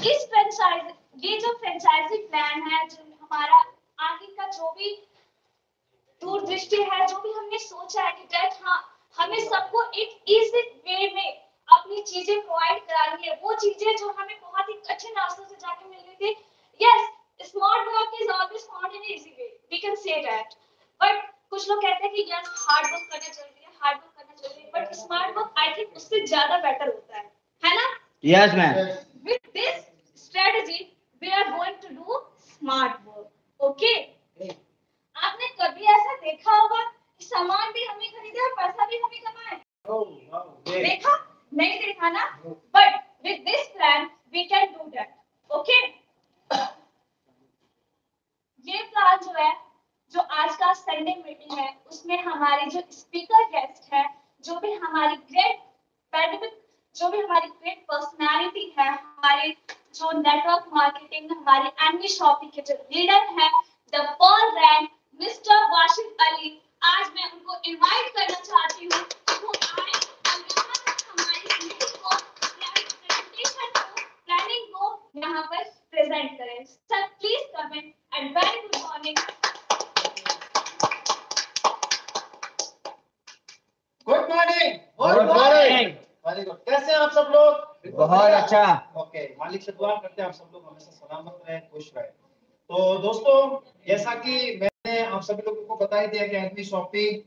इस फ्रेंचाइज ये जो फ्रेंचाइजी प्लान है, जो हमारा आगे का जो भी दूरदृष्टि है, जो भी हमने सोचा है कि दैट हाँ हमें सबको एक इजी वे में अपनी चीजें प्रोवाइड करानी है, वो चीजें जो हमें बहुत ही कठिन रास्तों से जाके मिल रही थी। Yes, smart work is always found in easy way, we can say that. But कुछ लोग कहते हैं कि यस हार्ड वर्क करना जरूरी है, हार्ड वर्क करना जरूरी है, but smart work I think उससे ज्यादा बेटर होता है ना? Yes ma'am. With this strategy, we are going to do smart work. Okay? आपने कभी ऐसा देखा होगा कि सामान भी हमें खरीदे और पैसा भी हमें कमाए? देखा? नहीं देखा ना? But with this plan, we can do that. Okay? ये प्लान जो है, जो आज का संडे मीटिंग है, उसमें हमारी जो स्पीकर गेस्ट है, जो भी हमारी ग्रेट जो भी हमारी ग्रेट पर्सनालिटी है, हमारे जो नेटवर्क मार्केटिंग, हमारे एमवी शॉपिंग के जो लीडर है, the pearl rank mister Washid Ali, आज मैं उनको इनवाइट करना चाहती हूँ कि वो आए और यहाँ पर हमारी मीटिंग को, प्रेजेंटेशन को, प्लानिंग को यहाँ पर प्रेजेंट करें। Sir please come in and very good morning. Good morning. Good morning. Very good. कैसे हैं आप सब लोग? बहुत अच्छा। ओके, मालिक से दुआ करते हैं आप सब लोग हमेशा सलामत रहे, खुश रहे। तो दोस्तों, जैसा कि मैंने आप सभी लोगों को बता ही दिया कि NV shopping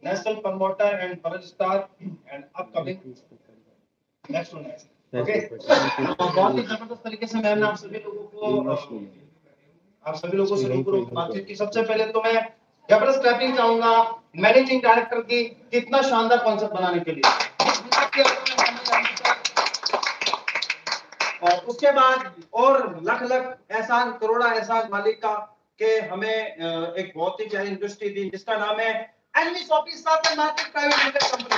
national promoter and बर्ज star and upcoming next one है। ओके, बहुत ही जबरदस्त तरीके से मैंने आप सभी लोगों से रूबरू बातचीत की। सबसे पहले तो मैं जबरदस्त क्लैपिंग चाहूंगा मैनेजिंग डायरेक्टर की कितना शानदार कॉन्सेप्ट बनाने के लिए। और उसके बाद और लख एहसान, करोड़ा एहसान मालिक का कि हमें एक बहुत ही प्यारी इंडस्ट्री दी जिसका नाम है NV shopping staff market private limited company.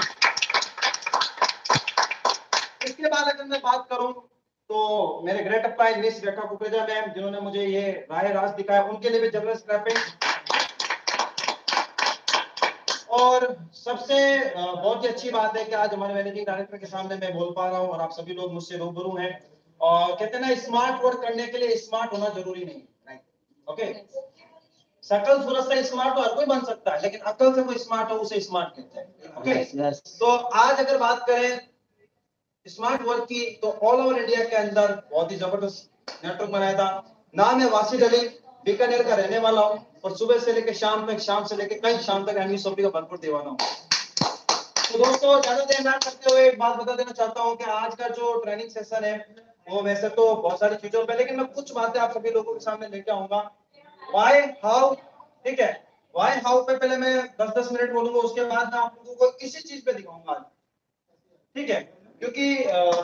इसके बाद अगर मैं बात करूं तो मेरे great upline Miss Rekha Kukreja ma'am, जिन्होंने मुझे ये राह राज दिखाया, उनके लिए भी जबरदस्त क्लैपिंग। और सबसे बहुत ही अच्छी बात है कि आज हमारे मैनेजिंग डायरेक्टर के सामने मैं बोल पा रहा हूं और आप सभी लोग मुझसे रूबरू हैं। और कहते हैं ना, स्मार्ट वर्क करने के लिए स्मार्ट होना जरूरी नहीं, राइट? ओके, सकल सूरत से स्मार्ट तो हर कोई बन सकता है, लेकिन अकल से कोई स्मार्ट हो उसे स्मार्ट कहते हैं। ओके, तो आज अगर बात करें स्मार्ट वर्क की, तो ऑल ओवर इंडिया के अंदर बहुत ही जबरदस्त नेटवर्क बनाया था। नाम है वासिद अली, बीकानेर का रहने वाला हूँ और सुबह से लेकर शाम तक, शाम से लेकर कई शाम तक एनवी शॉपिंग का भरपूर दीवाना हूँ। तो दोस्तों, ज्यादा देर ना करते हुए एक बात बता देना चाहता हूँ कि आज का जो ट्रेनिंग सेशन है वो वैसे तो बहुत सारी चीजों पे, लेकिन मैं कुछ बातें आप सभी लोगों के सामने लेके आऊंगा। व्हाई, हाउ, ठीक है, व्हाई हाउ पे पहले मैं 10-10 मिनट बोलूंगा, उसके बाद मैं आप लोगों को इसी चीज पे दिखाऊंगा, ठीक है? क्योंकि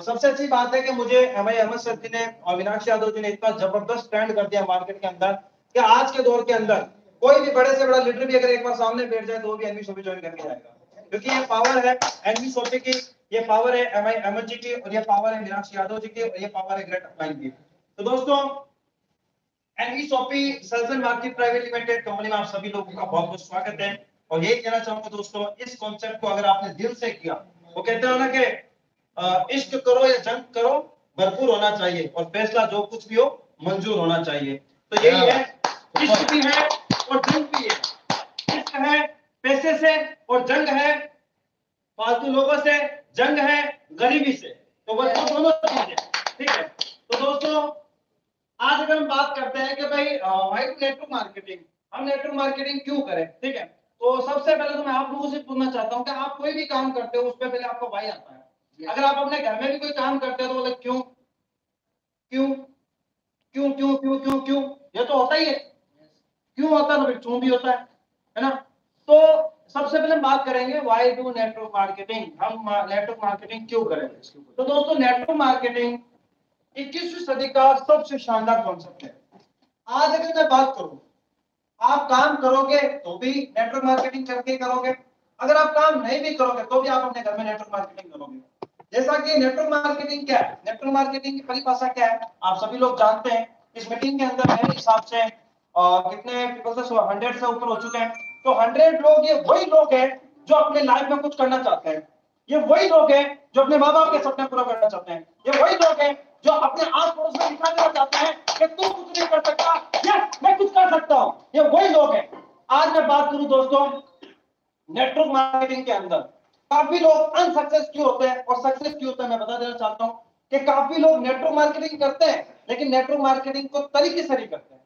सबसे अच्छी बात है कि मुझे एमआई अहमद सर जी ने और मीनाक्षी यादव जी ने इतना जबरदस्त ट्रेंड कर दिया मार्केट के अंदर कि आज के दौर के अंदर कोई भी बड़े से बड़ा लीडर भी अगर एक बार सामने बैठ जाए तो वो भी एनवी शॉपिंग ज्वाइन करके जाएगा, क्योंकि ये पावर है एनवी शॉपिंग की, ये पावर है एमआई अहमद जी की, और ये पावर है मीनाक्षी यादव जी की, और ये पावर है ग्रेट अपलाइन की। तो दोस्तों, NV shopping sales and market private limited company में आप सभी लोगों का बहुत बहुत स्वागत है। और यही कहना चाहूंगा दोस्तों, इस कॉन्सेप्ट को अगर आपने दिल से किया, वो कहते हैं ना कि इश्क करो या जंग करो, भरपूर होना चाहिए, और फैसला जो कुछ भी हो मंजूर होना चाहिए। तो यही है, इश्क भी है और जंग भी है। इश्क है पैसे से और जंग है फालतू लोगों से, जंग है गरीबी से, तो वो दोनों चीजें, ठीक है? तो दोस्तों, आज अगर हम बात करते हैं कि भाई व्हाई टू नेटवर्क मार्केटिंग, हम नेटवर्क मार्केटिंग क्यों करें, ठीक है? तो सबसे पहले तो मैं आप लोगों से पूछना चाहता हूं कि आप कोई भी काम करते हो उससे पहले आपका व्हाई आता है। अगर आप अपने घर में भी कोई काम करते हो तो बोले क्यों क्यों क्यों क्यों क्यों क्यों क्यों, ये तो होता ही है। क्यों होता है तो क्यों भी होता है ना? तो सबसे पहले बात करेंगे व्हाई डू नेटवर्क मार्केटिंग, हम नेटवर्क मार्केटिंग क्यों करें। तो दोस्तों, नेटवर्क मार्केटिंग 21वीं सदी का सबसे शानदार कॉन्सेप्ट है। आज अगर मैं बात करूं, आप काम करोगे तो भी नेटवर्क मार्केटिंग करके करोगे, अगर आप काम नहीं भी करोगे तो भी आप अपने घर में नेटवर्क मार्केटिंग करोगे। जैसा कि नेटवर्क मार्केटिंग क्या है, नेटवर्क मार्केटिंग की परिभाषा क्या है, आप सभी लोग जानते हैं। इस मीटिंग के अंदर मेरे हिसाब से कितने पीपल से 100 से ऊपर हो चुके हैं। तो 100 लोग, ये वही लोग हैं जो अपने लाइफ में कुछ करना चाहते हैं, ये वही लोग हैं जो अपने माँ बाप के सपने पूरा करना चाहते हैं, ये वही लोग हैं जो अपने आस पड़ोस में दिखा देना चाहते हैं कि तू कुछ नहीं कर सकता, यस मैं कुछ कर सकता हूं, ये वही लोग हैं। आज मैं बात करूं दोस्तों नेटवर्क मार्केटिंग के अंदर काफी लोग अनसक्सेस क्यों होते हैं और सक्सेस क्यों होते हैं, मैं बता देना चाहता हूं कि काफी लोग नेटवर्क मार्केटिंग करते हैं लेकिन नेटवर्क मार्केटिंग को तरीके से नहीं करते हैं।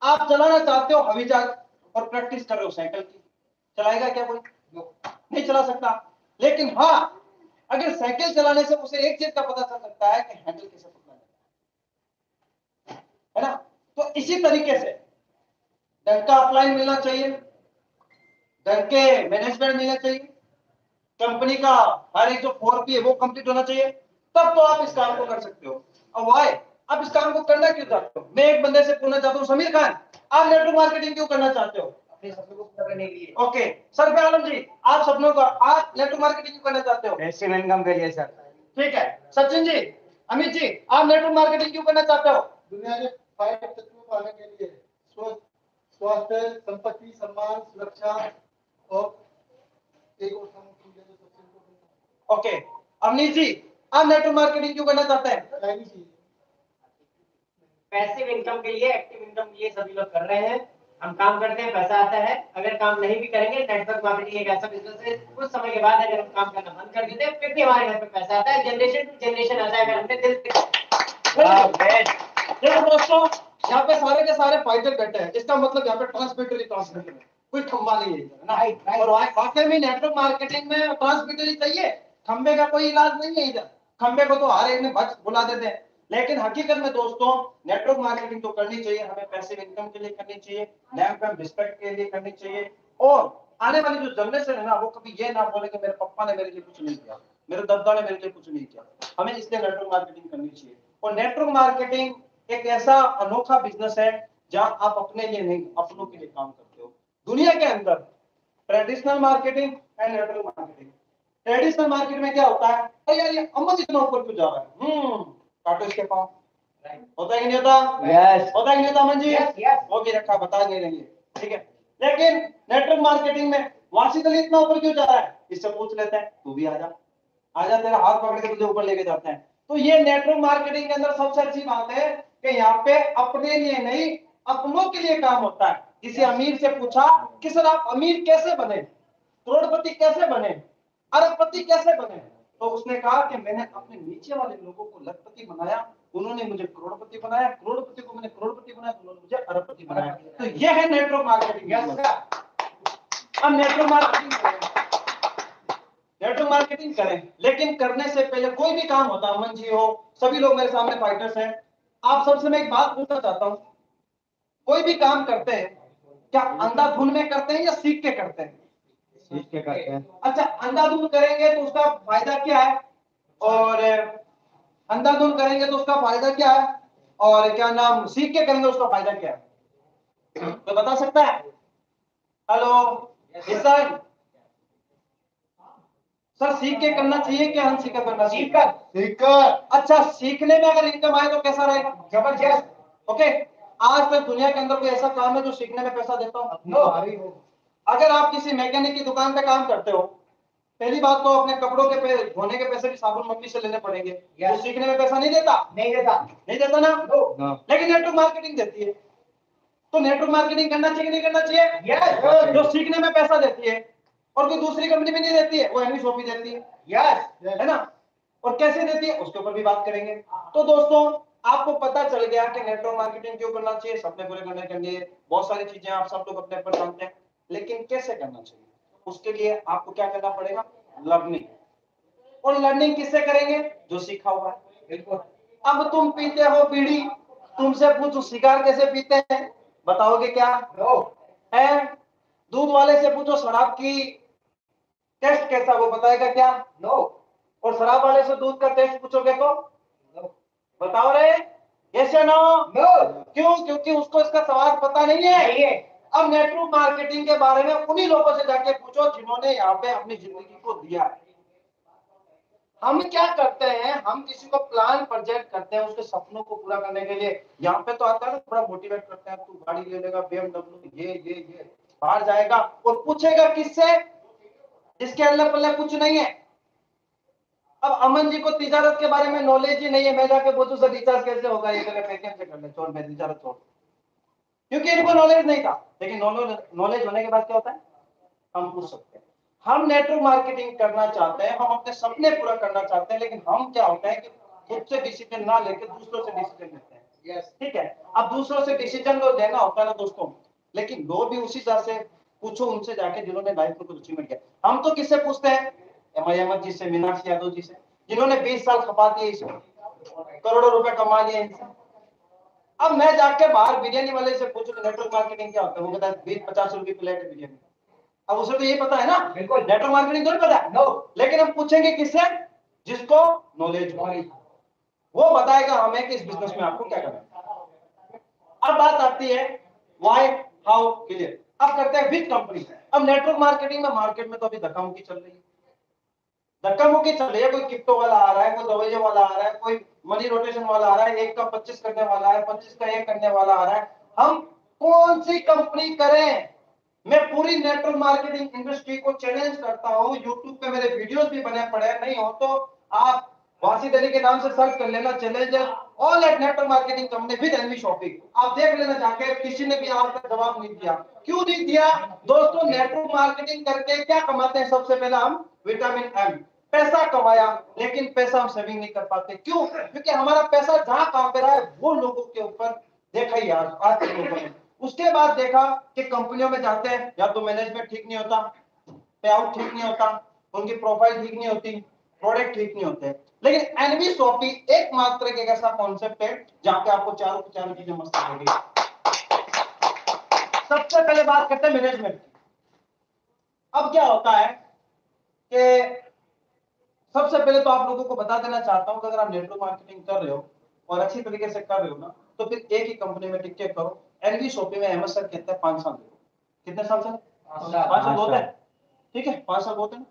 आप चलाना चाहते हो हवाई जहाज और प्रैक्टिस कर रहे हो साइकिल की, चलाएगा क्या कोई? नहीं चला सकता। लेकिन हाँ, अगर साइकिल चलाने से उसे एक चीज का पता चल सकता है कि हैंडल कैसे पकड़ना है ना। तो इसी तरीके से ढंग का अपलाइन मिलना चाहिए, ढंग के मैनेजमेंट मिलना चाहिए, कंपनी का हर एक जो 4P है वो कंप्लीट होना चाहिए, तब तो आप इस काम को कर सकते हो। अब वाई आप इस काम को करना क्यों चाहते हो? मैं एक बंदे से पूछना चाहता हूँ, समीर खान आप नेटवर्क मार्केटिंग क्यों करना चाहते हो? अपने सपनों को पूरा करने के लिए। ओके सर आलम जी, आप सपनों का आप नेटवर्क मार्केटिंग क्यों करना चाहते हो? पैसिव इनकम के लिए सर। ठीक है सचिन जी, अमित जी आप नेटवर्क मार्केटिंग क्यों करना चाहते हो? दुनिया के 5 तत्वों पाने के लिए स्वास्थ्य, संपत्ति, सम्मान, सुरक्षा और एक और सबसे इम्पोर्टेंट। ओके अमित जी आप नेटवर्क मार्केटिंग क्यों करना चाहते हैं? पैसिव इनकम के लिए, एक्टिव इनकम के लिए सभी लोग कर रहे हैं। हम काम करते हैं, पैसा आता है। अगर काम नहीं भी करेंगे, नेटवर्क मार्केटिंग एक ऐसा बिजनेस है कुछ समय के बाद अगर हम काम करना बंद कर देते हैं फिर भी हमारे घर पे पैसा आता है। जनरेशन टू जनरेशन आता है अगर हमने दिल देखो दोस्तों, यहाँ पे सारे के सारे फायदे बैठे हैं, इसका मतलब यहाँ पे ट्रांसमिटर है, कोई खंबा नहीं है ना। और वाकई में नेटवर्क मार्केटिंग में ट्रांसमिटर ही चाहिए, खंबे का कोई इलाज नहीं है इधर। खंबे को तो हर एक में बच बुला देते हैं, लेकिन हकीकत में दोस्तों नेटवर्क मार्केटिंग तो करनी चाहिए, हमें पैसिव इनकम के लिए करनी चाहिए, नेम फैम रिस्पेक्ट के लिए करनी चाहिए। और आने वाली जो जनरेशन है ना, वो कभी ये ना बोले कि मेरे पापा ने मेरे लिए कुछ नहीं किया, मेरे दादा ने मेरे लिए कुछ नहीं किया। हमें इसलिए नेटवर्क मार्केटिंग करनी चाहिए। और नेटवर्क मार्केटिंग एक ऐसा अनोखा बिजनेस है जहां आप अपने लिए नहीं अपनों के लिए काम करते हो। दुनिया के अंदर traditional marketing and network marketing, traditional market में क्या होता है, अरे यार ये अमन इतना ऊपर क्यों जा रहा है, काटो इसके पांव, होता है कि नहीं होता? यस होता है कि नहीं होता अमन जी? यस वो भी रखा बता नहीं रही है, ठीक है। लेकिन नेटवर्क मार्केटिंग में वासित अली इतना ऊपर क्यों जा रहा है, इससे पूछ लेते हैं, तू भी आजा आजा, तेरा हाथ पकड़ के तुझे ऊपर लेके जाते हैं। तो ये नेटवर्क मार्केटिंग के अंदर सबसे अच्छी बात है कि यहाँ पे अपने लिए नहीं अपनों के लिए काम होता है। किसी अमीर से पूछा कि सर आप अमीर कैसे बने, करोड़पति कैसे बने, अरबपति कैसे बने, तो उसने कहा कि मैंने अपने नीचे वाले लोगों को लखपति बनाया, उन्होंने मुझे करोड़पति बनाया, करोड़पति को मैंने करोड़पति बनाया, उन्होंने मुझे अरबपति बनाया। तो ये है नेटवर्क मार्केटिंग। अब नेटवर्क मार्केटिंग करें, लेकिन करने से पहले कोई भी काम होता है, अमन जी हो, सभी लोग मेरे सामने फाइटर्स हैं, आप सबसे मैं एक बात पूछना चाहता हूं, कोई भी काम करते हैं क्या अंधाधुन में करते हैं या सीख के करते हैं? सीख के करते हैं। अच्छा अंधाधुन करेंगे तो उसका फायदा क्या है, और अंधाधुन करेंगे तो उसका फायदा क्या है, और क्या नाम सीख के करेंगे उसका फायदा क्या है, तो बता सकता है? हेलो किसान सर, सीख के करना चाहिए क्या अनसीखकर करना चाहिए? सीखकर। अच्छा सीखने में अगर इनकम आए तो कैसा रहेगा? जबरदस्त। ओके आज तक दुनिया के अंदर कोई ऐसा काम है जो सीखने में पैसा देता हो? अगर आप किसी मैकेनिक की दुकान पे काम करते हो, पहली बात तो अपने कपड़ों के धोने के पैसे भी साबुन मम्मी से लेने पड़ेंगे, वो सीखने में पैसा नहीं देता? नहीं देता ना। लेकिन नेटवर्क मार्केटिंग देती है, तो नेटवर्क मार्केटिंग करना चाहिए नहीं करना चाहिए? जो सीखने में पैसा देती है और कोई दूसरी कंपनी भी नहीं देती है, वो एमवी शॉपी देती है, है ना। और कैसे देती है उसके ऊपर भी बात करेंगे। तो दोस्तों आपको पता चल गया कि नेटवर्क मार्केटिंग क्यों करना चाहिए, सपने पूरे करने के लिए बहुत सारी चीजें आप सब लोग अपने पर जानते हैं, लेकिन कैसे करना चाहिए उसके लिए आपको क्या करना पड़ेगा, लर्निंग। और लर्निंग किससे करेंगे, जो सीखा हुआ है। बिल्कुल। अब तुम पीते हो बीड़ी, तुमसे पूछो सिगार कैसे पीते हैं, बताओगे क्या? है दूध वाले से पूछो शराब की टेस्ट कैसा, वो बताएगा क्या? नो। और शराब वाले से दूध का टेस्ट पूछोगे तो बताओ रे, यस या नो? क्यों? क्योंकि उसको इसका स्वाद पता नहीं है। अब नेटवर्क मार्केटिंग के बारे में उन्हीं लोगों से जाके पूछो जिन्होंने यहाँ पे अपनी जिंदगी को दिया है। हम क्या करते हैं, हम किसी को प्लान प्रोजेक्ट करते हैं उसके सपनों को पूरा करने के लिए, यहाँ पे तो आता है ना थोड़ा मोटिवेट करते हैं, तू गाड़ी ले लेगा BMW, ये बाहर जाएगा और पूछेगा किससे, जिसके अल्लाह पल्ला कुछ नहीं है। अब अमन जी को तिजारत के बारे में नॉलेज ही नहीं है, मैं जाके पूछूं सर रिचार्ज कैसे होगा, ये कहे पेटीएम से कर ले, छोड़ मैं तिजारत छोड़, क्योंकि इनको नॉलेज नहीं था। लेकिन नॉलेज होने के बाद क्या होता है, हम पूछ सकते हैं। हम नेटवर्क मार्केटिंग करना चाहते हैं, हम अपने सपने पूरा करना चाहते हैं, लेकिन हम क्या होता है कि खुद से डिसीजन ना लेके दूसरों से डिसीजन लेते हैं। यस, ठीक है। अब दूसरों से डिसीजन लो लेना होता है ना दोस्तों, लेकिन लो भी उसी तरह से पूछो उनसे जाके जिन्होंने लाइफ में कुछ अचीवमेंट किया। हम तो किससे पूछते हैं, अहमद जी से, मीनाक्षी यादव जी से, जिन्होंने 20 साल खपा दिए इसमें, करोड़ों रुपए कमा लिए इनसे। अब मैं जाके बाहर बिरयानी वाले से पूछूं कि नेटवर्क मार्केटिंग क्या होता है, वो कहता है 20-50 रुपए प्लेट है बिरयानी। अब उसे तो ये पता है ना, बिल्कुल नेटवर्क मार्केटिंग तो नहीं पता है, नो। लेकिन हम पूछेंगे किससे, जिसको नॉलेज हो, वो बताएगा हमें कि इस बिजनेस में आपको क्या करना है। अब बात आती है व्हाई, हाउ, क्लियर। अब करते हैं विद कंपनी। अब नेटवर्क मार्केटिंग में मार्केट में तो अभी धक्का मुक्की चल रही है, धक्का मुक्की चल रही है। कोई क्रिप्टो वाला आ रहा है, कोई दवाइयों वाला आ रहा है, कोई मनी रोटेशन वाला आ रहा है, 1 का 25 करने वाला है, 25 का 1 करने वाला आ रहा है। हम कौन सी कंपनी करें? मैं पूरी नेटवर्क मार्केटिंग इंडस्ट्री को चैलेंज करता हूं। यूट्यूब पे मेरे वीडियोस भी बने पड़े हैं, नहीं हो तो आप वासिद अली के नाम से सर्च कर लेना, challenger all at network marketing company with NV shopping, आप देख लेना जाके। किसी ने भी आज तक जवाब नहीं दिया। क्यों नहीं दिया दोस्तों? नेटवर्क मार्केटिंग करके क्या कमाते हैं? सबसे पहले हम विटामिन एम, पैसा कमाया, लेकिन पैसा हम सेविंग नहीं कर पाते। क्यों? क्योंकि हमारा पैसा जहां कहां पे रहा है वो लोगों के ऊपर देखा ही आज के लोगों ने। उसके बाद देखा कि कंपनियों में जाते हैं, या तो मैनेजमेंट ठीक नहीं होता, पे आउट ठीक नहीं होता, उनकी प्रोफाइल ठीक नहीं होती, प्रोडक्ट ठीक नहीं होते। लेकिन एनवी शॉपी एकमात्र एक ऐसा कॉन्सेप्ट है जहां पे आपको चारों चीजें मस्त लगेगी। सबसे पहले बात करते हैं मैनेजमेंट की। अब क्या होता है कि सबसे पहले तो आप लोगों को बता देना चाहता हूं कि अगर आप नेटवर्क मार्केटिंग कर रहे हो और अच्छी तरीके से कर रहे हो ना, तो फिर एक ही कंपनी में टिक के करो। एनवी शॉपी में अहमद सर कहते हैं 5 साल देखो। कितने साल सर? 5 साल बहुत है, ठीक है, 5 साल बहुत है ना।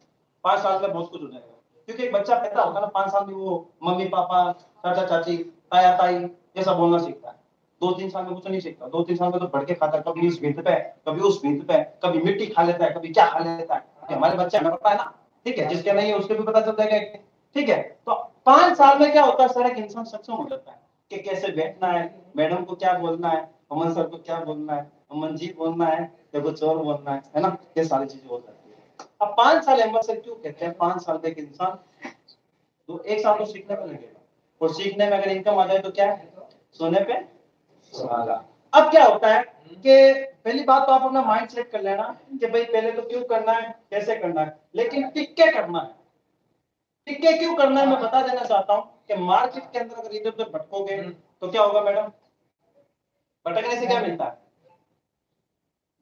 5 साल में बहुत कुछ हो जाएगा, क्योंकि एक बच्चा पैदा होता है ना, 5 साल में वो मम्मी पापा, चाचा चाची, ताया ताई ये सब बोलना सीखता है। 2-3 साल में कुछ नहीं सीखता। 2-3 साल में तो बढ़ के खाता है, कभी इस भीत पे, कभी उस भीत पे, कभी मिट्टी खा लेता है, कभी क्या खा लेता है। हमारे बच्चे हमें पता है ना, ठीक है, जिसके नहीं है उसके भी पता चल जाएगा, ठीक है। तो 5 साल में क्या होता है सर, एक इंसान सक्षम हो जाता है कि कैसे बैठना है, मैडम को क्या बोलना है, अमन सर को क्या बोलना है, अमन जी बोलना है या कुछ और बोलना है ना, ये सारी चीजें हो जाती है। अब 5 साल अहमद सर क्यों कहते हैं 5 साल में एक इंसान, तो 1 साल तो सीखने में लगेगा, और सीखने में अगर इनकम आ जाए तो क्या है, सोने पे सुहागा। अब क्या होता है कि पहली बात तो आप अपना माइंड सेट कर लेना कि भाई पहले तो क्यों करना है, कैसे करना है, लेकिन टिक के करना है। टिक के क्यों करना है मैं बता देना चाहता हूं कि मार्केट के अंदर अगर इधर उधर भटकोगे तो क्या होगा मैडम? भटकने से क्या मिलता है?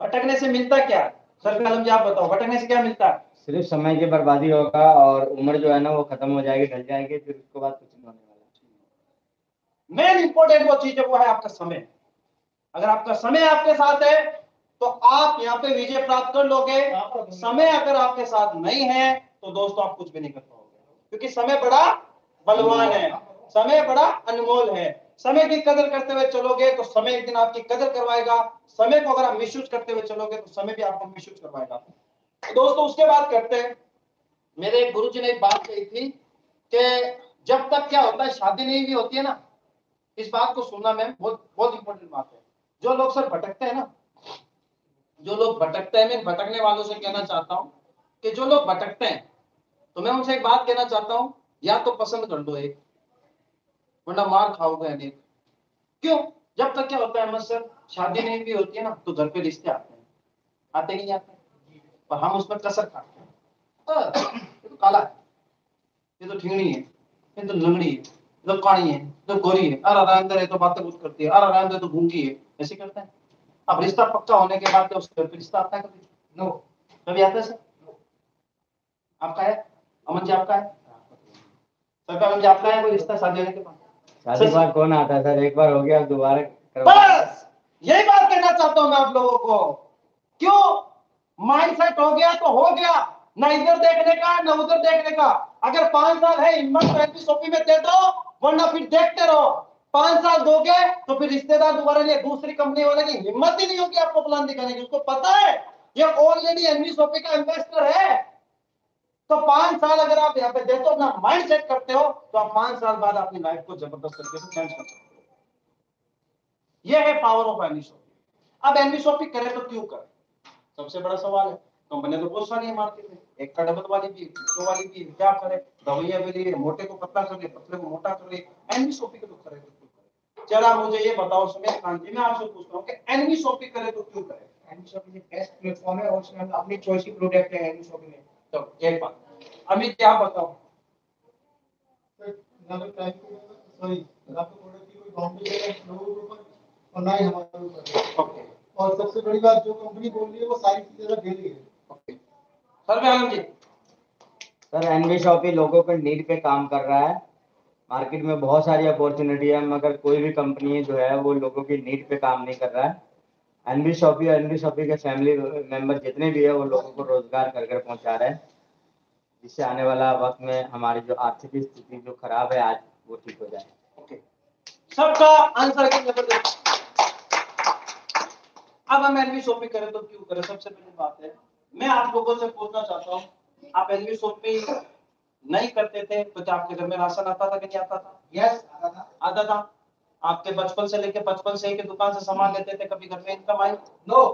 भटकने से मिलता क्या? सर कलम जी आप बताओ, भटकने से क्या मिलता है? सिर्फ समय की बर्बादी होगा और उम्र जो है ना वो खत्म हो जाएगी, ढल जाएगी, फिर उसके बाद कुछ नहीं होने वाला। मेन इंपॉर्टेंट वो चीज है, वो है आपका समय। अगर आपका समय आपके साथ है तो आप यहाँ पे विजय प्राप्त कर लोगे। समय अगर आपके साथ नहीं है तो दोस्तों आप कुछ भी नहीं कर पाओगे, क्योंकि समय बड़ा बलवान है, समय बड़ा अनमोल है। समय की कदर करते हुए चलोगे तो समय एक दिन आपकी कदर करवाएगा। समय को अगर आप मिसयूज करते हुए चलोगे तो समय भी आपको मिसयूज करवाएगा। तो दोस्तों उसके बाद करते हैं, मेरे एक गुरुजी ने एक बात कही थी कि जब तक क्या होता है शादी नहीं भी होती है ना, इस बात को सुनना मैम बहुत बहुत इंपॉर्टेंट बात है। जो लोग सर भटकते हैं ना, जो लोग भटकते हैं, मैं भटकने वालों से कहना चाहता हूं कि जो लोग भटकते हैं तो मैं उनसे एक बात कहना चाहता हूं, या तो पसंद कर लो एक, वरना मार खाओगे अनेक। क्यों? जब तक क्या होता है अहमद सर, शादी नहीं भी होती है ना तो घर पे रिश्ते आते हैं, आते नहीं आते, और हम उसमें कसर खाते हैं। ये तो काला है, ये तो ठिंगड़ी है, ये तो लंगड़ी है, ये तो काली है, ये तो गोरी है, अरे अंदर है तो बातें कुछ करती है, अरे अंदर तो गूंगी है, ऐसे करते हैं। अब रिश्ता पक्का होने के बाद उसके रिश्ता आता है कभी? नो, कभी आता है सर? आपका है अमन जी? आपका है सरकार जी? आपका है कोई रिश्ता शादी होने के बाद? शादी के बाद कौन आता है सर, एक बार हो गया अब दोबारा बस यही बात कहना चाहता हूं मैं आप लोगों को। क्यों? माइंडसेट हो गया तो हो गया, ना इधर देखने का ना उधर देखने का। अगर 5 साल है हिम्मत तो एमपी शॉपी में दे दो, वरना फिर देखते रहो। 5 साल दोगे तो फिर रिश्तेदार दोबारा लिए, दूसरी कंपनी वाले की हिम्मत ही नहीं होगी आपको प्लान दिखाने की। उसको पता है ये ऑलरेडी एमपी शॉपी का इन्वेस्टर है, तो 5 साल अगर आप यहाँ पे देते हो, अपना माइंड सेट करते हो, तो आप 5 साल बाद अपनी लाइफ को जबरदस्त तरीके से चेंज कर सकते हो। यह है पावर ऑफ एनवी शॉपिंग। अब एनवी शॉपिंग करें तो क्यों करें, सबसे बड़ा सवाल है। कंपनियां तो बहुत सारी है मार्केट में, एक का डबल वाली भी, दो वाली भी, क्या करें? दवाइयां भी लिए, मोटे को पतला कर ले, पतले को मोटा कर ले, एनवी शॉपिंग तो करें तो क्यों करें? जरा मुझे ये बताओ सुमेश खान जी, मैं आपसे पूछता हूँ कि एनवी शॉपिंग करें तो क्यों करें? एनवी शॉपिंग एक बेस्ट प्लेटफॉर्म है और उसमें हम अपनी चॉइस की प्रोडक्ट है एनवी शॉपिंग में। तो एक बात अमित क्या बताओ? ना तो टाइम सॉरी, ना तो प्रोडक्ट की कोई बाउंड्री है लोगों के ऊपर और ना ही हमारे ऊपर। ओके, और सबसे बड़ी बात जो कंपनी बोल रही है वो सारी चीजें डेली है। ओके सर, मैं Anand ji. Sir N V shopping लोगों के नीड पे काम कर रहा है। मार्केट में बहुत सारी अपॉर्चुनिटी है, मगर कोई भी कंपनी जो है वो लोगों की नीड पे काम नहीं कर रहा है। एनवी शॉपिंग के फैमिली मेंबर जितने भी है वो लोगों को रोजगार कर कर पहुंचा रहे हैं, जिससे आने वाला वक्त में हमारी जो आर्थिक स्थिति जो खराब है आज, वो ठीक हो जाए। ओके, सबका आंसर के जबरदस्त। अब हम एनवी शॉपिंग करें तो क्यों करें? सबसे पहली बात है, मैं आप लोगों से पूछना चाहता हूँ, आप एनवी शॉपिंग नहीं करते थे तो क्या आपके घर में राशन आता था कि नहीं आता था? यस, आता था। आपके बचपन से लेके 55 से एक दुकान से सामान लेते थे, कभी घर में इनकम आई? नो।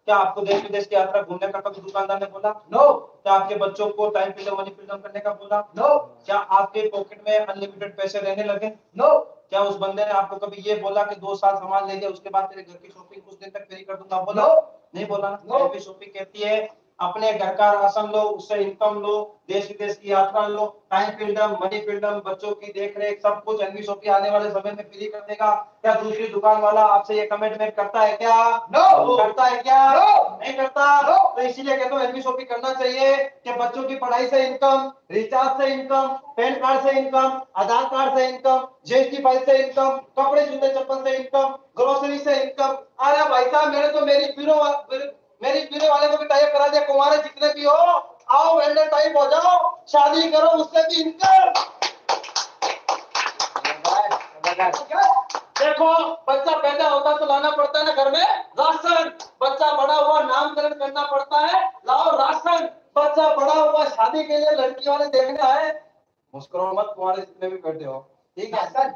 क्या आपको देश विदेश की यात्रा घूमने का कभी दुकानदार ने बोला? नो। क्या आपके बच्चों को टाइम फ्रीडम मनी फ्रीडम करने का बोला? नो। क्या आपके पॉकेट में अनलिमिटेड पैसे रहने लगे? नो। क्या उस बंदे ने आपको कभी ये बोला कि 2 साल सामान ले लिया उसके बाद तेरे घर की शॉपिंग कुछ दिन तक फ्री कर दूंगा? बोला? नहीं बोला। एनवी शॉपिंग कहती है अपने घर का राशन लो, उससे इनकम लो, देश विदेश की यात्रा लो, टाइम फ्रीडम, मनी फ्रीडम, बच्चों की देखरेख, सब कुछ एनवी शॉपिंग आने वाले समय में फ्री कर देगा। क्या दूसरी दुकान वाला आपसे ये कमिटमेंट करता है क्या? नो। करता है क्या? नो। नहीं करता। तो इसीलिए कहता हूँ एनवी शॉपिंग करना चाहिए कि बच्चों की पढ़ाई से इनकम, रिचार्ज से इनकम, पैन कार्ड से इनकम, आधार कार्ड से इनकम, जीएसटी फाइल से इनकम, कपड़े जूते चप्पल से इनकम, ग्रोसरी से इनकम। अरे भाई साहब, मेरी ब्यूरो वाले को भी टाइप करा दिया, कुमारे जितने भी हो आओ वेंडर टाइप हो जाओ, शादी करो, उससे भी इनकम। देखो, बच्चा पैदा होता तो लाना पड़ता है ना घर में राशन, बच्चा बड़ा हुआ नामकरण करना पड़ता है, लाओ राशन। बच्चा बड़ा हुआ शादी के लिए लड़की वाले देखने आए, मुस्कुराओ मत, तुम्हारे जितने भी बैठे हो, ठीक है सर?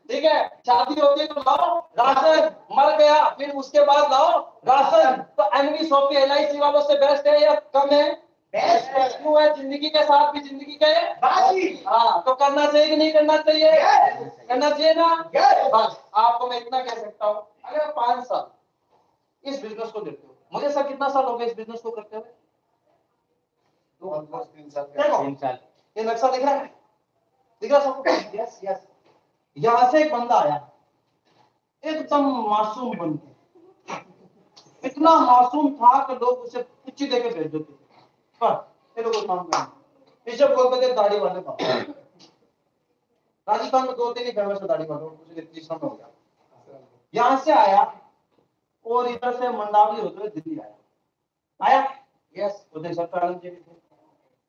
ठीक है, शादी होती है तो लाओ राशन, मर गया फिर उसके बाद लाओ राशन। तो एनवी शॉपिंग एलआईसी वालों से बेस्ट है या कम है? बेस्ट है। क्यों है? जिंदगी के साथ भी जिंदगी के बाकी। हाँ, तो करना चाहिए कि नहीं करना चाहिए? करना चाहिए ना? बस आपको मैं इतना कह सकता हूँ, अगर 5 साल इस बिजनेस को देते हो, मुझे सर कितना साल हो गया इस बिजनेस को करते हुए? 3 साल। देखो, 3 साल। ये नक्शा दिख रहा है? दिख रहा सबको? Yes yes. यहां से एक बंदा आया, एकदम मासूम बन के, इतना मासूम था कि लोग उसे कुछ देके भेज देते थे, पर ये लोग काम करते इसे बोलते थे दाढ़ी वाले बाबा। राजस्थान में 2-3 ही फेमस है दाढ़ी वाले, मुझे तीसरा में हो गया। यहां से आया और इधर से मंडावी होते हुए दिल्ली आया यस, उदय सत्यानंद जी भी थे,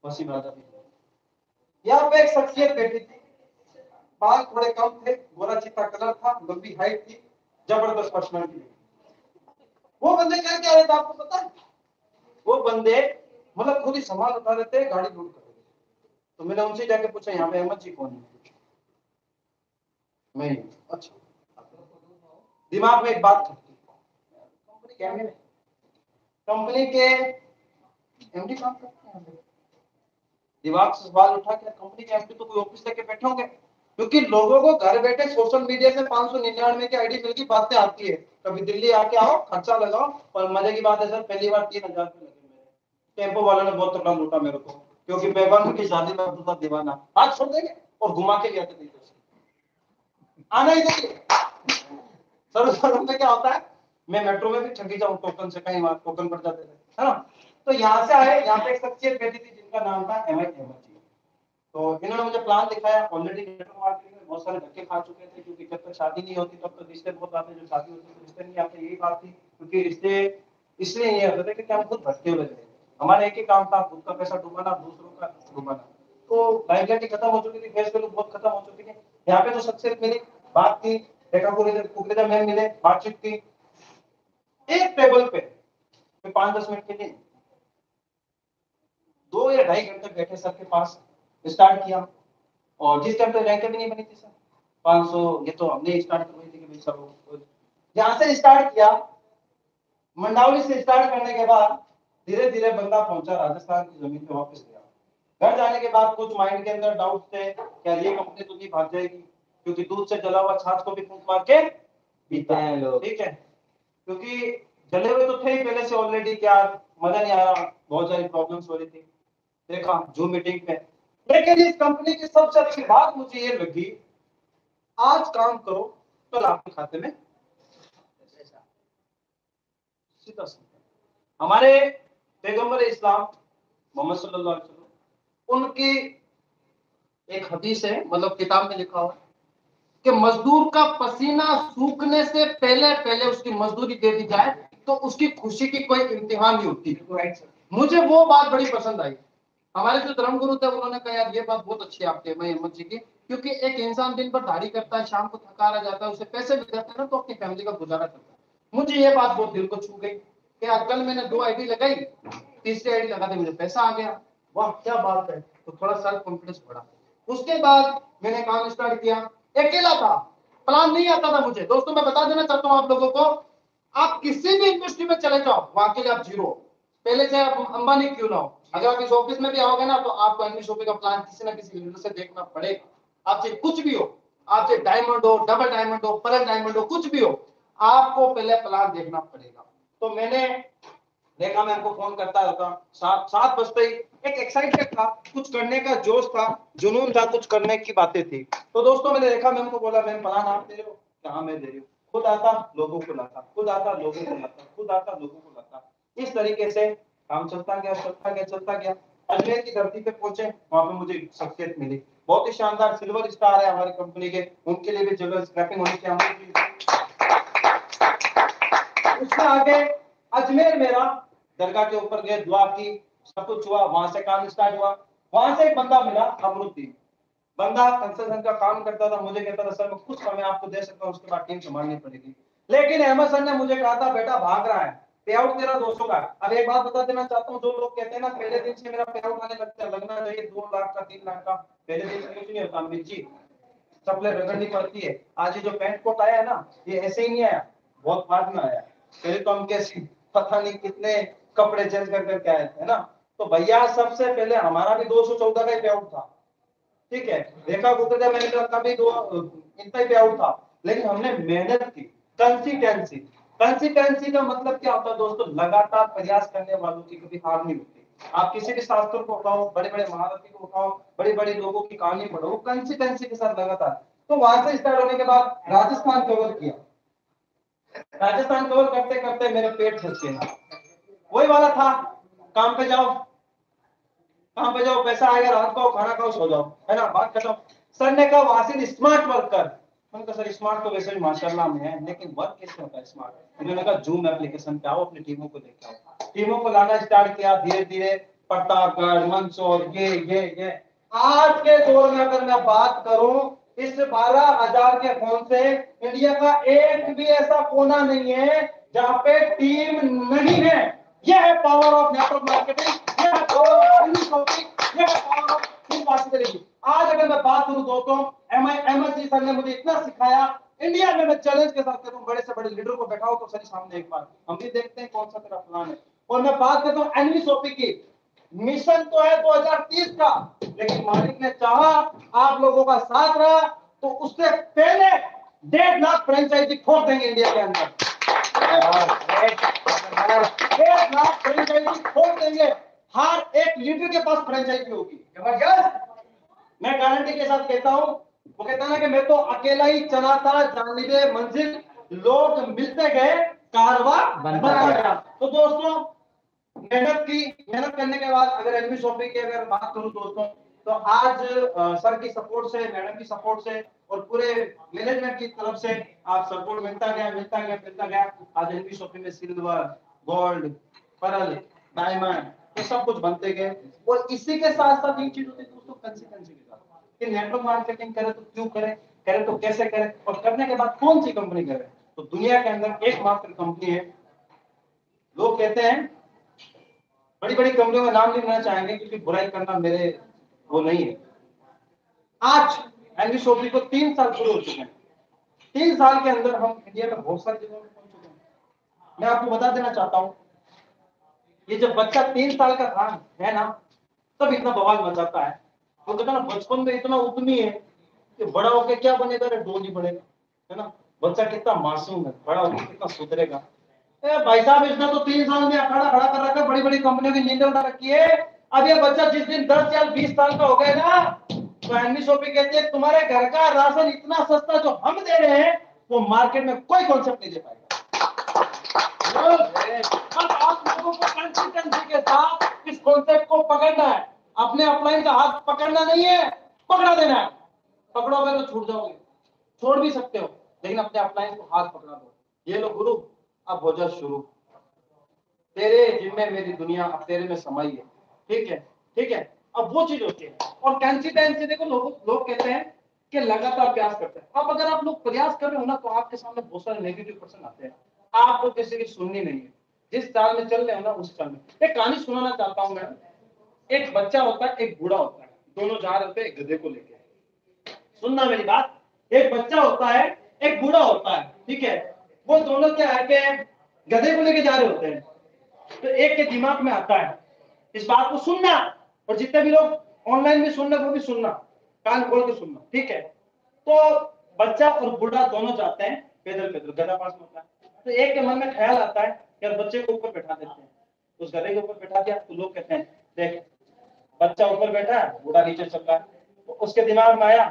वसीम राजा भी थे। यहाँ पे एक शख्सियत बैठी थी, बाल थोड़े कम थे, गोरा चिट्टा कलर था, लंबी हाइट थी, जबरदस्त पर्सनालिटी। वो बंदे क्या क्या रहे थे आपको पता है? वो बंदे मतलब खुद ही सामान उठा रहे थे, गाड़ी लोड कर रहे थे। तो मैंने उनसे जाके पूछा, यहाँ पे अहमद जी कौन है? मैं। अच्छा, दिमाग में एक बात थी, कंपनी क्या है? कंपनी के एमडी काम करते हैं। दिमाग से सवाल उठा कि कंपनी के एमडी तो कोई ऑफिस लेके बैठे होंगे, क्योंकि लोगों को घर बैठे सोशल मीडिया से 599 की आईडी मिल की बातें आती है। कभी दिल्ली आके आओ, खर्चा लगाओ, और मजे की बात है सर, पहली बार 3000 रुपए लगे मेरे। टेम्पो वाले ने बहुत तगड़ा लूटा मेरे को, क्योंकि बेगम की शादी में अब्दुल्ला दीवाना हाथ छोड़ देंगे और घुमा के ले आते थे। आना ही देखिए सर में क्या होता है, मैं मेट्रो में भी ठगी जाऊं टोकन से, कहीं टोकन पड़ जाते थे, है ना? तो यहाँ से आए, यहाँ पे एक शख्सियत बैठी थी जिनका नाम था अहमद जी। तो इन्होंने मुझे प्लान दिखाया। ऑलरेडी मार्केट में बहुत सारे धक्के खा चुके थे, क्योंकि जब तक शादी नहीं होती तब तक रिश्ते बहुत आते, जो शादी होती है रिश्ते नहीं आते। यही बात थी, क्योंकि रिश्ते इसलिए नहीं आते थे कि हम खुद भटके हुए थे। हमारा एक ही काम था, खुद का पैसा डुबाना, दूसरों का डुबाना। तो लाइबिलिटी खत्म हो चुकी थी, फेस वैल्यू बहुत खत्म हो चुकी थी। यहाँ पे तो सक्सेस मिली, बात की, देखा मैम मिले, बातचीत की, एक टेबल पे 5-10 मिनट के लिए 2 या 2.5 घंटे बैठे सर के पास, स्टार्ट किया। और जिस टाइम पे रैंक भी नहीं बनी थी सर 500, ये तो हमने स्टार्ट करवाई थी कि भाई सब यहाँ से स्टार्ट किया। मंडावली से स्टार्ट करने के बाद धीरे धीरे बंदा पहुंचा राजस्थान की जमीन पे वापस गया। घर जाने के बाद कुछ माइंड के अंदर डाउट थे, क्या ये कंपनी तो नहीं भाग जाएगी, क्योंकि दूध से जला हुआ छाछ को भी फूंक मार के पीता है लोग, ठीक है। क्योंकि जले हुए तो थे ही पहले से ऑलरेडी, क्या मजा नहीं आ रहा, बहुत सारी प्रॉब्लम्स हो रही थी, देखा जूम मीटिंग पे। लेकिन इस कंपनी की सबसे अच्छी बात मुझे ये लगी, आज काम करो कल आपके खाते में सीधा सीधा। हमारे पैगंबर इस्लाम मोहम्मद सल्लल्लाहु अलैहि वसल्लम, उनकी एक हदीस है, मतलब किताब में लिखा हुआ है कि मजदूर का पसीना सूखने से पहले पहले उसकी मजदूरी दे दी जाए तो उसकी खुशी की कोई इम्तिहान नहीं होती। मुझे वो बात बड़ी पसंद आई। हमारे जो धर्मगुरु थे उन्होंने कहा यार ये बात बहुत अच्छी है आपके अहमद जी की, क्योंकि एक इंसान दिन भर दाढ़ी करता है, शाम को थका रह जाता है, उसे पैसे भी देते हैं ना तो अपनी फैमिली का गुजारा करता है। मुझे ये बात बहुत दिल को छू गई कि कल मैंने 2 आईडी लगाई, तीसरी आईडी लगाते मुझे पैसा आ गया, वाह क्या बात है, तो थोड़ा सेल्फ कॉन्फिडेंस बढ़ा। उसके बाद मैंने काम स्टार्ट किया, अकेला था, प्लान नहीं आता था मुझे। दोस्तों मैं बता देना चाहता हूँ आप लोगों को, आप किसी भी इंडस्ट्री में चले जाओ वहां के लिए आप जीरो, पहले से आप अंबानी क्यों ना हो, अगर आप इस ऑफिस में भी आओगे ना तो आपको एनबी शॉपी का प्लान किसी ना किसी लीडर से देखना पड़ेगा। आपसे कुछ भी हो, आपसे डायमंड हो, डबल डायमंड हो, परल डायमंड हो, कुछ भी हो, आपको पहले प्लान देखना पड़ेगा। तो मैंने देखा, मैं आपको फोन करता रहता, 7 बजते ही एक एक्साइटमेंट था, कुछ करने का जोश था, जुनून था, कुछ करने की बातें थी। तो दोस्तों मैंने देखा, मैं उनको बोला मैं प्लान आप दे रहे हो, कहाँ मैं दे रही हूँ, खुद आता लोगों को लाता, खुद आता लोगों को लाता, खुद आता लोगों को लाता। इस तरीके से काम चलता गया चलता गया चलता गया। अजमेर की धरती पे पहुंचे, वहां पे मुझे शख्सियत मिली, बहुत ही शानदार सिल्वर स्टार है हमारी कंपनी के, उनके लिए भी जगह स्क्रैपिंग होनी चाहिए। उसके आगे अजमेर मेरा दरगाह के ऊपर गए, दुआ की, सब कुछ हुआ, वहां से काम स्टार्ट हुआ। वहां से एक बंदा मिला अमरुद्दीन, बंदा कंस्ट्रक्शन का काम करता था, मुझे कहता था सर मैं कुछ समय आपको दे सकता हूँ, उसके बाद टीम संभालनी पड़ेगी। लेकिन अहमद सर ने मुझे कहा था बेटा भाग रहा है, पे आउट तेरा 200 का। अब एक बात बता देना चाहता हूँ, जो लोग कहते हैं ना पहले दिन से मेरा पे आउट आने लगता है, लगना चाहिए 2 लाख का 3 लाख का, पहले दिन से कुछ नहीं होता अमित जी, सप्लाई रगड़नी पड़ती है। आज ये जो पैंट कोट आया है ना, ये ऐसे ही नहीं आया, बहुत बाद में आया। पहले तो हम कैसे पता नहीं कितने कपड़े चेंज कर करके आए थे ना। तो भैया सबसे पहले हमारा भी 214 का ही पे आउट था, ठीक है, देखा गुजरता मैंने कहा कभी 2 इतना ही पे आउट था, लेकिन हमने मेहनत की, कंसिस्टेंसी। कंसिस्टेंसी का मतलब क्या होता है दोस्तों, लगातार प्रयास करने वालों की कभी हार नहीं होती। आप किसी भी शास्त्र को उठाओ, बड़े बड़े महारथी को उठाओ, बड़े बड़े लोगों की कहानी पढ़ो, कंसिस्टेंसी के साथ लगातार। तो वहां से स्टार्ट होने के बाद राजस्थान कवर किया, राजस्थान कवर करते करते मेरे पेट फंस गया। वही वाला था, काम पे जाओ, काम पे जाओ, पैसा आएगा, रात को खाना खाओ सो जाओ, है ना, बात खत्म। सर ने कहा वासिन स्मार्ट वर्क कर। मैंने कहा सर स्मार्ट तो वैसे भी माशाल्लाह में है, लेकिन वर्क कैसे होता है स्मार्ट। उन्होंने कहा जूम एप्लीकेशन पे आओ, अपनी टीमों को लेके आओ। टीमों को लाना स्टार्ट किया, धीरे धीरे प्रतापगढ़, मंदसौर, ये आज के दौर में अगर मैं बात करूं, इस 12,000 के फोन से इंडिया का एक भी ऐसा कोना नहीं है जहां पे टीम नहीं है। यह है पावर ऑफ नेटवर्क मार्केटिंग, यह है पावर ऑफ शॉपिंग, यह है पावर ऑफ इनफास्ट्रक्चर। आज अगर मैं बात करूं दोस्तों, अहमद जी सर ने मुझे इतना सिखाया, इंडिया में मैं चैलेंज के साथ कहता हूं, बड़े से बड़े लीडर को बैठाओ तो सर सामने एक बार हम भी देखते हैं कौन सा तेरा प्लान है। और मैं बात करता हूं एनवी शॉपी की, मिशन तो है 2030 का, लेकिन मालिक ने चाहा, आप लोगों का साथ रहा, तो उससे पहले 1.5 लाख फ्रेंचाइजी खोल देंगे इंडिया के अंदर। 1.5 लाख फ्रेंचाइजी खोल देंगे, हर एक लीडर के पास फ्रेंचाइजी होगी। जबरदस्त, मैं गारंटी के साथ कहता हूं। वो कहता ना कि मैं तो अकेला ही चला था, जानिबे मंजिल लोग मिलते गए, कारवां बनता गया। तो दोस्तों मेहनत की, मेहनत करने के बाद अगर एनबी शॉपिंग की अगर बात करूं दोस्तों, तो आज सर की सपोर्ट से, मैडम की सपोर्ट से और पूरे मैनेजमेंट की तरफ से आप सपोर्ट मिलता गया। आज एनबी शॉपिंग में सिल्वर, गोल्ड, परल, डायमंड, ये सब कुछ बनते गए। और इसी के साथ साथ एक चीज होती है दोस्तों, कंसिस्टेंसी के साथ कि नेटवर्क मार्केटिंग करे तो क्यों करे तो कैसे करे, और करने के बाद कौन सी कंपनी करे। तो दुनिया के अंदर एकमात्र कंपनी है, लोग कहते हैं बड़ी बड़ी कंपनियों का नाम नहीं लेना चाहेंगे क्योंकि बुराई करना मेरे वो नहीं है। आज एनवी शॉपी को 3 साल पूरे हो चुके हैं। 3 साल के अंदर हम इंडिया में बहुत सारी जगहों में पहुंच चुके हैं। मैं आपको बता देना चाहता हूँ, ये जब बच्चा 3 साल का था है ना, तब इतना बवाल मचाता है। वो कहता ना बचपन में इतना उद्यमी है कि बड़ा होकर क्या बनेगा, डोल ही बनेगा, है ना। बच्चा कितना मासूम है, बड़ा होकर कितना सुधरेगा। भाई साहब, इसने तो 3 साल में अखाड़ा खड़ा कर रखा है, बड़ी बड़ी कंपनियों की नींदें उठा रखी है। अब ये बच्चा जिस दिन 10 या 20 साल का हो गया ना, तो एनवी शॉपी कहती है तुम्हारे घर का राशन इतना सस्ता जो हम दे रहे हैं वो मार्केट में कोई कॉन्सेप्ट नहीं दे पाएगा। अब आप लोगों को कंसिस्टेंसी के साथ इस कॉन्सेप्ट को पकड़ना है। अपने अपलाइन का हाथ पकड़ना नहीं है, पकड़ा देना है। पकड़ोगे तो छूट जाओगे, छोड़ भी सकते हो, लेकिन अपने अपलाइन को हाथ पकड़ा दो। ये लो गुरु, अब हो जा शुरू, तेरे जिम्मे मेरी दुनिया अब तेरे में समाई है। ठीक है, ठीक है। अब वो चीज होती है। और कंसिस्टेंसी देखो, लोग कहते हैं कि लगातार प्रयास करते हैं। अब अगर आप लोग प्रयास कर रहे हो ना, तो आपके सामने बहुत सारे नेगेटिव पर्सन आते हैं, आपको किसी की सुननी नहीं है। जिस चाल में चल रहे हो ना, उस चाल में। एक कहानी सुनाना चाहता हूं मैं। एक बच्चा होता है, एक बूढ़ा होता है, दोनों जा रहे होते हैं गधे को लेके। सुनना मेरी बात, एक बच्चा होता है, एक बूढ़ा होता है, ठीक है। वो दोनों क्या है कि गधे को लेके जा रहे होते हैं। तो एक के दिमाग में आता है इस बात को सुनना, और जितने भी लोग ऑनलाइन भी सुनना वो भी सुनना, कान खोल के सुनना, ठीक है। तो बच्चा और बूढ़ा दोनों जाते हैं पैदल पैदल, गधा पास में होता है। तो एक के मन में ख्याल आता है यार बच्चे को ऊपर बैठा देते हैं। उस गधे के ऊपर बैठा दिया तो लोग कहते हैं देख बच्चा ऊपर बैठा है, बूढ़ा नीचे चल रहा है। तो उसके दिमाग में आया,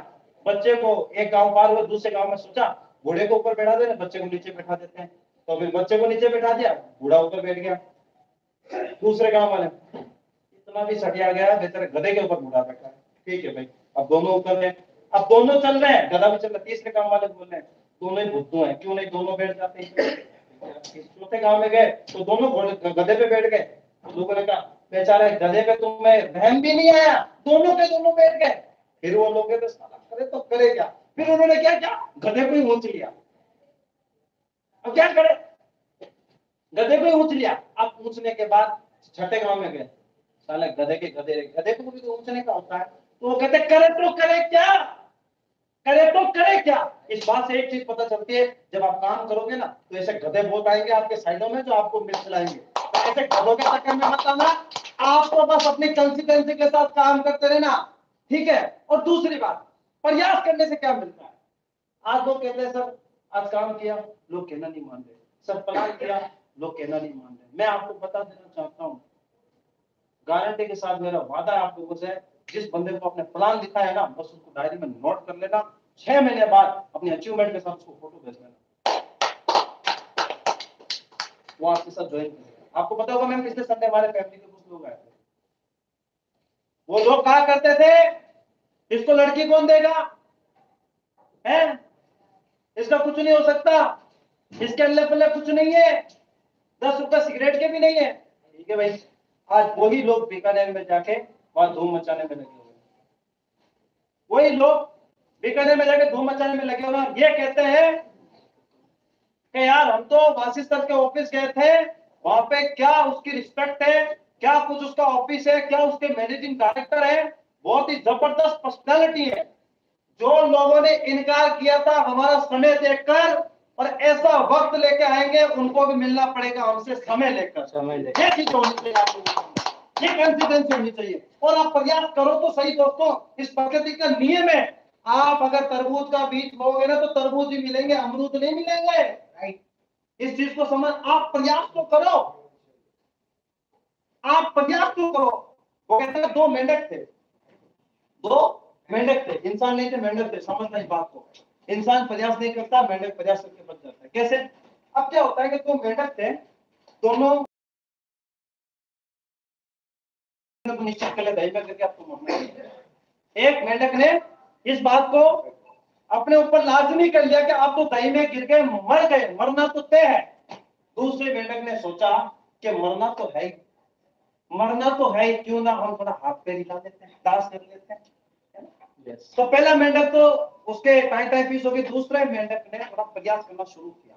बच्चे को एक गांव पार हुए दूसरे गांव में, सोचा बूढ़े को ऊपर बैठा देना, बच्चे को नीचे बैठा देते हैं। तो फिर बच्चे को नीचे बैठा दिया, बूढ़ा ऊपर बैठ गया। दूसरे गांव वाले इतना भी सटिया गया, बेचारे गधे के ऊपर बूढ़ा बैठा है। ठीक है भाई, अब दोनों ऊपर है, अब दोनों चल रहे हैं, गधा भी चल रहा है। तीसरे गांव वाले बोल रहे हैं दोनों ही बुद्धू हैं, क्यों नहीं दोनों बैठ जाते हैं। चौथे गांव में गए तो दोनों गधे पे बैठ गए। तो लोगों ने कहा बेचारे गधे पे तुम्हें रहम भी नहीं आया, दोनों के दोनों बैठ गए। फिर वो लोग कहते साला करे तो करे क्या। फिर उन्होंने क्या किया, गधे को ही ऊंच लिया। अब क्या करे, गधे को ही ऊंच लिया। अब पूछने के बाद छठे गांव में गए, साला गधे के गधे को भी तो ऊंचने का होता है। तो वो कहते करे तो करे क्या, करे तो करे क्या। इस बात से एक चीज पता चलती है, जब आप काम करोगे ना तो ऐसे गधे बहुत आएंगे आपके साइडों में जो आपको मिर्च लाएंगे। तो ऐसे गधों के चक्कर में मत आना, आपको बस अपनी कंसिस्टेंसी के साथ काम करते रहना, ठीक है। और दूसरी बात, प्रयास करने से क्या मिलता है। आज लोग कहते हैं सर आज काम किया, लोग कहना नहीं मान रहे, सर प्लान किया, लोग कहना नहीं मान रहे। मैं आपको बता देना चाहता हूँ, गारंटी के साथ मेरा वादा है आप लोगों से, जिस बंदे को अपने प्लान दिखाया है ना, बस उसको डायरी में नोट कर लेना। 6 महीने बाद अपनी अचीवमेंट के साथ उसको फोटो भेज देना, वो आपके साथ ज्वाइन करेगा। आपको पता होगा मैम पिछले संडे हमारे फैमिली के कुछ लोग आए थे। वो लोग कहा करते थे इसको लड़की कौन देगा, है इसका कुछ नहीं हो सकता, इसके अल्ले पल्ले कुछ नहीं है, 10 रुपए सिगरेट के भी नहीं है। ठीक है भाई, आज वही लोग बीकानेर में जाके वहां धूम मचाने में लगे हुए, वही लोग बीकानेर में जाके धूम मचाने में लगे हुए। ये कहते हैं कि यार हम तो वासी सर के ऑफिस गए थे, वहां पे क्या उसकी रिस्पेक्ट है, क्या कुछ उसका ऑफिस है, क्या उसके मैनेजिंग डायरेक्टर है, बहुत ही जबरदस्त पर्सनालिटी है। जो लोगों ने इनकार किया था हमारा समय देखकर और ऐसा वक्त लेके आएंगे, उनको भी मिलना पड़ेगा हमसे समय लेकर। ये चीज होनी चाहिए आप लोगों को, ये कॉन्फिडेंस होनी चाहिए। और आप प्रयास करो तो सही दोस्तों, इस प्रकृति का नियम है, आप अगर तरबूज का बीज बोओगे ना तो तरबूज ही मिलेंगे, अमरूद नहीं मिलेंगे। इस चीज को समझ, आप प्रयास तो करो, आप प्रयास तो करो। वो कहते हैं 2 मेंढक थे, 2 मेंढक थे, इंसान नहीं थे मेंढक थे। समझना इस बात को, इंसान प्रयास नहीं करता, मेंढक प्रयास करके बच जाता है। कैसे, अब क्या होता है कि 2 मेंढक थे, दोनों निश्चित कर ले दही में करके आपको मरना है। एक मेंढक ने इस बात को अपने ऊपर लाजमी कर लिया कि आप तो दही में गिर गए, मर गए, मरना तो तय है। दूसरे मेंढक ने सोचा कि मरना तो है ही, मरना तो है ही, क्यों ना हम थोड़ा हाथ पैर हिला लेते हैं, डांस कर लेते हैं। तो पहला मेंढक तो उसके टाइम फीस हो गई, दूसरे मेंढक ने थोड़ा प्रयास करना शुरू किया।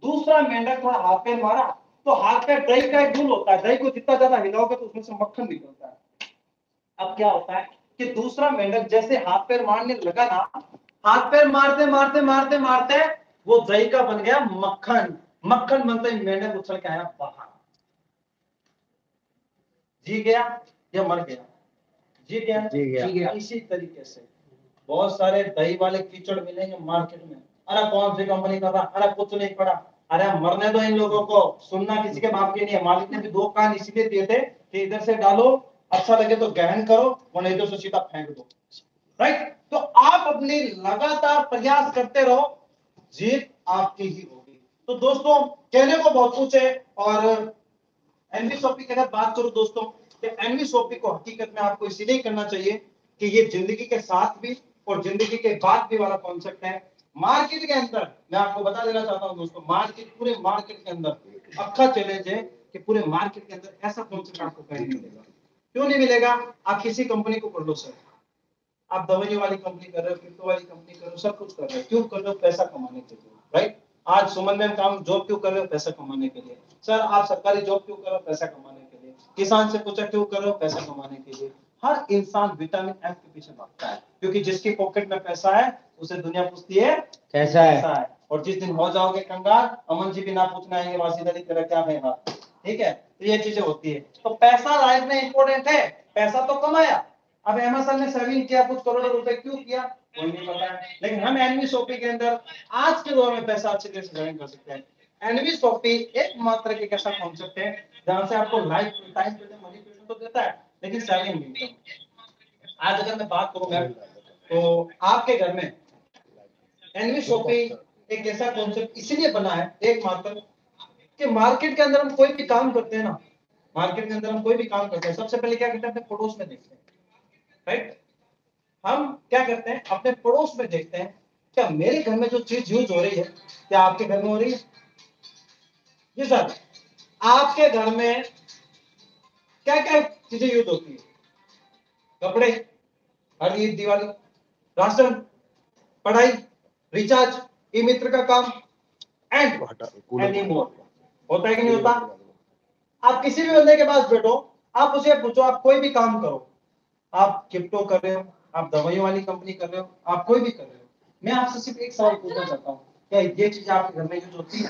दूसरा मेंढक थोड़ा हाथ पैर मारा, तो हाथ पे दही का एक गुण होता है, दही को जितना ज्यादा हिलाओगे तो उसमें से मक्खन निकलता है। अब क्या होता है कि दूसरा मेंढक जैसे हाथ पैर मारने लगा ना, हाथ पैर मारते मारते मारते मारते वो दही का बन गया मक्खन। मक्खन बनते ही मेंढक उछल के आया बाहर। जी गया या मर गया? जी गया, जी गया। इसी तरीके से बहुत सारे दही वाले कीचड़ मिलेंगे मार्केट में। अरे कौन सी कंपनी का था, अरे कुछ नहीं पड़ा, अरे मरने दो इन लोगों को, सुनना किसी के बाप की नहीं है। मालिक ने भी 2 कान इसलिए दिए थे कि इधर से डालो, अच्छा लगे तो गहन करो, और नहीं तो सीधा फेंक दो। राइट? तो आप अपनी लगातार प्रयास करते रहो, जीत आपकी ही होगी। तो दोस्तों कहने को बहुत कुछ है, और एनवी शॉपी की अगर बात करूं दोस्तों, तो एनवी शॉपी को हकीकत में आपको इसीलिए करना चाहिए कि ये जिंदगी के साथ भी और जिंदगी के बाद भी वाला कॉन्सेप्ट है। मार्केट के अंदर मैं आपको बता देना चाहता हूं दोस्तों, पूरे मार्केट के अंदर अच्छा चैलेंज है कि पूरे मार्केट के अंदर ऐसा कॉन्सेप्ट आपको कहीं नहीं मिलेगा। क्यों नहीं मिलेगा? आप किसी कंपनी को कर लो सर, आप दवाई वाली कंपनी कर रहे हो, क्रिप्टो वाली कंपनी कर रहे हो, सब कुछ कर रहे हो, क्यों कर रहे हो? पैसा कमाने के लिए। राइट? आज सुमन में काम जॉब क्यों कर रहे हो? पैसा कमाने के लिए। सर आप सरकारी जॉब क्यों कर रहे हो? पैसा कमाने के लिए। किसान से पूछा क्यों कर रहे हो? पैसा कमाने के लिए। हर इंसान विटामिन एम के पीछे भागता है, क्योंकि जिसकी पॉकेट में पैसा है उसे दुनिया पूछती है कैसा है। और जिस दिन हो जाओगे कंगाल, अमन जी भी ना पूछना आएंगे वासीद अली तेरा क्या है बात। ठीक है? तो ये चीजें होती है। तो पैसा लाइफ में इंपॉर्टेंट है, पैसा तो कमाया। अब अमेज़न ने सेविंग किया, कुछ करोड़ रुपए क्यों किया कोई नहीं पता है, लेकिन हम एनवी शॉपी के अंदर आज के दौर में पैसा अच्छे से सेविंग कर सकते हैं। एनवी शॉपी एकमात्र एक ऐसा कॉन्सेप्ट है जहां से आपको लाइफ टाइम मनी तो देता है, लेकिन सेविंग नहीं करता। आज अगर मैं बात करूंगा तो आपके घर में एनवी शॉपी एक ऐसा कॉन्सेप्ट इसलिए बना है एकमात्र कि मार्केट के अंदर हम कोई भी काम करते हैं ना, मार्केट के अंदर हम कोई भी काम करते हैं, सबसे पहले क्या करते हैं? अपने पड़ोस में देखते हैं। राइट? हम क्या करते हैं? अपने पड़ोस में देखते हैं क्या मेरे घर में जो चीज यूज हो रही है क्या आपके घर में हो रही है? जी सर, आपके घर में क्या क्या चीजें यूज होती है? कपड़े, हर ईद दिवाली, राशन, पढ़ाई, रिचार्ज, ई मित्र का काम, एंड मोर। होता है कि नहीं होता? आप किसी भी बंदे के पास बैठो, आप उसे पूछो, आप कोई भी काम करो, आप क्रिप्टो कर रहे हो, आप दवाइयों वाली कंपनी कर रहे हो, आप कोई भी कर रहे हो, मैं आपसे सिर्फ एक सवाल पूछना चाहता हूँ, क्या ये चीज आपके घर में यूज होती है?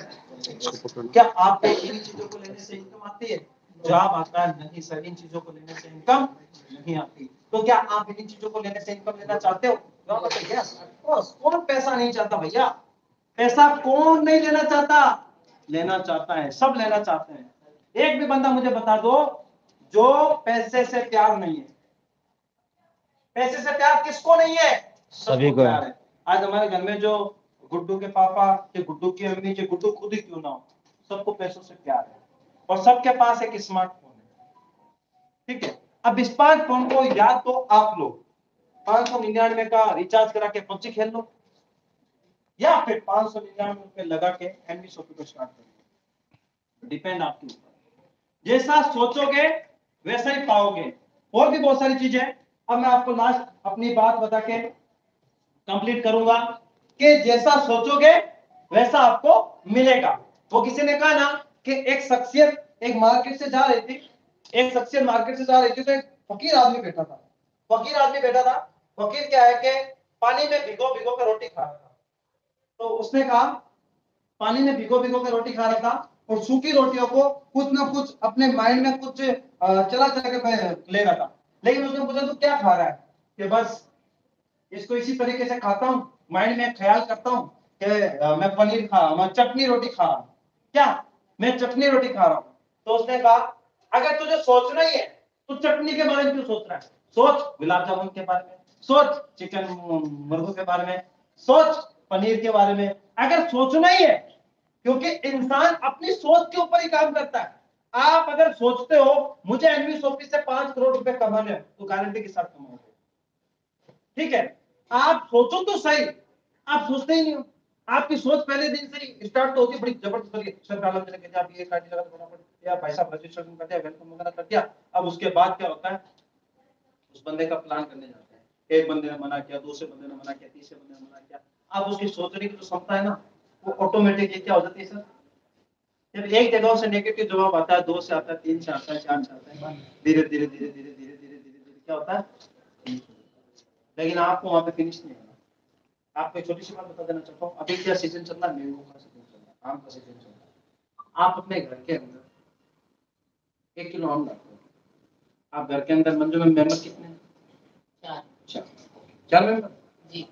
क्या आपको इन चीजों को लेने से इनकम आती है? जवाब आता है नहीं सर, इन चीजों को लेने से इनकम नहीं आती। तो क्या आप इन चीजों को लेने से इनकम लेना चाहते हो? जवाब आता है यस ऑफ कोर्स। कौन पैसा नहीं चाहता भैया? पैसा कौन नहीं लेना चाहता? लेना चाहता है, सब लेना चाहते हैं। एक भी बंदा मुझे बता दो जो पैसे से प्यार नहीं है। पैसे से प्यार किसको नहीं है? सभी को है। आज हमारे घर में जो गुड्डू के पापा या गुड्डू की अम्मी या गुड्डू खुद ही क्यों ना हो, सबको पैसों से प्यार है, और सबके पास एक स्मार्टफोन है। ठीक है? अब स्मार्टफोन को या तो आप लोग 599 का रिचार्ज करा के पबजी खेल लो, या फिर 599 रुपए लगा के एनवी शॉपी को स्टार्ट कर। डिपेंड आपके ऊपर, जैसा सोचोगे वैसा ही पाओगे। और भी बहुत सारी चीजें। अब मैं आपको लास्ट अपनी बात बता के कंप्लीट करूंगा कि जैसा सोचोगे वैसा आपको मिलेगा। वो किसी ने कहा ना कि एक शख्सियत एक मार्केट से जा रही थी, एक शख्सियत मार्केट से जा रही थी, तो एक फकीर आदमी बैठा था। फकीर आदमी बैठा था, फकीर क्या है कि पानी में भिगो भिगो कर रोटी खा रहा था। तो उसने कहा, पानी में भिगो भिगो कर रोटी खा रहा था और सूखी रोटियों को कुछ ना कुछ अपने माइंड में कुछ चला चला के ले रहा था। लेकिन उसने पूछा तू क्या खा रहा है? कि बस इसको इसी तरीके से खाता हूँ, माइंड में ख्याल करता हूँ कि मैं पनीर खा रहा हूँ, मैं चटनी रोटी खा रहा हूँ। क्या? मैं चटनी रोटी खा रहा हूँ। तो उसने कहा अगर तुझे सोचना ही है तो चटनी के बारे में क्यों सोच रहा है? सोच गुलाब जामुन के बारे में, सोच चिकन मुर्गों के बारे में, सोच पनीर के बारे में। अगर सोचना ही है, क्योंकि इंसान अपनी सोच के ऊपर ही काम करता है। आप अगर सोचते हो मुझे एनवी शॉपी से 5 करोड़ रुपए कमाने हैं, तो गारंटी के साथ कमाओगे। ठीक है? आप सोचो तो सही, आप सोचते ही नहीं हो। आपकी सोच पहले दिन से ही स्टार्ट तो होती है बड़ी जबरदस्त, सर डाला मैंने कहा आप ये कार्ड लगा फटाफट या पैसा रजिस्ट्रेशन कर दिया, वेलकम वगैरह कर दिया। अब उसके बाद क्या होता है? उस बंदे का प्लान करने जाते हैं। एक बंदे ने मना किया, दूसरे बंदे ने मना किया, तीसरे बंदे ने मना किया। अब उसकी सोचने की जो क्षमता है ना, वो ऑटोमेटिक क्या हो जाती है सर? जब एक जगह से नेगेटिव जवाब आता है, 2 से आता है, 3 से आता है, 4 से आता है, धीरे धीरे धीरे धीरे धीरे धीरे धीरे क्या होता है, लेकिन आपको वहां पे फिनिश नहीं होना। आपको एक छोटी सी बात बता देना चाहता हूँ, अभी क्या सीजन चल रहा है, मैंगो का सीजन चल रहा है, आम का सीजन चल रहा है। आप अपने घर के अंदर 1 किलो आम लाते हो, आप घर के अंदर मंजू में मेंबर कितने हैं? 4 मेंबर जी।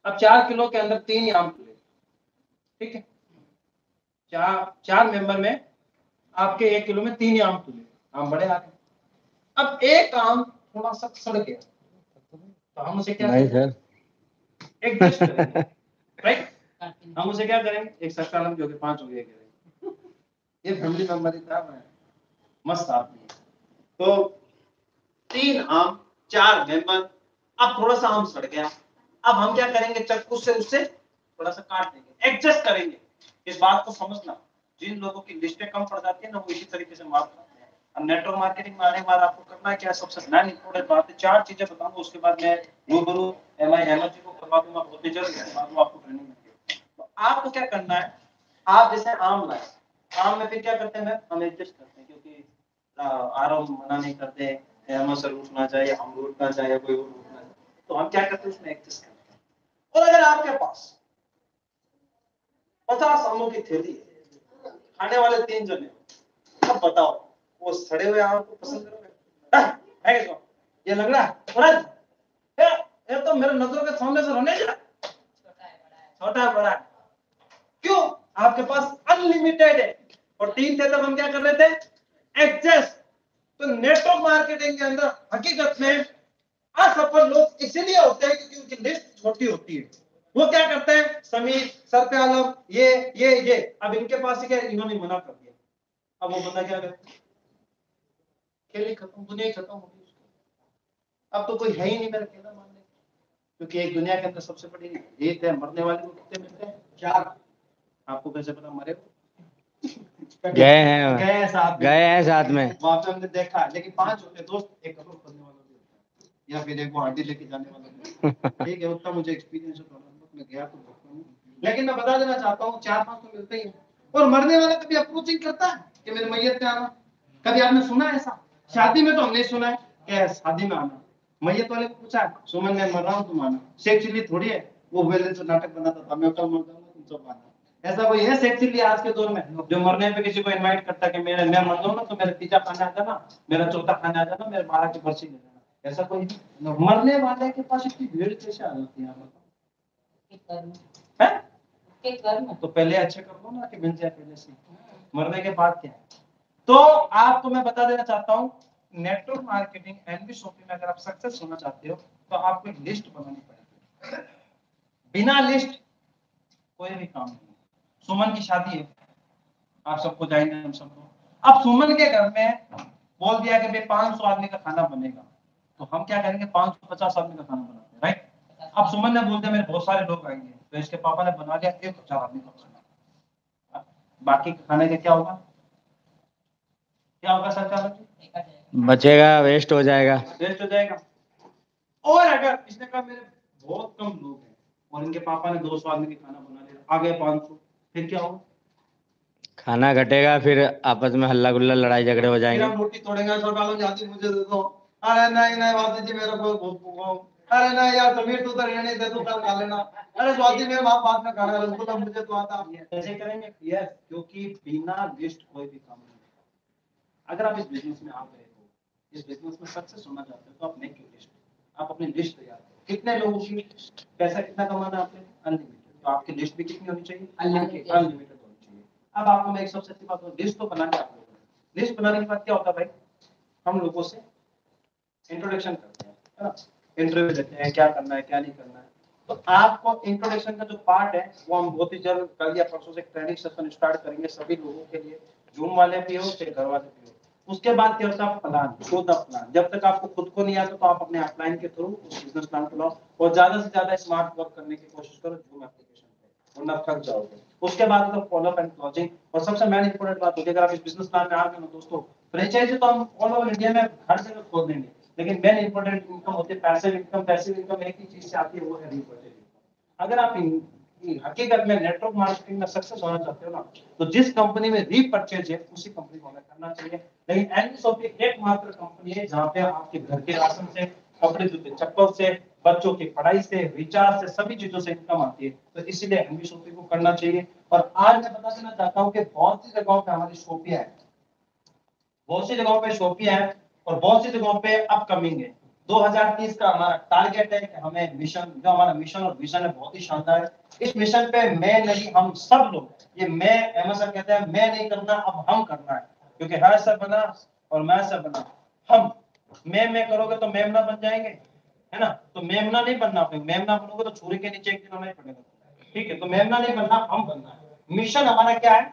अब 4 किलो के अंदर 3 आम खुले, ठीक है, 4 मेंबर में आपके 1 किलो में 3 आम खुले, आम बड़े आ गए। अब एक आम थोड़ा सा सड़ गया, तो हम उसे क्या नहीं करेंगे? सर एडजस्ट करेंगे, राइट? हम उसे क्या करेंगे? एक सरकार हम जो कि 5 हो गए करेंगे। ये फैमिली मेंबर ही था, मस्त आदमी। तो 3 आम, 4 मेंबर, अब थोड़ा सा आम सड़ गया, अब हम क्या करेंगे? चाकू से उसे थोड़ा सा काट देंगे, एडजस्ट करेंगे। इस बात को समझना, जिन लोगों की लिस्टें कम पड़ जाती है ना, वो इसी तरीके से मार खाते हैं। अब नेटवर्क मार्केटिंग में आने के बाद आपको करना है क्या? सबसे मेन इंपॉर्टेंट बात है, 4 चीजें बताऊंगा, उसके बाद मैं रूबरू एमआई एनर्जी को करवा दूंगा बहुत ही जल्द, उसके बाद वो आपको ट्रेनिंग मिलेगी। तो आपको क्या करना है? आप जैसे आम लाए, आम में फिर क्या करते हैं? हम एडजस्ट करते हैं, क्योंकि आरओ मना नहीं करते, सर उठना चाहिए, हम उठना चाहिए, कोई और उठना चाहिए, तो हम क्या करते हैं? उसमें एडजस्ट करते हैं। और अगर आपके पास 50 आमों की थैली है, खाने वाले 3 जने, अब बताओ वो सड़े हुए आम को पसंद करोगे? है क्या? ये लग रहा है ये तो मेरे नजरों के सामने से रहने जा, छोटा है बड़ा है, क्यों? आपके पास अनलिमिटेड है, और 3 थे तब हम क्या कर रहे थे? एडजस्ट। तो नेटवर्क मार्केटिंग के अंदर हकीकत में असफल लोग इसीलिए होते हैं क्योंकि उनकी लिस्ट छोटी होती है। वो क्या करते हैं? समीर, सर पे आलम, ये अब इनके पास क्या, इन्होंने मना कर दिया, अब वो बंदा क्या करे? खेल ही खत्म, दुनिया ही खत्म हो गई। अब तो कोई है ही नहीं मेरा कहना मानने, क्योंकि एक दुनिया के अंदर सबसे बड़ी ये है, मरने वाले को कितने मिलते हैं? 4। आपको कैसे पता मरे? गए हैं साथ में वहां पे हमने देखा, लेकिन 5 होते दोस्त, एक कब्र खोदने वाला भी होता है, या फिर एक वो हांडी लेके जाने वाला भी होता है। ठीक है, उतना मुझे एक्सपीरियंस है, मैं गया तो नहीं, लेकिन मैं बता देना चाहता हूँ 4-5 तो मिलते ही हैं। और मरने वाला कभी अप्रोचिंग करता है कि मेरे मैयत पे आना? कभी आपने सुना ऐसा? शादी में तो हमने सुना है कि शादी में आना, मैयत वाले को पूछा है, सुमन मैं मर रहा हूँ तुम आना। सेक्सुअली थोड़ी है, वो पहले तो नाटक बनाता था, मैं कल मर जाऊंगा तुम सब आना। ऐसा कोई है सेक्सुअली आज के दौर में जो मरने पे किसी को इनवाइट करता है कि मैं मर जाऊं ना तो मेरा तीजा खाने आ जाना, मेरा चौथा खाने आ जाना, मेरे 12 की पर्ची ले जाना? ऐसा कोई मरने वाले के पास इतनी भीड़ कैसे आ जाती है? तो पहले अच्छे कर लो ना कि मिल जाए पहले से, मरने के बाद क्या है? तो आपको मैं बता देना चाहता हूँ, नेटवर्क मार्केटिंग एनबी शॉपिंग में अगर आप सक्सेस होना चाहते हो तो आपको एक लिस्ट बनानी पड़ेगी। बिना लिस्ट कोई भी काम नहीं। सुमन की शादी है, आप सबको जाएंगे हम सबको, अब सुमन के घर में बोल दिया कि भाई 500 आदमी का खाना बनेगा, तो हम क्या करेंगे? 550 आदमी का खाना बनाते हैं, राइट? अब सुमन ने बोल दिया मेरे बहुत सारे लोग आएंगे, तो इसके पापा ने बना दिया 1000 आदमी का खाना, बाकी खाने का क्या होगा? क्या होगा सरकार? बचेगा, वेस्ट हो जाएगा। वेस्ट हो जाएगा। और अगर इसने कहा मेरे बहुत कम लोग हैं और इनके पापा ने 200 आदमी का खाना बना लिया, आ गए 500, फिर क्या होगा? खाना घटेगा, फिर आपस में हल्ला गुल्ला, लड़ाई झगड़े हो जाएंगे। रोटी तोड़ेंगे, सरकार जाती मुझे दे दो, अरे नहीं वादी जी मेरे को बहुत भूखा हूं, अरे नहीं यार समीर तू तो रहने दे, तू कल खा लेना, अरे स्वाति मेरे माँ बाप ने खाना उसको तो मुझे तो आता। ऐसे करेंगे? यस, क्योंकि बिना लिस्ट कोई भी काम नहीं। अगर आप इस बिजनेस में आ गए हो, इस बिजनेस में सक्सेस होना चाहते हो, तो आप मेक योर लिस्ट, आप अपनी लिस्ट तैयार करो। कितने लोगों की पैसा कितना कमाना है आपने? अनलिमिटेड। तो आपकी लिस्ट भी कितनी होनी चाहिए? अनलिमिटेड होनी चाहिए। अब आपको मैं एक सबसे अच्छी बात बताऊं, लिस्ट तो बना के आप लोगों ने, लिस्ट बनाने के बाद क्या होता है भाई? हम लोगों से इंट्रोडक्शन करते हैं, है ना? इंटरव्यू देते हैं, क्या करना है क्या नहीं करना है। तो आपको इंट्रोडक्शन का जो पार्ट है वो हम बहुत ही जल्द कल या परसों से ट्रेनिंग सेशन स्टार्ट करेंगे सभी लोगों के लिए, जूम वाले भी हो चाहे घर वाले भी हो। उसके बाद क्या होता है? Plan, show the plan. जब तक आपको खुद को नहीं आता तो आप अपने अपलाइन के थ्रू उस बिजनेस प्लान को लाओ और ज्यादा से ज्यादा स्मार्ट वर्क करने की कोशिश करो जूम एप्लीकेशन पे, वरना थक जाओगे। उसके बाद तो फॉलो अप एंड क्लोजिंग, और सबसे मेन इंपॉर्टेंट बात होगी, अगर आप इस बिजनेस प्लान में आ गए ना दोस्तों, फ्रेंचाइजी तो हम ऑल ओवर इंडिया में हर जगह खोल देंगे, लेकिन मेन इंपॉर्टेंट इनकम होती है पैसिव इनकम। पैसिव इनकम एक ही चीज से आती है, वो है रिकरिंग इनकम। अगर आप कि हकीकत में नेटवर्क मार्केटिंग में सक्सेस होना चाहते हो ना, तो जिस कंपनी में रीपर्चेज है उसी कंपनी को हमें करना चाहिए। लेकिन एनवी शॉपी एकमात्र कंपनी है जहां पे आपके घर के राशन से, कपड़े जूते चप्पल से, बच्चों की पढ़ाई से, रिचार्ज से, सभी चीजों से इनकम आती है। तो इसीलिए एनवी शॉपी को करना चाहिए। और आज मैं बता देना चाहता हूँ कि बहुत सी जगहों पे हमारी शॉपियां है, बहुत सी जगहों पे शॉपियां है और बहुत सी जगहों पे अपकमिंग है। 2030 का हमारा टारगेट है कि हमें मिशन, जो हमारा मिशन और विजन है बहुत ही शानदार है। इस मिशन पे मैं नहीं, हम सब लोग, ये मैं अहमद सर कहते हैं मैं नहीं करना, अब हम करना है। क्योंकि है सर बना और मैं सर बना, हम मैं करोगे तो मेमना बन जाएंगे, है ना। तो मेमना नहीं बनना, फिर मेमना बनोगे तो छुरी के नीचे एक दिन होना ही पड़ेगा। ठीक है, तो मेमना नहीं बनना, हम बनना है। मिशन हमारा क्या है?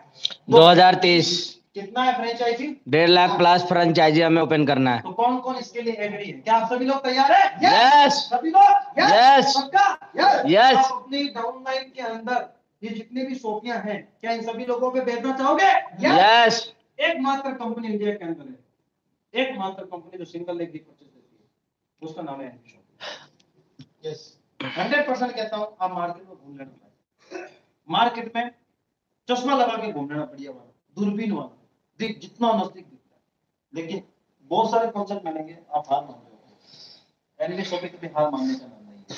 2030 कितना है फ्रेंचाइजी? 1.5 लाख प्लस फ्रेंचाइजी हमें ओपन करना है। तो कौन कौन इसके लिए एग्री है? क्या आप सभी लोग तैयार हैं? Yes! सभी लोग? Yes! पक्का? Yes! आप अपनी डाउनलाइन के अंदर ये जितनी भी शॉपियां हैं, क्या इन सभी लोगों पे भेजना चाहोगे? Yes! एकमात्र कंपनी इंडिया के अंदर है, एकमात्र कंपनी जो सिंगल लेग परचेज देती है, उसका नाम है एनवी शॉपी। यस, 100% कहता हूं, आप मार्केट में घूम लेना, मार्केट में चश्मा लगा के घूम लेना, बढ़िया वाला, दूरबीन वाला, देख जितना नजदीक दिखता है। लेकिन बहुत सारे कॉन्सेप्ट मिलेंगे, आप हार मान रहे हो। एनवी शॉपी कभी हार मानने का नाम नहीं है।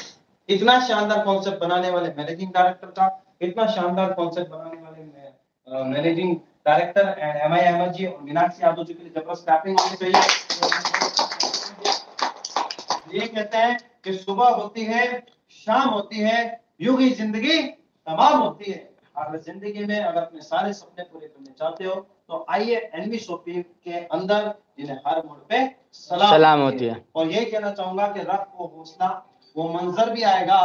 इतना शानदार कॉन्सेप्ट बनाने वाले मैनेजिंग डायरेक्टर का, इतना शानदार कॉन्सेप्ट बनाने वाले managing director and MI Ahmed ji और मीनाक्षी यादव जी के लिए जबरदस्त क्लैपिंग होनी चाहिए। ये कहते हैं कि सुबह होती है, शाम होती है, यूं ही जिंदगी तमाम होती है। अगर जिंदगी में अगर अपने सारे सपने पूरे करने चाहते हो तो आइए एनवी शॉपी के अंदर, जिन्हें हर मोड़ पे सलाम होती है। और यही कहना चाहूंगा कि रख वो हौसला, वो मंजर भी आएगा,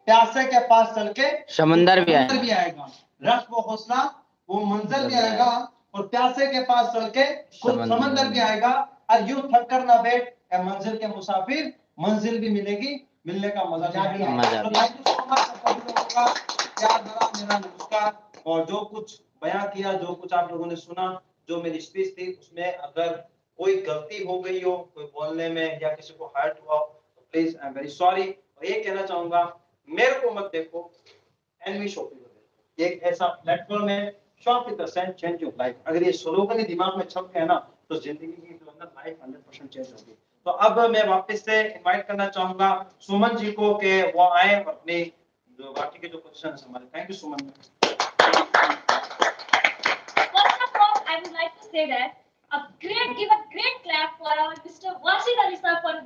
प्यासे के पास चल के समंदर भी आएगा। रख वो हौसला, वो मंजर भी आएगा और प्यासे के पास चल के खुद समंदर भी आएगा। और यूं थक कर ना बैठ ए मंजिल के मुसाफिर, मंजिल भी मिलेगी, मिलने का मजा भी आएगा। तो थैंक यू सो मच सभी लोगों का प्यार भरा मेरा नमस्कार। और जो कुछ बयां किया, जो कुछ आप लोगों ने सुना, जो मेरी स्पीच थी उसमें अगर कोई गलती हो गई हो, कोई बोलने में या किसी को हर्ट हुआ तो please I am very sorry. और ये कहना चाहूंगा, मेरे को मत देखो, एनवी शॉपी को देखो। एक ऐसा प्लेटफॉर्म है, shop with the cent change your life. अगर ये स्लोगन ही दिमाग में छप गया ना, तो जिंदगी की जो अंदर लाइफ 100% चेंज होगी। तो अब मैं वापस से इनवाइट करना चाहूंगा सुमन जी को कि वो आए और अपनी जो बाकी के जो क्वेश्चन है हमारे। Thank you Suman. First of all, I would like to say that give a great clap for our Mr. Washid Ali sir for the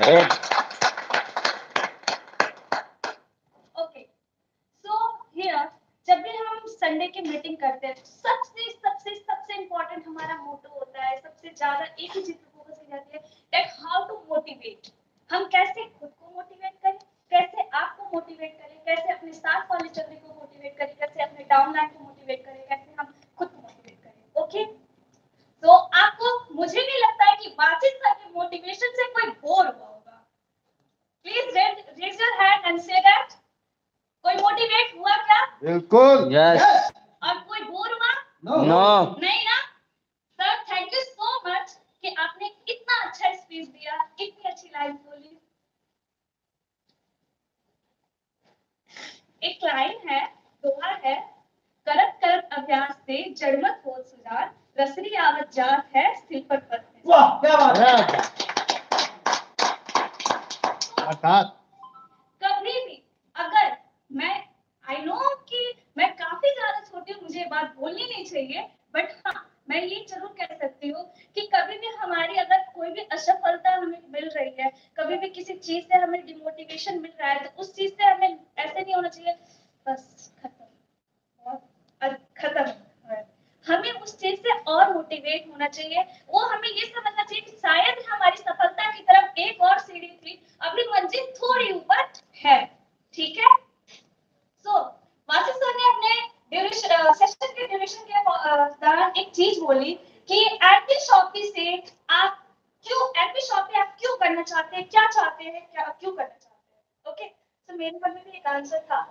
great. Okay, so here जब भी हम संडे की मीटिंग करते हैं, सबसे important हमारा मोटो होता है, सबसे ज्यादा एक ही चीज पे फोकस की जाती है, दैट हाउ टू मोटिवेट। हम कैसे खुद को मोटिवेट करें, कैसे आपको मोटिवेट करें, कैसे अपने साथ वाले चलने को मोटिवेट करें, कैसे अपने डाउनलाइन को मोटिवेट करें, कैसे हम खुद को मोटिवेट करें। ओके, तो आपको, मुझे नहीं लगता है कि वाचिद सर के मोटिवेशन से कोई बोर हुआ होगा। Please raise your hand and say that कोई मोटिवेट हुआ क्या? बिल्कुल। यस। और कोई बोर हुआ? नो। नहीं ना। Sir thank you so much कि आपने इतना अच्छा स्पीच दिया, इतनी अच्छी लाइन बोली। एक लाइन है, दोहा है, करत करत अभ्यास से जड़मत हो सुजान, रसरी आवत जात है सिल पर पत। वाह, क्या बात है। कभी भी अगर मैं, आई नो कि मैं काफी ज्यादा छोटी हूँ, मुझे ये बात बोलनी नहीं चाहिए, बट हाँ मैं ये जरूर कह सकती हूँ कि कभी भी हमारी अगर कोई भी असफलता हमें मिल रही है, कभी भी किसी चीज से हमें डिमोटिवेशन मिल रहा है, तो उस चीज से हमें ऐसे नहीं होना चाहिए बस खत्म। हमें उस चीज से और मोटिवेट होना चाहिए। वो हमें ये समझना चाहिए कि शायद हमारी सफलता की तरफ एक और सीढ़ी थी, अभी मंजिल थोड़ी ऊपर है। ठीक है, सो वासिफ सर ने अपने सेशन के ड्यूरेशन के दौरान एक चीज बोली कि एनवी शॉपी से आप क्यों करना चाहते हैं, क्या चाहते हैं, क्या क्यों करना चाहते हैं। ओके, तो मेरे मन में भी एक आंसर था,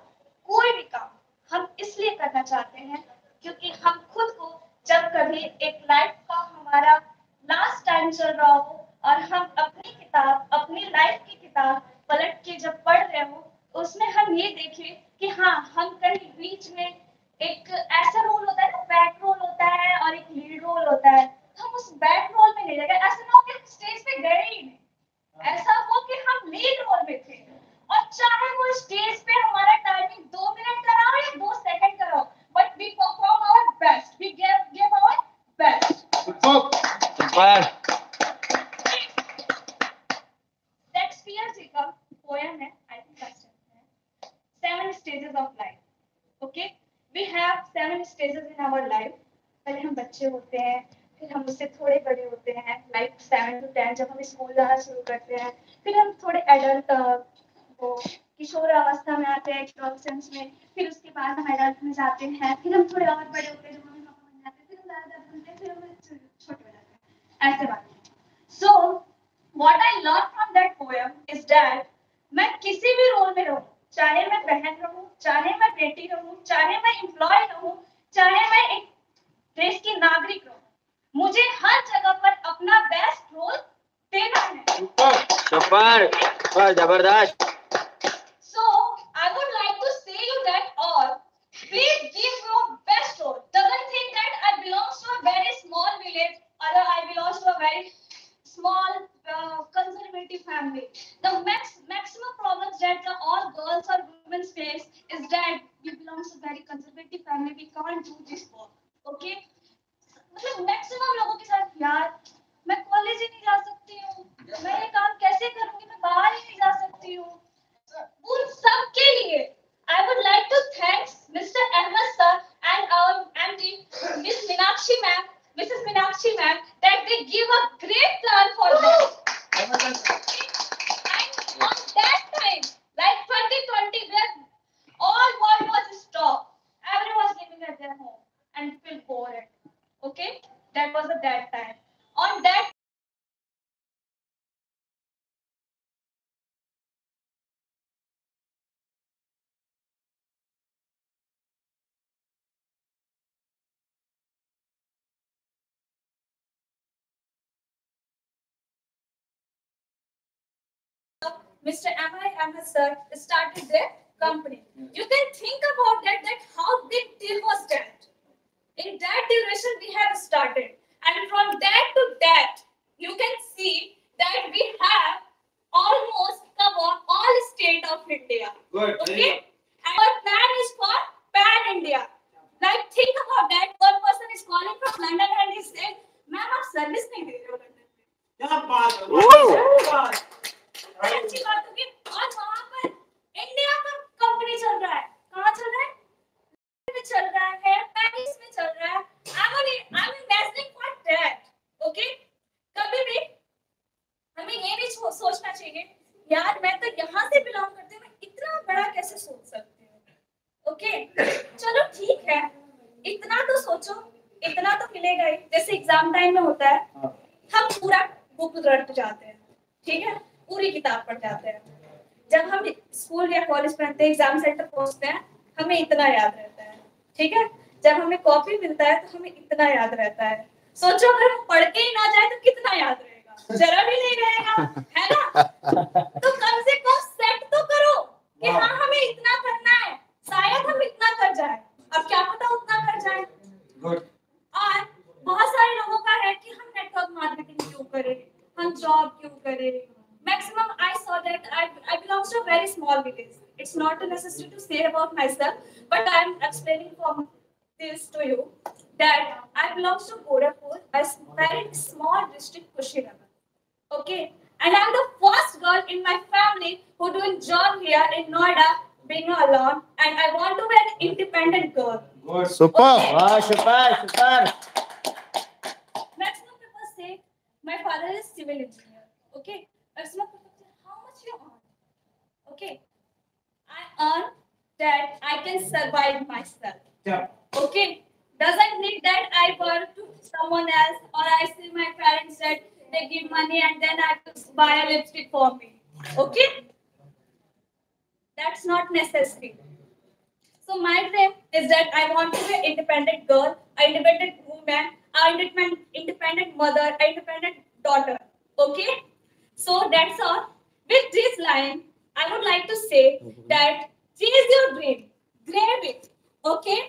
कोई भी काम हम इसलिए करना चाहते हैं क्योंकि हम खुद को, जब कभी एक लाइफ का हमारा लास्ट टाइम चल रहा हो और हम अपनी किताब, अपनी लाइफ की किताब पलट के जब पढ़ रहे हो, उसमें हम ये देखें कि हाँ हम कहीं बीच में एक ऐसा रोल होता है ना, बैक रोल होता है और एक लीड रोल होता है, हम उस बैक रोल में नहीं लगे। ऐसा ना हो कि स्टेज पे गए ही नहीं, ऐसा हो कि हम लीड रोल में थे, और चाहे वो स्टेज पे हमारा टाइमिंग 2 मिनट का रहा या 2 सेकंड का रहा, but we perform our best, we give our best. Shakespeare ji का पोयम है, I think that's 7 stages of life. Okay, we have 7 stages in our life. पहले हम बच्चे होते हैं, फिर हम उससे थोड़े बड़े होते हैं, लाइक 7 to 10 जब हम स्कूल जाना शुरू करते हैं, फिर हम थोड़े एडल्ट वो किशोर अवस्था में आते हैं, एडोलसेंस में, फिर उसके बाद हम एडल्ट में जाते हैं, फिर हम थोड़े और बड़े होते हैं, जब मम्मी पापा बन जाते हैं, फिर हम दादा दादी बनते हैं, फिर हम छोटे हो जाते हैं, ऐसे बात है। So what I learned from that poem is that मैं किसी भी रोल में रहूं, चाहे मैं बहन रहूं, चाहे मैं बेटी रहूं, चाहे मैं एम्प्लॉय रहूं, चाहे मैं एक देश की नागरिक रहूं, मुझे हर जगह पर अपना बेस्ट रोल देना है। सुपर जबरदस्त। So I would like to say you that all, please give your best role. Doesn't think that I belongs to a very small village or I belongs to a very small conservative family. The maximum problems that all girls or women face is that we belong to a very conservative family. We can't do this work. Okay? मतलब maximum लोगों के साथ, यार मैं college ही नहीं जा सकती हूँ, मैं ये काम कैसे करूंगी, मैं बाहर ही नहीं जा सकती हूँ, उन सब के लिए I would like to thank Mr. Ahmed sir and our MD Miss Meenakshi ma'am, Mrs. Meenakshi ma'am, that they give a great plan for this. And on that time, like 2020, where all world was stopped, everyone was living at their home and feel bored. Okay, that was at that time. On that. Mr. Ahmed sir started their company. You can think about that how big deal was that. In that duration we have started, and from that to that, you can see that we have almost covered all state of India. Good. Okay, and our plan is for pan India. Like think about that. One person is calling from London and he said, "Ma'am, आप service नहीं दे रहे हो London में." क्या बात है? अच्छी बात होगी। और वहाँ पर इंडिया का कंपनी चल रहा है, कहाँ चल रहा है? में चल रहा है, पेरिस में चल रहा है। I'm investing for that. Okay? कभी भी हमें ये नहीं सोचना चाहिए, यार मैं तो यहाँ से बिलोंग करती हूँ, मैं इतना बड़ा कैसे सोच सकती हूँ? ओके, चलो ठीक है, इतना तो सोचो, इतना तो मिलेगा ही। जैसे एग्जाम टाइम में होता है, हम पूरा बुक रट जाते हैं, ठीक है, पूरी किताब पढ़ जाते हैं। जब हम स्कूल या कॉलेज पढ़ते हैं, एग्जाम सेंटर पहुंचते हैं, हमें इतना याद रहता है, ठीक है। जब हमें कॉपी मिलता है तो हमें इतना याद रहता है। सोचो अगर हम पढ़ के ही ना जाए तो कितना याद रहेगा? जरा भी नहीं रहेगा, है ना? तो कम से कम सेट तो करो कि हाँ हमें इतना करना है, शायद हम इतना कर जाए। अब क्या पता उतना कर जाए। और बहुत सारे लोगों का है कि हम नेटवर्क मार्केटिंग क्यों करें, हम जॉब क्यों करें। Maximum I saw that I belong to a very small village. It's not a necessity to say about myself, but I am explaining from this to you that I belong to Gorakhpur, a very small district, Kushinagar. Okay, and I'm the first girl in my family who doing job here in Noida, being alone, and I want to be an independent girl. Good. Super. Okay. वाह super super. Maximum people say my father is civil engineer. Okay, maximum people say how much you earn. Okay, I earn that I can survive myself. Yeah. Okay, doesn't need that I work to someone else or I see my parents that they give money and then I have to buy a lipstick for me. Okay, that's not necessary. So my dream is that I want to be an independent girl, an independent woman, an independent mother, an independent daughter. Okay, so that's all. With this line, I would like to say that chase your dream, grab it, okay?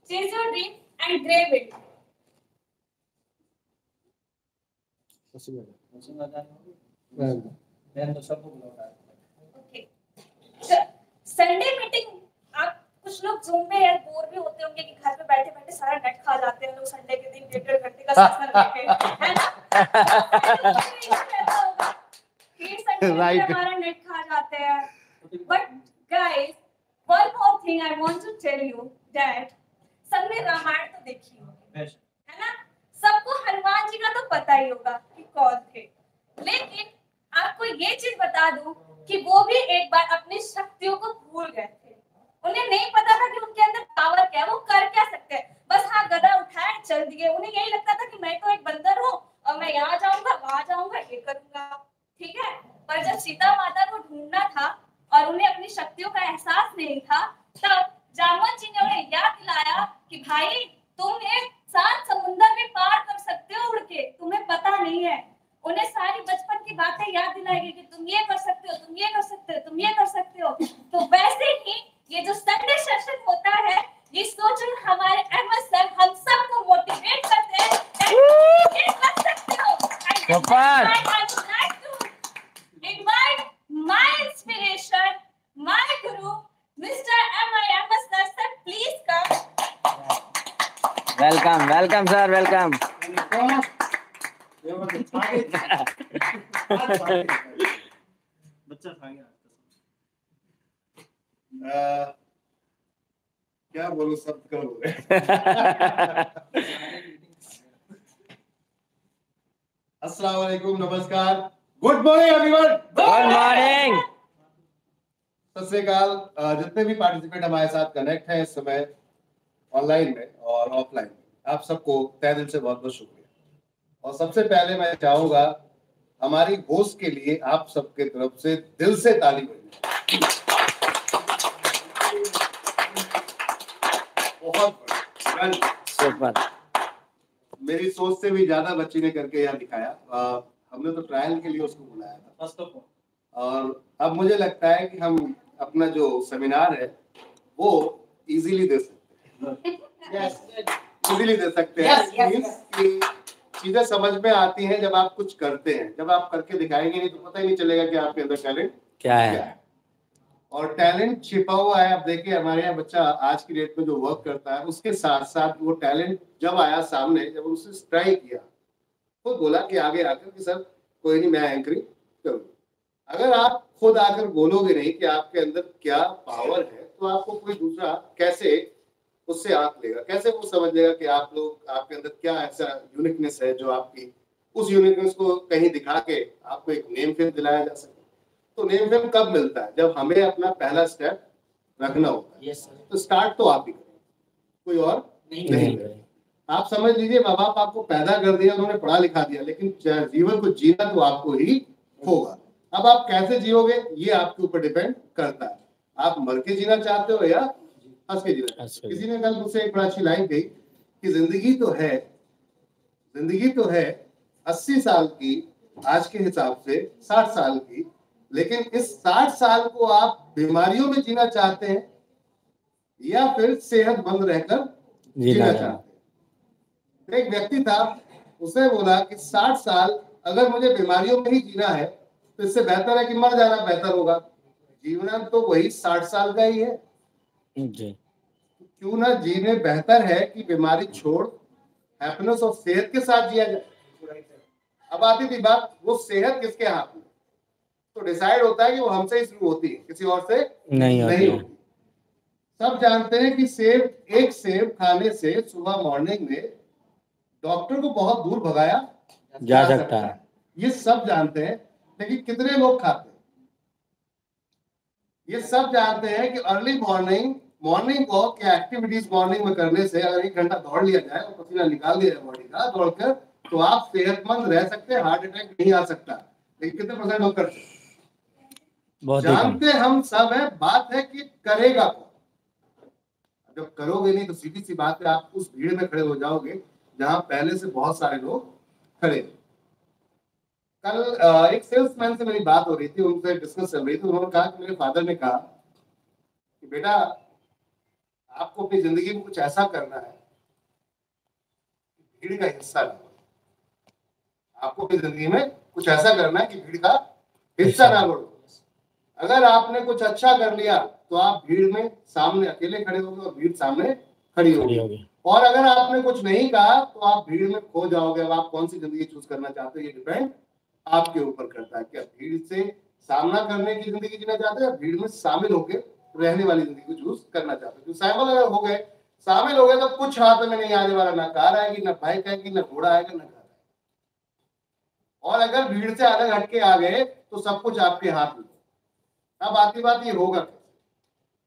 Chase your dream and grab it. Okay. Sunday meeting, आप कुछ लोग zoom में यार bore भी होते होंगे कि घर पे बैठे बैठे सारा नेट खा जाते हैं लोग संडे के दिन 1.5 घंटे का सेशन लेके, है ना? ये संडे में हमारा नेट खा जाते हैं. But guys, one more thing I want to tell you that सबने रामायण तो देखी होगी, है ना? सबको हनुमान जी का तो पता ही होगा कि कौन थे, लेकिन आपको ये चीज बता दूं कि वो भी एक बार अपनी शक्तियों को भूल गए थे. उन्हें नहीं पता था कि उनके अंदर पावर क्या है, वो कर क्या सकते हैं. बस हाँ गदा उठाए चल दिए. उन्हें यही लगता था कि मैं तो एक बंदर हूँ और मैं यहाँ जाऊंगा वहां जाऊंगा ये करूंगा, ठीक है. पर जब सीता माता को ढूंढना था और उन्हें अपनी शक्तियों का एहसास नहीं था, तब जामवंत जी ने उन्हें याद दिलाया कि भाई तुम एक 7 समुंदर भी पार कर सकते हो उड़ के, तुम्हें पता नहीं है. उन्हें सारी बचपन की बातें याद दिलाएगी कि तुम ये कर सकते हो, तुम ये कर सकते हो, तुम ये कर सकते हो. तो वैसे ही ये जो संडे सेशन होता है, ये सोचकर हमारे अहमद सर हम सबको मोटिवेट करते हैं कि ये कर सकते हो. Invite my inspiration, my guru, Mr. M.I. Ahmed sir. Sir, please come. Welcome, sir. Welcome. क्या बोलूं, सब कर हो गए. अस्सलाम वालेकुम, नमस्कार, good morning everyone. Good morning. सत श्री अकाल. जितने भी पार्टिसिपेंट हमारे साथ कनेक्ट हैं इस समय ऑनलाइन में और ऑफलाइन में, आप सबको तहे दिल से बहुत बहुत शुक्रिया. और सबसे पहले मैं चाहूंगा हमारी होस्ट के लिए आप सबके तरफ से दिल से ताली बजाएं. बहुत सुपर. मेरी सोच से भी ज्यादा बच्ची ने करके यहाँ दिखाया. हमने तो ट्रायल के लिए उसको बुलाया था फर्स्ट ऑफ ऑल, और अब मुझे लगता है कि हम अपना जो सेमिनार है वो इजीली दे सकते हैं. इजीली दे सकते हैं. चीजें समझ में आती हैं जब आप कुछ करते हैं. जब आप करके दिखाएंगे नहीं तो पता ही नहीं चलेगा कि आपके अंदर टैलेंट क्या है. और टैलेंट छिपा हुआ है. आप देखिए हमारे यहाँ बच्चा आज की डेट में जो वर्क करता है उसके साथ साथ वो टैलेंट जब आया सामने, जब उसने ट्राई किया तो बोला कि आगे आकर कि सर कोई नहीं, मैं एंकरिंग करूंगा. अगर आप खुद आकर बोलोगे नहीं कि आपके अंदर क्या पावर है, तो आपको कोई दूसरा कैसे उससे आंक लेगा, कैसे वो समझ लेगा कि आप लोग आपके अंदर क्या ऐसा यूनिकनेस है जो आपकी उस यूनिकनेस को कहीं दिखा के आपको एक नेम फेम दिलाया जा सके. तो नेम फेम कब मिलता है? जब हमें अपना पहला स्टेप रखना होता है. तो स्टार्ट तो आप ही करें, कोई और नहीं करें. आप समझ लीजिए माँ बाप आपको पैदा कर दिया, उन्होंने पढ़ा लिखा दिया, लेकिन जीवन को जीना तो आपको ही होगा. अब आप कैसे जियोगे ये आपके ऊपर डिपेंड करता है. आप मर के जीना चाहते हो या हंस के जीना चाहते हो. किसी ने कल मुझसे एक बड़ा अच्छी लाइन कही कि जिंदगी तो है 80 साल की आज के हिसाब से 60 साल की, लेकिन इस 60 साल को आप बीमारियों में जीना चाहते हैं या फिर सेहतमंद रहकर जीना चाहते हैं. एक व्यक्ति था, उसने बोला कि 60 साल अगर मुझे बीमारियों में ही जीना है तो इससे बेहतर है कि मर जाना बेहतर होगा. जीवन तो वही 60 साल का ही है. क्यों ना जीने बेहतर है कि बीमारी छोड़ हैप्पीनेस और सेहत के साथ जिया जाए. अब आती थी बात, वो सेहत किसके हाथ में? तो डिसाइड होता है कि वो हमसे ही शुरू होती है, किसी और से नहीं होती. सब जानते हैं कि एक सेब खाने से सुबह मॉर्निंग में डॉक्टर को बहुत दूर भगाया जा सकता है. ये सब जानते हैं, लेकिन कितने लोग खाते हैं? ये सब जानते हैं कि अर्ली मॉर्निंग वॉक या एक्टिविटीज मॉर्निंग में करने से अगर 1 घंटा दौड़ लिया जाए और पसीना निकाल दिया जाए बॉडी का दौड़कर, तो आप सेहतमंद रह सकते हैं, हार्ट अटैक नहीं आ सकता. लेकिन कितने परसेंट लोग करते हैं? जानते हम सब है, बात है कि करेगा कौन. जब करोगे नहीं तो सीधी सी बात है आप उस भीड़ में खड़े हो जाओगे जहां पहले से बहुत सारे लोग खड़े. कल एक सेल्समैन से मेरी बात हो रही थी, उनसे डिस्कस चल रही थी। उन्होंने कहा कि मेरे फादर ने कहा कि बेटा आपको अपनी जिंदगी में कुछ ऐसा करना है, भीड़ का हिस्सा ना बनो। आपको अपनी जिंदगी में कुछ ऐसा करना है कि भीड़ का हिस्सा ना बनो। अगर आपने कुछ अच्छा कर लिया तो आप भीड़ में सामने अकेले खड़े होंगे और भीड़ सामने खड़ी होगी। और अगर आपने कुछ नहीं कहा तो आप भीड़ में खो जाओगे। अब आप कौन सी जिंदगी चूज करना चाहते हो, ये डिपेंड आपके ऊपर करता है। क्या भीड़ से सामना करने की जिंदगी जीना चाहते हैं या भीड़ में शामिल होकर रहने वाली जिंदगी को चूज करना चाहते हो। शामिल अगर हो गए, शामिल हो गए तो कुछ हाथ में नहीं आने वाला, ना कार आएगी, ना बाइक आएगी, ना घोड़ा आएगा, ना घर आएगा। और अगर भीड़ से अलग हटके आ गए तो सब कुछ आपके हाथ में। अब आती बात ये होगा कैसे?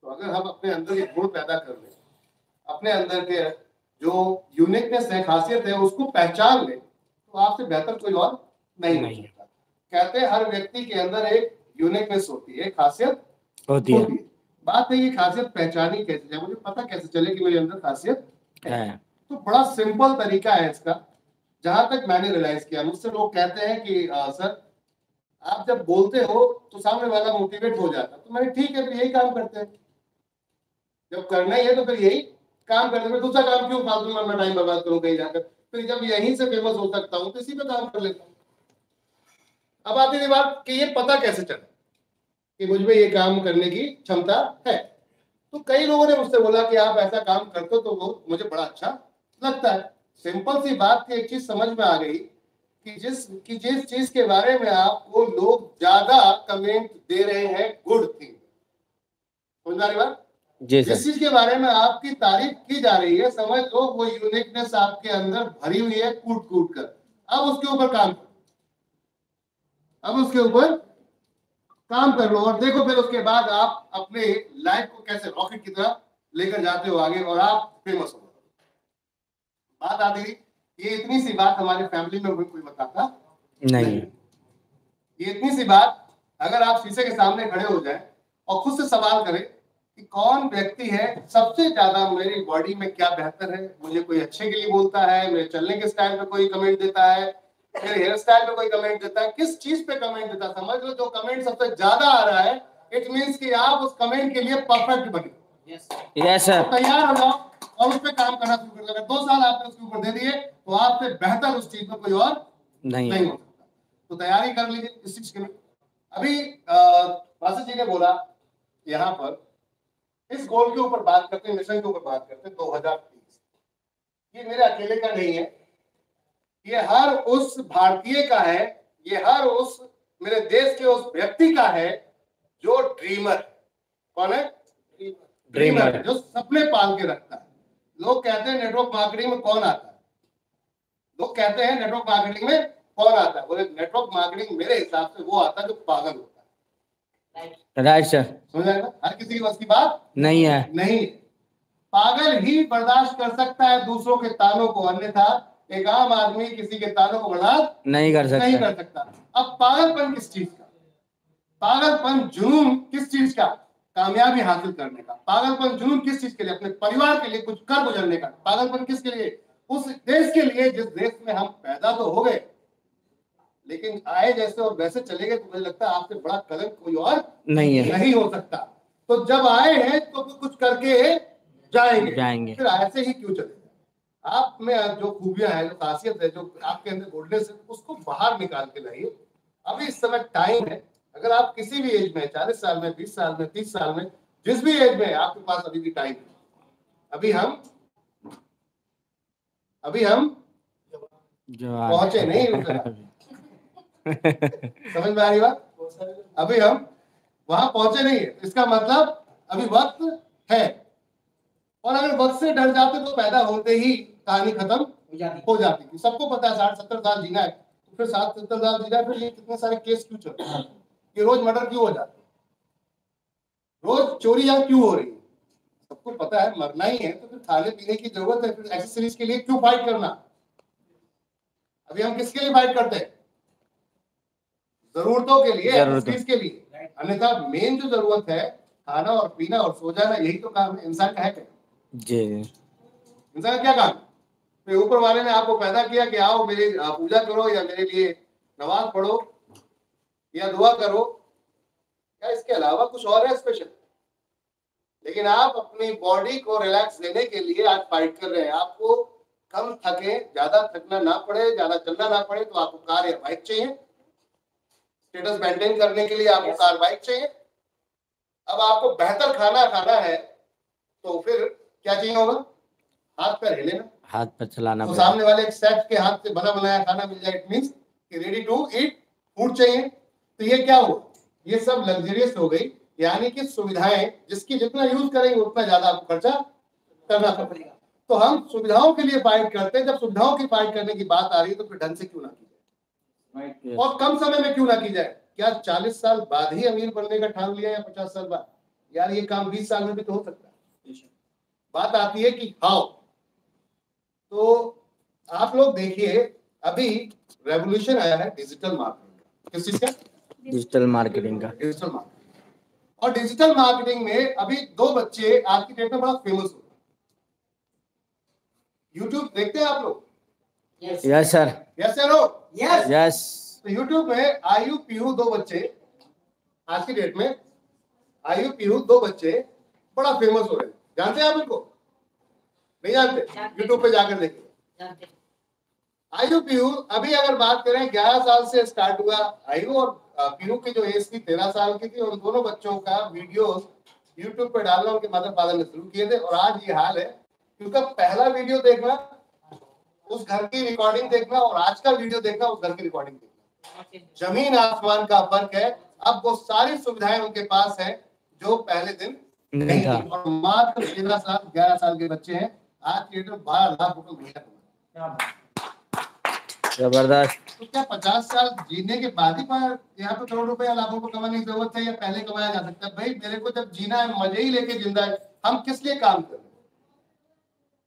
तो अगर हम अपने अंदर ये गुण पैदा कर लें, अपने अंदर के जो यूनिकनेस है, खासियत है, उसको पहचान ले, तो आपसे बेहतर कोई और नहीं हो सकता। कहते हैं हर व्यक्ति के अंदर एक यूनिकनेस होती है, खासियत होती है। बात है ये खासियत पहचानी कैसे जाए, मुझे पता कैसे चले कि मेरे अंदर खासियत है। तो बड़ा सिंपल तरीका है इसका, जहां तक मैंने रियलाइज किया। मुझसे लोग कहते हैं कि सर आप जब बोलते हो तो सामने वाला मोटिवेट हो जाता है। तो मैंने ठीक है, फिर यही काम करते हैं। जब करना ही है तो फिर यही काम करते हैं। दूसरा काम क्यों फालतू में अपना टाइम बर्बाद करूं कहीं जाकर? फिर जब यहीं से फेमस हो सकता हूं तो इसी पे काम कर लेता हूं। अब आती थी बात कि ये पता कैसे चला कि मुझ में ये काम करने की क्षमता है। तो कई लोगों ने मुझसे बोला कि आप ऐसा काम करते हो तो वो मुझे बड़ा अच्छा लगता है। सिंपल सी बात की एक चीज समझ में आ गई कि जिस चीज के बारे में आपको लोग ज्यादा कमेंट दे रहे हैं, गुड थिंग, समझ आ रही बात? जिस चीज के बारे में आपकी तारीफ की जा रही है, समझ लो वो यूनिकनेस आपके अंदर भरी हुई है कूट कूट कर। अब उसके ऊपर काम करो, अब उसके ऊपर काम कर लो और देखो फिर उसके बाद आप अपने लाइफ को कैसे रॉकेट की तरह लेकर जाते हो आगे और आप फेमस हो। बात आती है, ये इतनी सी बात हमारे फैमिली में कोई बताता नहीं। ये इतनी सी बात अगर आप शीशे के सामने खड़े हो जाए और खुद से सवाल करें कि कौन व्यक्ति है सबसे ज्यादा मेरी बॉडी में क्या बेहतर है, मुझे कोई अच्छे के लिए बोलता है, मेरे चलने के स्टाइल पे कोई कमेंट देता है, मेरे हेयर स्टाइल पे कोई कमेंट देता है, किस चीज पे कमेंट देता है, समझ लो जो कमेंट सबसे ज्यादा आ रहा है, इट मींस कि आप उस कमेंट के लिए परफेक्ट बने। Yes sir. तैयार हो जाओ और उस पे काम करना शुरू कर दो। 2 साल आपने उसके ऊपर दे दिए तो आपसे बेहतर उस चीज में कोई और नहीं हो सकता। तो तैयारी कर लीजिए इस चीज के लिए। अभी वासु जी ने बोला यहाँ पर इस गोल के ऊपर बात करते हैं, मिशन के ऊपर बात करते हैं 2030। ये मेरे अकेले का नहीं है, ये हर उस भारतीय का है, ये हर उस मेरे देश के उस व्यक्ति का है जो ड्रीमर। कौन है? ड्रीमर, जो सपने पाल के रखता है। लोग कहते हैं नेटवर्क मार्केटिंग में कौन आता है, लोग कहते हैं नेटवर्क मार्केटिंग में कौन आता है। बोले नेटवर्क मार्केटिंग मेरे हिसाब से वो आता है जो पागल होता है। राइट सर, समझ आएगा? हर किसी की बस की बात नहीं है। नहीं, पागल ही बर्दाश्त कर सकता है दूसरों के तानों को, अन्यथा एक आम आदमी किसी के तानों को बर्दाश्त नहीं कर सकता। अब पागलपन किस चीज का? पागलपन जुनून किस चीज का? कामयाबी हासिल करने का। पागलपन जुनून किस चीज के लिए? अपने परिवार के लिए कुछ कर गुजरने का। पागलपन किसके लिए? उस देश के लिए जिस देश में हम पैदा तो हो गए लेकिन आए जैसे और वैसे चले गए। तो मुझे लगता है आपसे बड़ा कलंक कोई और नहीं हो सकता। तो जब आए हैं तो कुछ करके जाएंगे। फिर ऐसे ही क्यों चले? आप में जो खूबियां हैं, जो खासियत है, जो आपके अंदर गुडनेस है, उसको बाहर निकाल के लाइए। अभी इस समय टाइम है। अगर आप किसी भी एज में, 40 साल में, 20 साल में, 30 साल में, जिस भी एज में आपके पास अभी भी टाइम है। अभी हम पहुंचे नहीं समझ में आ रही बात? अभी हम वहां पहुंचे नहीं है, इसका मतलब अभी वक्त है। और अगर वक्त से डर जाते तो पैदा होते ही कहानी खत्म हो जाती। सबको पता है 60-70 साल जीना है, तो फिर 60-70 साल जीना है, फिर ये कितने सारे केस क्यों चल रहे हैं? ये रोज मर्डर क्यों हो जाते हैं? रोज चोरियां क्यों हो रही है? सबको पता है मरना ही है, तो फिर खाने पीने की जरूरत है, फिर एक्सेसरीज के लिए क्यों फाइट करना? अभी हम किसके लिए फाइट करते हैं? जरूरतों के लिए, एक्सेसरीज के लिए। अन्यथा मेन जो जरूरत है खाना और पीना और सो जाना, यही तो काम है इंसान का। है क्या जी? इंसान का क्या काम? तो ऊपर वाले ने आपको पैदा किया कि आओ मेरी पूजा करो या मेरे लिए नमाज पढ़ो या दुआ करो, क्या इसके अलावा कुछ और है स्पेशल? लेकिन आप अपनी बॉडी को रिलैक्स देने के लिए आज फाइट कर रहे हैं। आपको कम थके, ज्यादा थकना ना पड़े, ज्यादा चलना ना पड़े, तो आपको कार या बाइक चाहिए। स्टेटस मेंटेन करने के लिए आपको कार बाइक चाहिए। अब आपको बेहतर खाना खाना है तो फिर क्या चाहिए होगा? हाथ पैर हिले ना, हाथ पर चलाना तो पड़ेगा। सामने वाले एक शेफ के हाथ से बना बनाया खाना मिल जाए, इट मींस कि रेडी टू ईट फूड चाहिए। तो ये क्या हुआ? ये सब लग्जरियस हो गई, यानी कि सुविधाएं जिसकी जितना यूज करेंगे उतना ज्यादा आपको खर्चा करना पड़ेगा। तो हम सुविधाओं के लिए फाइट करते हैं। जब सुविधाओं की फाइट करने की बात आ रही है तो फिर ढंग से क्यों ना की जाए, और कम समय में क्यों ना की जाए? क्या 40 साल बाद ही अमीर बनने का ठान लिया या 50 साल बाद? यार ये काम 20 साल में भी तो हो सकता है। बात आती है कि हाउ। तो आप लोग देखिए, अभी रेवोल्यूशन आया है डिजिटल मार्केटिंग का। किस चीज का? डिजिटल मार्केटिंग का। Digital marketing. और डिजिटल मार्केटिंग में अभी 2 बच्चे आज की डेट में बड़ा फेमस हो। यूट्यूब देखते हैं आप लोग? Yes sir. Yes no? Yes. तो यूट्यूब में आयु पीयू 2 बच्चे आज की डेट में, आयु पीयू 2 बच्चे बड़ा फेमस हो रहे हैं। जानते हैं आप इनको? नहीं जानते? यूट्यूब पे जाकर देखिए। आयु पीयू अभी अगर बात करें 11 साल से स्टार्ट हुआ। आयु और पीयू की जो एज थी 13 साल की थी। उन दोनों बच्चों का वीडियोस यूट्यूब पे डालना उनके मदर फादर ने शुरू किए थे, और आज ये हाल है कि उनका पहला वीडियो देखना, उस घर की रिकॉर्डिंग देखना, और आज का वीडियो देखना, उस घर की रिकॉर्डिंग देखना, जमीन आसमान का फर्क है। अब वो सारी सुविधाएं उनके पास है जो पहले दिन नहीं था। और मात्र 13 साल 11 साल के बच्चे हैं। आज की डेट में 12 लाख रुपए महीना कमाते हैं। जबरदस्त। तो क्या 50 साल जीने के बाद ही यहाँ पे करोड़ रुपए या लाखों को कमाने की जरूरत है, या पहले कमाया जा सकता है? भाई मेरे को जब जीना है, मजे ही लेके जिंदा है, हम किस लिए काम कर रहे हैं?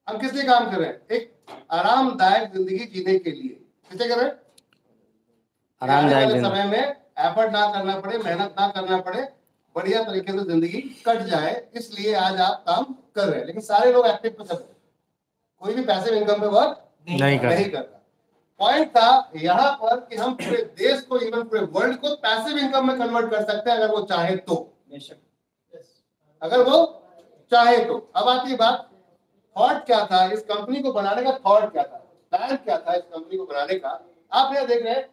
हम किस लिए काम कर रहे हैं? एक आरामदायक जिंदगी जीने के लिए। किसे कर रहे हैं? आरामदायक समय में एफर्ट ना करना पड़े, मेहनत ना करना पड़े, बढ़िया तरीके से जिंदगी कट जाए, इसलिए आज आप काम कर रहे हैं। लेकिन सारे लोग एक्टिव पे कर रहे हैं, कोई भी पैसिव इनकम पे वर्क नहीं कर रहा। पॉइंट था यहाँ पर कि हम पूरे देश को, इवन पूरे वर्ल्ड को पैसिव इनकम में कन्वर्ट कर सकते हैं अगर वो चाहे तो। अगर वो चाहे तो। अब आती है बात, थॉट क्या था इस कंपनी को बनाने का? थॉट क्या था, प्लान क्या था इस कंपनी को बनाने का? आप यहाँ देख रहे हैं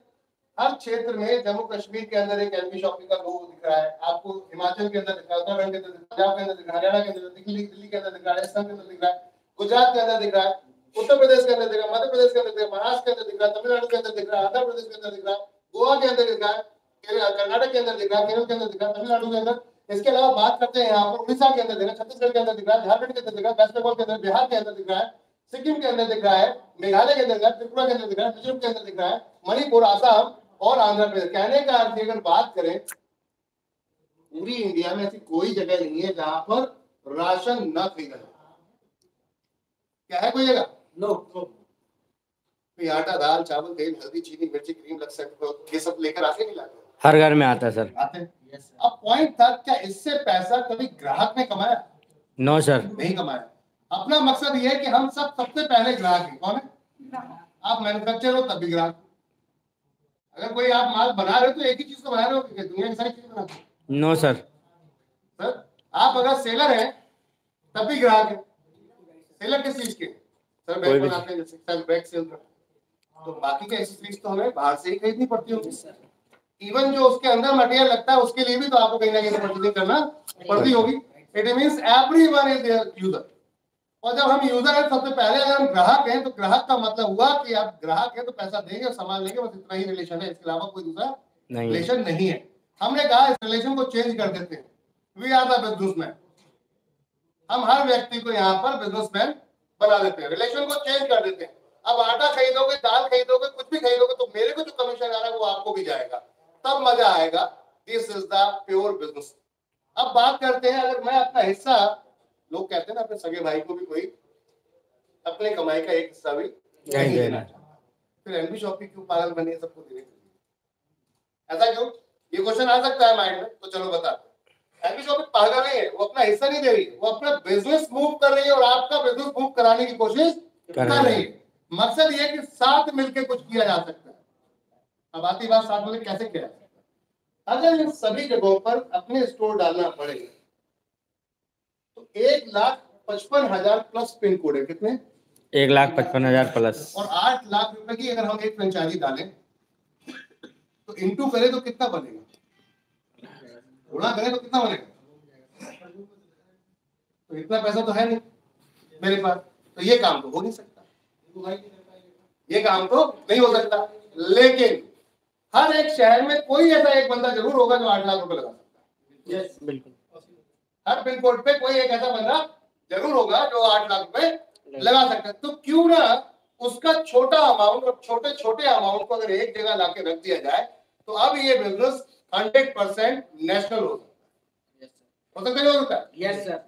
हर क्षेत्र में, जम्मू कश्मीर के अंदर एक एनबी शॉपिंग का लोगो दिख रहा है आपको, हिमाचल के अंदर दिख रहा है, उत्तराखंड के अंदर, पंजाब के अंदर दिख रहा है, हरियाणा के अंदर, दिल्ली के अंदर दिख रहा है, राजस्थान के अंदर दिख रहा है, गुजरात के अंदर दिख रहा है, उत्तर प्रदेश के अंदर दिख रहा है, मध्य प्रदेश के अंदर दिख रहा है, महाराष्ट्र के अंदर दिख रहा है, तमिलनाडु के अंदर दिख रहा है, आंध्र प्रदेश के अंदर दिख रहा है, गोवा के अंदर दिख रहा है, कर्नाटक के अंदर दिख रहा है, केरल के अंदर दिख रहा है, तमिलनाडु के अंदर। इसके अलावा बात करते हैं यहाँ पर उड़ीसा के अंदर दिख रहा है, छत्तीसगढ़ के अंदर दिख रहा है, झारखंड के अंदर दिख रहा है, वेस्ट बंगाल के अंदर, बिहार के अंदर दिख रहा है, सिक्किम के अंदर दिख रहा है, मेघालय के अंदर दिख रहा है, त्रिपुरा के अंदर दिख रहा है, मिजोरम के अंदर दिख रहा है, मणिपुर, आसाम और आंध्र प्रदेश। कहने का अर्थ अगर बात करें, पूरी इंडिया में ऐसी कोई जगह नहीं है जहां पर राशन न खरीदा जाए। क्या है कोई जगह? नो। आटा, दाल, चावल, तेल, हल्दी, चीनी, मिर्ची, क्रीम, लक्ष्य, ये सब लेकर आते नहीं लाते? हर घर में आता है सर। आते हैं। अब पॉइंट था, क्या इससे पैसा कभी ग्राहक ने कमाया? नो सर, नहीं कमाया। अपना मकसद ये है कि हम सब सबसे पहले ग्राहक हैं। कौन है? आप मैन्युफैक्चर हो तब भी ग्राहक। अगर कोई आप माल बना रहे हो तो एक ही चीज को बना रहे हो कि दुनिया की सारी चीजें बनाते हो? No sir. सर आप अगर सेलर हैं तब भी ग्राहक है। सेलर किस चीज के? सर बैग बनाते हैं, जैसे सर बैग सेल करते हैं, तो बाकी के एक्सेसरीज तो हमें बाहर से ही खरीदनी पड़ती होगी। इवन जो उसके अंदर मटेरियल लगता है उसके लिए भी तो आपको कहीं ना कहीं परचेजिंग करना पड़ती होगी। It means everyone is their user. और जब हम यूजर हैं सबसे पहले अगर हम ग्राहक हैं तो ग्राहक का मतलब हुआ कि आप ग्राहक हैं तो पैसा देंगे और सामान लेंगे, बस इतना ही रिलेशन है, इसके अलावा कोई दूसरा रिलेशन नहीं है। हमने कहा इस रिलेशन को चेंज कर देते हैं। We are the businessman. हम हर व्यक्ति को यहाँ पर बिजनेसमैन बना देते हैं, रिलेशन को चेंज कर देते हैं। अब आटा खरीदोगे, दाल खरीदोगे, कुछ भी खरीदोगे तो मेरे को जो कमीशन आ रहा है वो आपको भी जाएगा, तब मजा आएगा। This is the pure business. अब बात करते हैं, अगर मैं अपना हिस्सा, लोग कहते हैं ना अपने सगे भाई को भी कोई अपने कमाई का एक हिस्सा भी नहीं देना, फिर एनबी शॉपिंग क्यों पागल बनी है सबको देने के लिए? ऐसा क्यों? ये क्वेश्चन आ सकता है माइंड में, तो चलो बताते हैं। एनबी शॉपिंग पागल नहीं है, वो अपना हिस्सा नहीं दे रही है, वो अपना बिजनेस मूव कर रही है और आपका बिजनेस मूव कराने की कोशिश कर रही है। मकसद ये कि साथ मिलकर कुछ किया जा सकता है। अब आती बात साथ में कैसे किया जाए। अगर इन सभी जगहों पर अपने स्टोर डालना पड़ेगा तो 1,55,000 प्लस पिन कोड है। कितने? 1,55,000 प्लस। और 8 लाख रुपए की अगर हम एक फ्रेंचाइजी डालें तो इंटू करें तो कितना बनेगा? गुणा करें तो कितना बनेगा? तो इतना पैसा तो है नहीं मेरे पास, तो ये काम तो हो नहीं सकता, ये काम तो नहीं हो सकता। लेकिन हर एक शहर में कोई ऐसा एक बंदा जरूर होगा जो 8 लाख रुपए लगा सकता है। यस, बिल्कुल। हर पिन कोड पे कोई एक ऐसा बंदा जरूर होगा जो 8 लाख रुपए लगा सकता है। तो क्यों ना उसका छोटा अमाउंट और छोटे छोटे अमाउंट को अगर एक जगह लाके रख दिया जाए तो अब ये बिजनेस 100% नेशनल हो सकता है। हो सकता है, हो सकता है। Yes sir.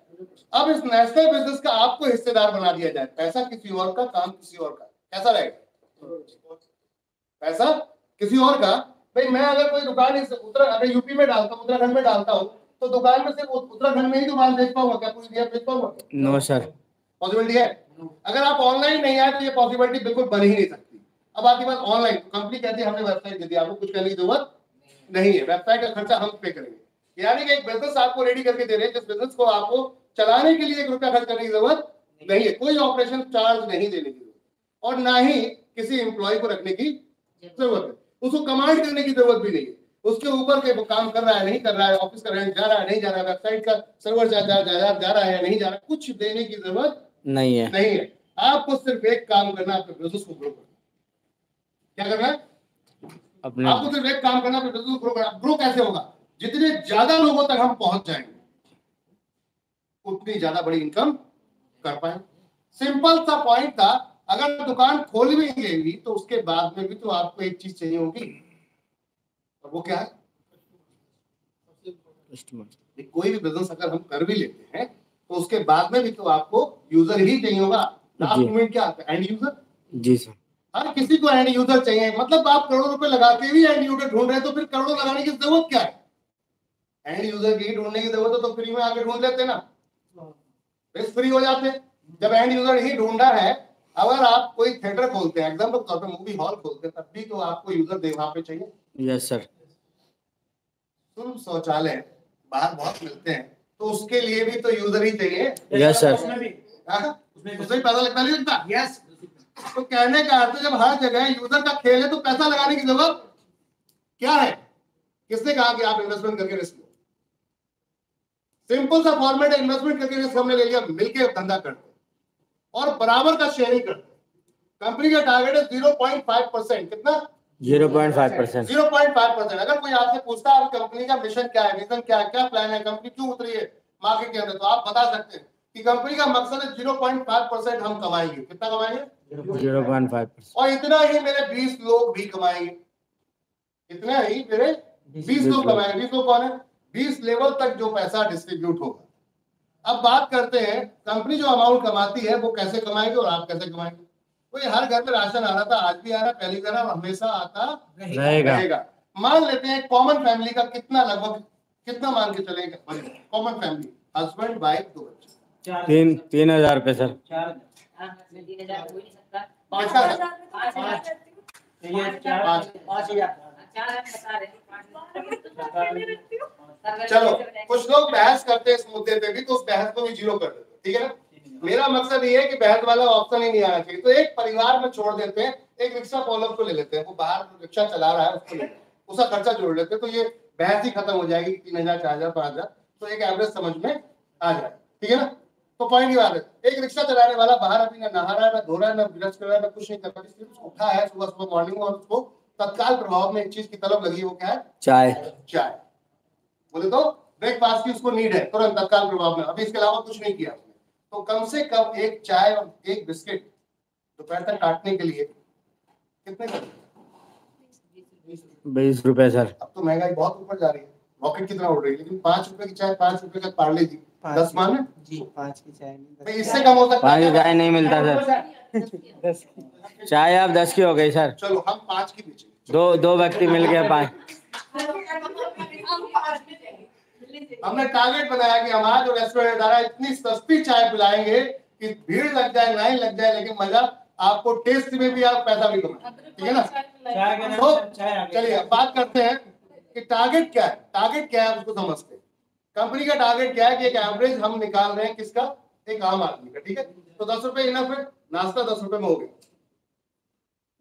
अब इस नेशनल बिजनेस का आपको हिस्सेदार बना दिया जाए, पैसा किसी और का, काम किसी और का, कैसा रहेगा? पैसा किसी और का। भाई मैं अगर कोई दुकान अगर यूपी में डालता हूँ, उत्तराखंड में डालता हूँ, तो दुकान में सिर्फ उत्तराखंड में ही दुकान बेच पाऊंगा क्या? पूरी बिहार बेच पाऊंगा? No sir. पॉसिबिलिटी है? अगर आप ऑनलाइन नहीं आए तो ये पॉसिबिलिटी बिल्कुल बन ही नहीं सकती। अब आपके पास ऑनलाइन कंपनी कहती है हमने वेबसाइट दे दी, आपको कुछ करने की जरूरत नहीं है, वेबसाइट का खर्चा हम पे करेंगे। यानी कि एक बिजनेस आपको रेडी करके दे रहे हैं जिस बिजनेस को आपको चलाने के लिए 1 रुपया खर्च करने की जरूरत नहीं है, कोई ऑपरेशन चार्ज नहीं देने की जरूरत, और ना ही किसी एम्प्लॉय को रखने की जरूरत है, उसको कमांड करने की जरूरत भी नहीं है। उसके ऊपर के वो काम कर रहा है नहीं कर रहा है, ऑफिस का रेंट जा रहा है नहीं जा रहा है, वेबसाइट का सर्वर जा रहा है या नहीं जा रहा है, कुछ देने की जरूरत नहीं है। आपको सिर्फ एक काम करना है, अपने बिजनेस को ग्रो करना। क्या करना है? आपको सिर्फ एक काम करना है, अपने बिजनेस को ग्रो करना। ग्रो कैसे होगा? जितने ज्यादा लोगों तक हम पहुंच जाएंगे उतनी ज्यादा बड़ी इनकम कर पाए। सिंपल सा पॉइंट था। अगर दुकान खोल भी लेंगी तो उसके बाद में भी तो आपको एक चीज चाहिए होगी, और वो क्या है? कोई भी बिजनेस अगर हम कर भी लेते हैं तो उसके बाद में भी तो आपको यूजर ही चाहिए होगा। लास्ट मोमेंट क्या आता है? End user. जी सर। हर किसी को एंड यूजर चाहिए। मतलब आप करोड़ों रुपए लगा के भी एंड यूजर ढूंढ रहे हैं तो फिर करोड़ों लगाने की जरूरत क्या है? एंड यूजर की ढूंढने की जरूरत है तो फ्री में आके ढूंढ लेते ना, फ्री हो जाते। जब एंड यूजर ही ढूंढा है, अगर आप कोई थिएटर खोलते हैं, एग्जाम्पल तौर पे मूवी हॉल खोलते हैं, तब भी तो आपको यूजर वहां पे चाहिए। Yes sir. तुम शौचालय बाहर बहुत मिलते हैं तो उसके लिए भी तो यूजर ही चाहिए। Yes sir. उसमें भी पैसा लगता नहीं लगता? यस। तो कहने का अर्थ जब हर जगह यूजर का खेल है तो पैसा लगाने की जरूरत क्या है? किसने कहा कि आप इन्वेस्टमेंट करके रिस्क लो? सिंपल सा फॉर्मेट है, इन्वेस्टमेंट करके रिस्क हमने ले लिया, मिलकर धंधा करते और बराबर का शेयरिंग करते। कंपनी का टारगेट है 0.5%। कितना? 0.5%। 0.5%। अगर कोई आपसे पूछता है कंपनी का मिशन क्या है, विजन क्या है, क्या प्लान है, कंपनी क्यों उतरी है मार्केट के अंदर, तो आप बता सकते हैं कि कंपनी का मकसद है 0.5% हम कमाएंगे। कितना कमाएंगे? 0.5%। और इतना ही मेरे 20 लोग भी कमाएंगे। इतना ही मेरे 20 लोग कमाएंगे। 20 लोग कौन है? 20 लेवल तक जो पैसा डिस्ट्रीब्यूट होगा। अब बात करते हैं कंपनी जो अमाउंट कमाती है वो कैसे कमाएगी और आप कैसे कमाएंगे। कोई हर घर में राशन आ रहा था, आज भी आ रहा है, पहली तरह हमेशा आता रहेगा। मान लेते हैं कॉमन फैमिली का कितना, लगभग कितना मान के चलेगा? कॉमन फैमिली, हस्बैंड वाइफ 2 बच्चे, 3,000 रुपए सर। 5,000। चलो कुछ लोग बहस करते हैं इस मुद्दे पे भी, तो उस बहस को भी जीरो कर देते, ठीक है ना? मेरा मकसद ये है कि बहस वाला ऑप्शन ही नहीं आना चाहिए। तो एक परिवार में छोड़ देते हैं, एक रिक्शा फॉलोअप को ले लेते हैं, वो बाहर रिक्शा चला रहा है उसको ले, उसका खर्चा जोड़ लेते हैं, तो ये बहस ही खत्म हो जाएगी। 3,000, 4,000, 5,000, तो एक एवरेज समझ में आ जाए, ठीक है ना? तो पॉइंट की बात है, एक रिक्शा चलाने वाला बाहर अभी ना नहा रहा है, ना धो रहा है, ना ब्रश कर रहा है, ना कुछ नहीं कर रहा है, सिर्फ उठा है सुबह सुबह मॉर्निंग, और उसको तत्काल प्रभाव में एक चीज की तलब लगी, वो क्या है? चाय। बोले तो ब्रेकफास्ट की उसको नीड है तुरंत तत्काल प्रभाव में, अभी इसके अलावा कुछ नहीं किया। तो कम से कम एक चाय और एक बिस्किट दोपहर तक काटने के लिए कितने का? 20 रुपए सर। अब तो महंगाई बहुत ऊपर जा रही है, रॉकेट की तरह उड़ रही है, लेकिन 5 रुपए की चाय, 5 रुपए का पार्ले जी, 10 मान है जी। 5 की चाय नहीं, इससे कम हो सकता है? 5 की चाय नहीं मिलता सर। चाय आप 10 की हो गई सर। चलो हम 5 की बेचेंगे, दो व्यक्ति मिल गया 5। हमने टारगेट बनाया कि हमारा जो रेस्टोरेंट है इतनी सस्ती चाय पिलाएंगे कि भीड़ लग जाए, लाइन लग जाए, लेकिन मजा आपको टेस्ट में भी आप पैसा भी कमाए, ठीक है ना। तो चलिए अब बात करते हैं कि टारगेट क्या है। टारगेट क्या है उसको समझते हैं। कंपनी का टारगेट क्या है कि एक एवरेज हम निकाल रहे हैं किसका, एक आम आदमी का, ठीक है। तो 10 रुपए इनफ है, नाश्ता 10 रुपए में हो गया,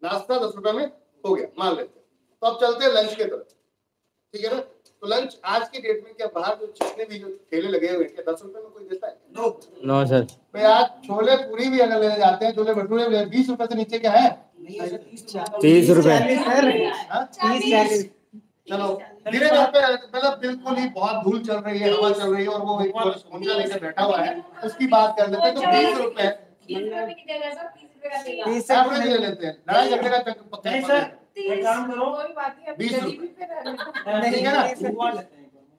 नाश्ता 10 रुपए में हो गया मान लेते हैं। तो अब चलते हैं लंच के तरफ, ठीक है ना। तो लंच आज की डेट में क्या बाहर जो जितने भी जो ठेले लगे हुए हैं क्या 10 रुपए में कोई देता है? No sir. भाई आज छोले पूरी भी अगर लेने जाते हैं, छोले भटूरे भी 20 रुपए से नीचे क्या है? 30 रुपए। चलो धीरे धीरे मतलब बिल्कुल ही बहुत धूल चल रही है, हवा चल रही है और वो एक ऊंचा लेकर बैठा हुआ है, उसकी बात कर लेते हैं। तो 20 रुपए 30 रुपए ले लेते हैं, लड़ाई झगड़े का पक्का नहीं सर। 20 रुपए ठीक है ना।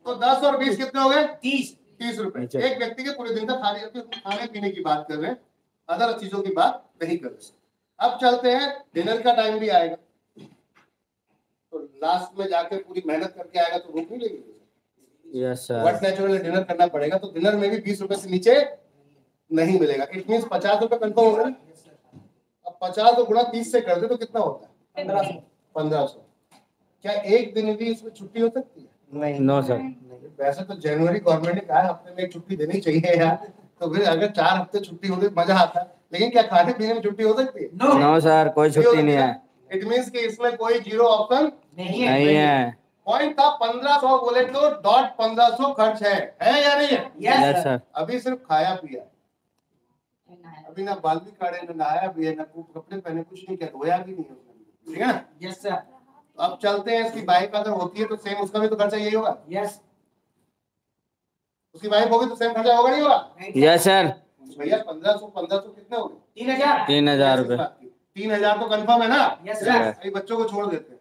तो 10 और 20 कितने हो गए? 30 रुपए। एक व्यक्ति के पूरे दिन का खाने पीने की बात कर रहे हैं, अदर चीजों की बात नहीं कर रहे। अब चलते हैं, डिनर का टाइम भी आएगा, तो लास्ट में जाकर पूरी मेहनत करके आएगा तो भूख नहीं लगेगी। Yes sir. What naturally dinner करना पड़ेगा, तो डिनर में भी 20 रुपए से नीचे नहीं मिलेगा। इट मींस 50 रुपए कंफर्म हो गए। अब 50 को गुणा 30 से कर दे तो कितना होता है? 1500। क्या एक दिन भी इसमें छुट्टी हो सकती है? नहीं। No sir. वैसे तो जनवरी गवर्नमेंट ने कहा हफ्ते में एक छुट्टी देनी चाहिए यार, तो फिर अगर 4 हफ्ते छुट्टी होती मजा आता, लेकिन क्या खाने पीने में छुट्टी हो सकती है? नो सर, कोई छुट्टी नहीं है। इट मींस कि इसमें कोई जीरो ऑप्शन नहीं है। पॉइंट था 1500 बोले तो डॉट 1500 खर्च है या नहीं है? Yes sir. अभी सिर्फ खाया पिया, अभी ना बाल भी काटे, ना नहाया भी है, ना कपड़े पहने, कुछ नहीं किया, धोया भी नहीं है, ठीक है ना। Yes sir. अब चलते हैं, इसकी बाइक अगर होती है तो सेम उसका भी तो खर्चा यही होगा। यस। उसकी बाइक होगी तो सेम खर्चा होगा नहीं होगा? Yes sir. भैया 1500 कितने हो गए? 3000 रुपए। 3000 तो कंफर्म है ना? Yes sir. अभी बच्चों को छोड़ देते हैं,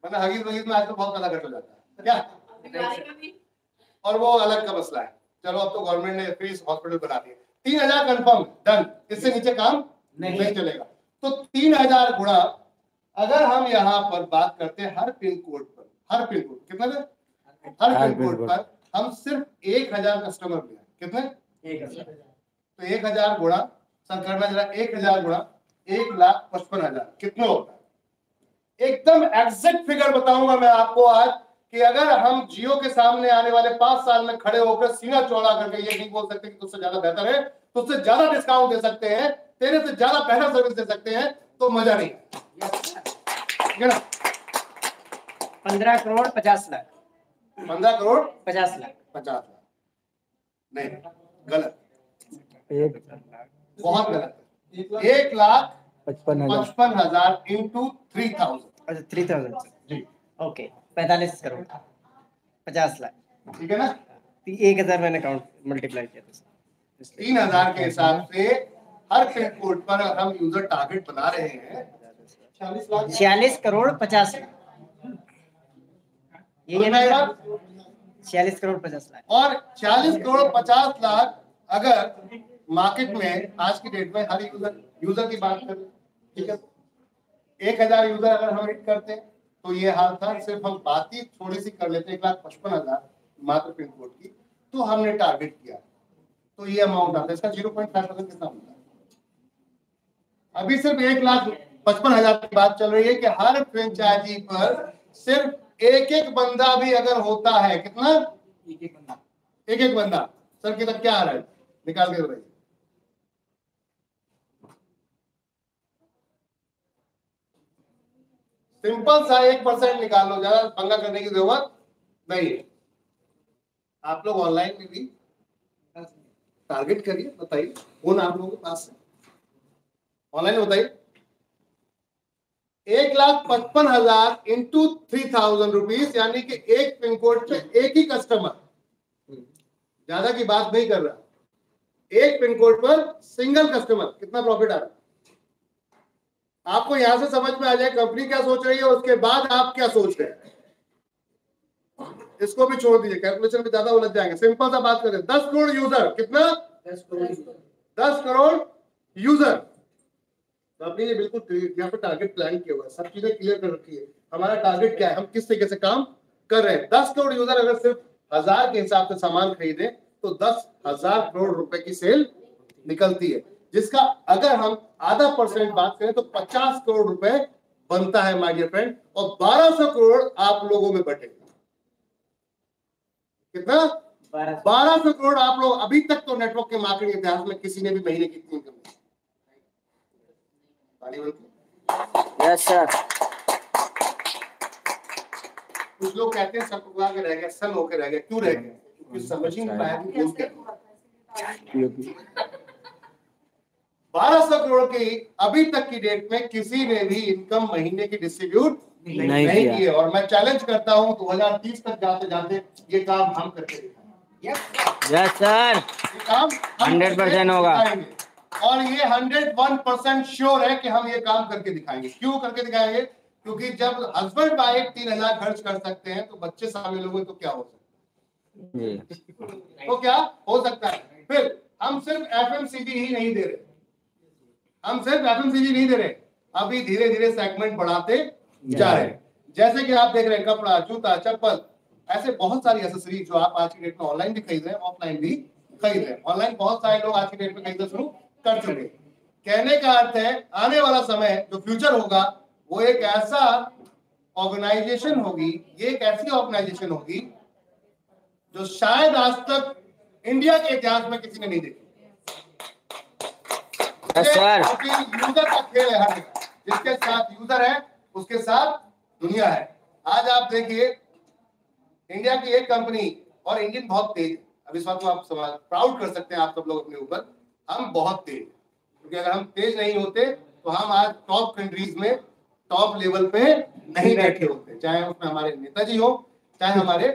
वरना हगीज वगीज में आज तो बहुत पैसा खर्च हो जाता है क्या, और वो अलग का मसला है। चलो अब तो गवर्नमेंट ने फ्री हॉस्पिटल बना दिए। 3000 कंफर्म डन, इससे नीचे काम नहीं चलेगा। तो 3000 गुणा अगर हम यहाँ पर बात करते हैं हर पिन कोड पर, हर पिन कोड कितना है? हर पिन कोड पर हम सिर्फ 1000 कस्टमर लिया, कितने? 1000। तो 1000 गुणा सर करना जरा, 1000 गुणा 1,55,000 कितना होता है? एकदम एग्जैक्ट फिगर बताऊंगा मैं आपको आज कि अगर हम जियो के सामने आने वाले 5 साल में खड़े होकर सीना चौड़ा करके ये नहीं बोल सकते कि तुझसे ज्यादा बेहतर है, तुझसे ज्यादा डिस्काउंट दे सकते हैं, तेरे से ज्यादा बेहतर सर्विस दे सकते हैं, तो मजा नहीं है ना। 15 करोड़ 50 लाख 15 करोड़ 50 लाख 50 लाख नहीं, गलत, बहुत गलत। 1,55,000 इंटू 3000। अच्छा 3000 जी ओके 45 करोड़ 50 लाख, ठीक है ना। 1000 मैंने काउंट मल्टीप्लाई किया था। 3000 के हिसाब से हर पिन कोड पर हम यूजर टारगेट बना रहे हैं 46 करोड़ 50 लाख, ये है ना 46 करोड़ 50 लाख। और 46 करोड़ 50 लाख अगर मार्केट में आज की डेट में हर यूजर की बात करें, ठीक है, 1000 यूजर अगर हम हिट करते हैं तो ये हाल था। सिर्फ हम बात ही थोड़ी सी कर लेते 1,55,000 मात्र पिन कोड की, तो हमने टारगेट किया तो ये अमाउंट आता है। इसका 0.5% कितना होता है? अभी सिर्फ 1,55,000 की बात चल रही है कि हर फ्रेंचाइजी पर सिर्फ एक बंदा भी अगर होता है, कितना? एक बंदा। सर की तक क्या आ रहा है, निकाल के बताइए। सिंपल सा 1% निकाल लो, ज्यादा पंगा करने की जरूरत नहीं है। आप लोग ऑनलाइन में भी टारगेट करिए, बताइए फोन आप लोगों के पास है, ऑनलाइन बताइए। 1,55,000 इंटू 3,000 रुपीज, यानी कि एक पिन कोड पे एक ही कस्टमर, ज्यादा की बात नहीं कर रहा, एक पिन कोड पर सिंगल कस्टमर, कितना प्रॉफिट आ रहा है? आपको यहां से समझ में आ जाए कंपनी क्या सोच रही है, उसके बाद आप क्या सोच रहे हैं। इसको भी छोड़ दीजिए, कैलकुलेशन में ज्यादा उलझ जाएंगे। सिंपल सा बात करें, 10 करोड़ यूजर, कितना? 10 करोड़ यूजर। तो आपने ये बिल्कुल यहाँ पे टारगेट प्लान किया हुआ है, सब चीजें क्लियर कर रखी है। हमारा टारगेट क्या है, हम किस तरीके से काम कर रहे हैं। 10 करोड़ यूजर अगर सिर्फ 1000 के हिसाब से सामान खरीदे तो 10,000 करोड़ रुपए की सेल निकलती है। जिसका अगर हम आधा % बात करें तो 50 करोड़ रुपए बनता है माय डियर फ्रेंड, और 1200 करोड़ आप लोगों में बटे। कितना? 1200 करोड़ आप लोग। अभी तक तो नेटवर्क के मार्केटिंग इतिहास में किसी ने भी महीने की इतनी इनकम नहीं। Yes sir. कुछ लोग कहते हैं सब उगा के रह गए, सन होके रह गए। क्यों रह गए? क्योंकि समझ ही नहीं पाया कि क्यों क्या। 1200 करोड़ की अभी तक की डेट में किसी ने भी इनकम महीने की डिस्ट्रीब्यूट नहीं की है। और मैं चैलेंज करता हूं 2030 तक जाते जाते ये काम हम करके दिखाएंगे। यस सर, ये काम 100% होगा। और ये 101% श्योर है कि हम ये काम करके दिखाएंगे। क्यों करके दिखाएंगे? क्योंकि जब हस्बैंड वाइफ 3000 खर्च कर सकते हैं तो बच्चे शामिल हो गए तो क्या हो सकता है? तो क्या हो सकता है? फिर हम सिर्फ FMCG ही नहीं दे रहे, हम सिर्फ FMCG नहीं दे रहे, अभी धीरे धीरे सेगमेंट बढ़ाते जा रहे हैं। जैसे कि आप देख रहे हैं कपड़ा, जूता, चप्पल, ऐसे बहुत सारी एसेसरीज जो आप आज की डेट में ऑनलाइन भी खरीद रहे हैं, ऑफलाइन भी खरीद रहे हैं। ऑनलाइन बहुत सारे लोग आज की डेट में खरीदना शुरू कर चुके हैं। कहने का अर्थ है आने वाला समय जो फ्यूचर होगा वो एक ऐसा ऑर्गेनाइजेशन होगी, ये एक ऐसी ऑर्गेनाइजेशन होगी जो शायद आज तक इंडिया के इतिहास में किसी ने नहीं देखी। यूजर का खेल है हर जगह, जिसके साथ यूजर है उसके साथ दुनिया है। आज आप देखिए इंडिया की एक कंपनी, और इंडियन बहुत तेज है, अभी इस बात को आप प्राउड कर सकते हैं आप सब लोग अपने ऊपर, हम बहुत तेज, क्योंकि अगर हम तेज नहीं होते तो हम आज टॉप कंट्रीज में टॉप लेवल पे नहीं बैठे होते, चाहे उसमें हमारे नेताजी हो, चाहे हमारे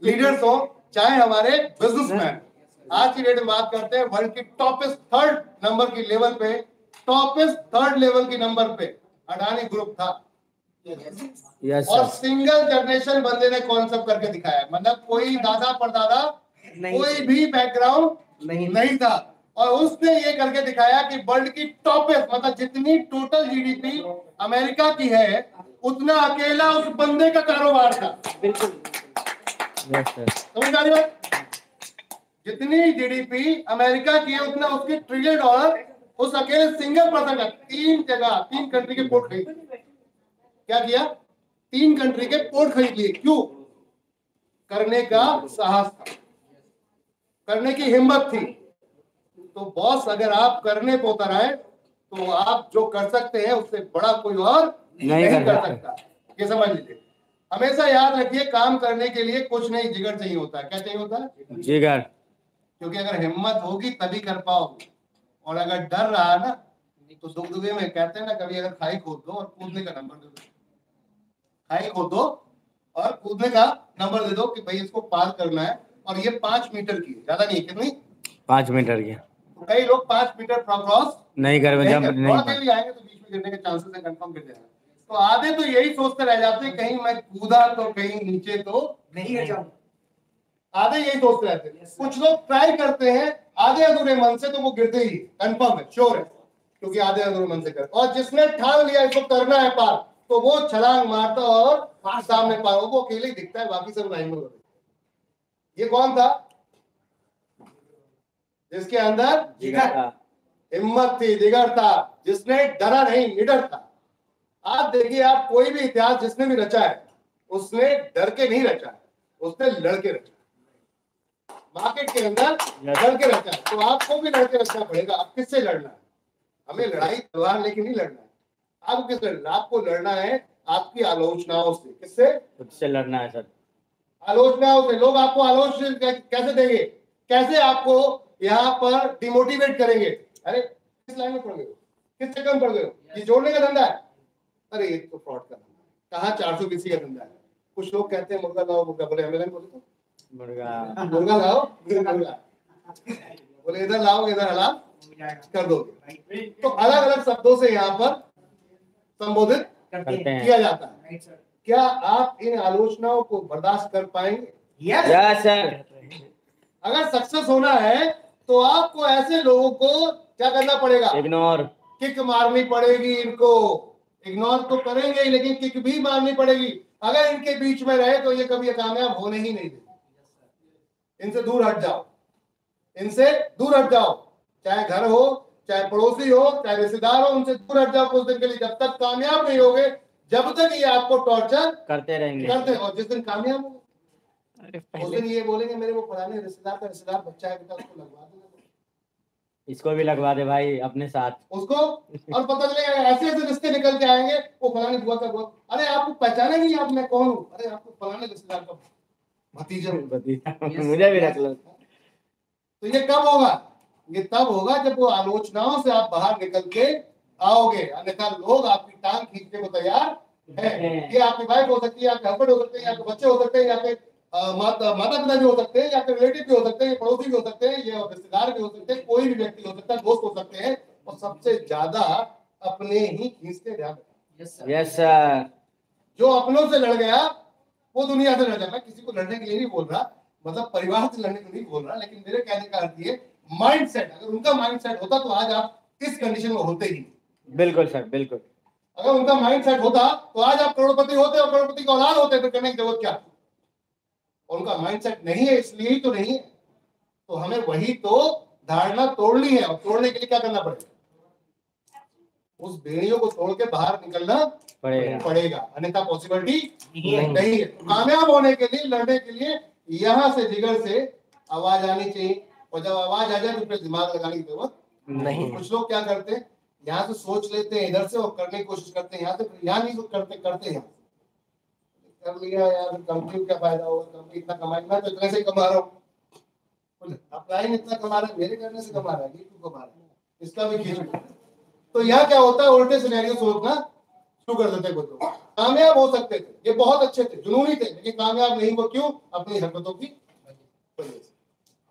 लीडर्स हो, चाहे हमारे बिजनेसमैन। आज की डेट में बात करते हैं वर्ल्ड की टॉपेस्ट 3rd नंबर की लेवल पे, टॉपेस्ट 3rd लेवल की नंबर पे अडानी ग्रुप था। और सिंगल जनरेशन बंदे ने कॉन्सेप्ट करके दिखाया, मतलब कोई दादा परदादा कोई भी बैकग्राउंड नहीं था, और उसने ये करके दिखाया कि वर्ल्ड की टॉपेस्ट, मतलब जितनी टोटल GDP अमेरिका की है उतना अकेला उस बंदे का कारोबार था। बिल्कुल समझ आ रही बात? जितनी GDP अमेरिका की है उतना उसके $1 ट्रिलियन उस अकेले सिंगल पर्सन का। 3 कंट्री के पोर्ट खरीद, क्या किया? 3 कंट्री के पोर्ट खरीद लिए। क्यों? करने का साहस था, करने की हिम्मत थी। तो बॉस अगर आप करने पे उतर आए तो आप जो कर सकते हैं उससे बड़ा कोई और नहीं कर सकता। ये समझ लीजिए। हमेशा याद रखिए काम करने के लिए कुछ नहीं, जिगर चाहिए होता है। क्या चाहिए होता है? जिगर। क्योंकि अगर हिम्मत होगी तभी कर पाओगे, और अगर डर रहा ना तो दुगदुगे में कहते हैं ना, कभी अगर खाई खोद दो और कूदने का नंबर दे दो, खाई खोद दो और कूदने का नंबर दे दो कि भाई इसको पार करना है, और ये 5 मीटर की, ज्यादा नहीं, कितनी? 5 मीटर की। तो कई लोग 5 मीटर क्रॉस नहीं कर आएंगे तो बीच में गिरने के चांसेस है, कंफर्म कर देना। तो आधे तो यही सोचते रह जाते हैं कहीं मैं कूदा तो कहीं नीचे तो नहीं गिर जाऊं, आधे यही सोचते रहते हैं। कुछ लोग ट्राई करते हैं आधे अधूरे मन से, तो वो गिरते ही, कंफर्म है, श्योर है, क्योंकि आधे अधूरे मन से करते। और जिसने ठान लिया इसको करना है पार, तो वो छलांग मारता और सामने पार, वो अकेले ही दिखता है, बाकी सब लाइन में होते। ये कौन था? जिसके अंदर जिगर, हिम्मत थी, जिगर था, जिसने डरा नहीं, निडर था। आप देखिए, आप कोई भी इतिहास जिसने भी रचा है उसने डर के नहीं रचा है, उसने लड़के रचा। मार्केट के अंदर लड़के रचा है, तो आपको भी लड़के रचना पड़ेगा। अब किससे लड़ना है? हमें लड़ाई तलवार लेके नहीं लड़ना है। आपको किससे लड़ना? आपको लड़ना है आपकी आलोचनाओं से। किससे? खुद से लड़ना है सर। आलोचनाओं से। लोग आपको आलोचना कैसे देंगे? कैसे आपको यहाँ पर डिमोटिवेट करेंगे? अरे किस लाइन में पड़ गए हो, किस चक्कर में पड़ गए हो, ये जोड़ने का धंधा है, अरे ये तो फ्रॉड का धंधा, कहाँ 420 का धंधा है। कुछ लोग कहते हैं मुर्गा लाओ मुर्गा, बोले एमएलएन बोले तो मुर्गा लाओ मुर्गा, बोले इधर लाओ इधर हलाल कर दोगे। तो अलग अलग शब्दों से यहाँ पर संबोधित किया जाता है। क्या आप इन आलोचनाओं को बर्दाश्त कर पाएंगे? Yes sir. अगर सक्सेस होना है तो आपको ऐसे लोगों को क्या करना पड़ेगा? इग्नोर, किक मारनी पड़ेगी। इनको इग्नोर तो करेंगे ही, लेकिन किक भी मारनी पड़ेगी। अगर इनके बीच में रहे तो ये कभी कामयाब होने ही नहीं देते। इनसे दूर हट जाओ, इनसे दूर हट जाओ, चाहे घर हो चाहे पड़ोसी हो, चाहे रिश्तेदार हो, उनसे दूर हट जाओ कुछ दिन के लिए। जब तक कामयाब नहीं होगे, जब तक ये आपको टॉर्चर करते रहेंगे। और जिस दिन कामयाब हो उस दिन ये बोलेंगे मेरे वो पुराने रिश्तेदार का रिश्तेदार बच्चा है बेटा, उसको लगवा दो, इसको भी लगवा दे भाई अपने साथ उसको। और पता चलेगा ऐसे ऐसे रिश्ते निकल के आएंगे, वो फलानी बुआ का बुआ, अरे आपको पहचाने नहीं आप मैं कौन हूँ, अरे आपको फलाने रिश्तेदार का भतीजा मुझे भी रख लो। तो ये कब होगा? ये तब होगा जब वो आलोचनाओं से आप बाहर निकल के आओगे, अन्यथा लोग आपकी टांग खींचने को तैयार है। ये आपकी वाइफ हो सकती है, आपके हस्बैंड हो सकते हैं, आपके बच्चे हो सकते हैं, या फिर माता पिता भी हो सकते हैं, या फिर रिलेटिव भी हो सकते हैं, पड़ोसी भी हो सकते हैं, ये रिश्तेदार भी हो सकते हैं, कोई भी व्यक्ति हो सकता है, दोस्त हो सकते हैं, और सबसे ज्यादा अपने ही खींचते ध्यान। Yes sir. जो अपनों से लड़ गया वो दुनिया से लड़ जाए। मैं किसी को लड़ने के लिए नहीं बोल रहा, मतलब परिवार से लड़ने को नहीं बोल रहा, लेकिन मेरे कहने का अर्थ ये माइंड सेट, अगर उनका माइंड सेट होता तो आज आप इस कंडीशन में होते ही। बिल्कुल सर, बिल्कुल। अगर उनका माइंड सेट होता तो आज आप करोड़पति होते, और करोड़पति का औलाद होते, तो करने की जरूरत क्या? उनका माइंड सेट नहीं है, इसलिए ही तो नहीं है। तो हमें वही तो धारणा तोड़नी है, और तोड़ने के लिए क्या करना पड़ेगा? उस बेड़ियों को तोड़ के बाहर निकलना पड़ेगा, अन्यथा पॉसिबिलिटी नहीं है। तो कामयाब होने के लिए, लड़ने के लिए यहाँ से जिगर से आवाज आनी चाहिए, और जब आवाज आ जाए तो फिर दिमाग लगाने की जरूरत नहीं। कुछ लोग क्या करते हैं, यहाँ से सोच लेते हैं इधर से और करने की कोशिश करते हैं यहाँ से, यहाँ नहीं करते यहाँ कर लिया यार, कंपनी क्या फायदा होगा, कंपनी इतना कमाई, मैं तो इतने से कमा रहा हूँ, अपलाइन इतना कमा रहा है, मेरे करने से कमा रहा है, ये क्यों कमा रहा है, इसका भी खींच। तो यहाँ क्या होता है, उल्टे सिनेरियो सोचना शुरू कर देते कुछ लोग। कामयाब हो सकते थे, ये बहुत अच्छे थे, जुनूनी थे, लेकिन कामयाब नहीं हुआ, क्यों? अपनी हरकतों की वजह से।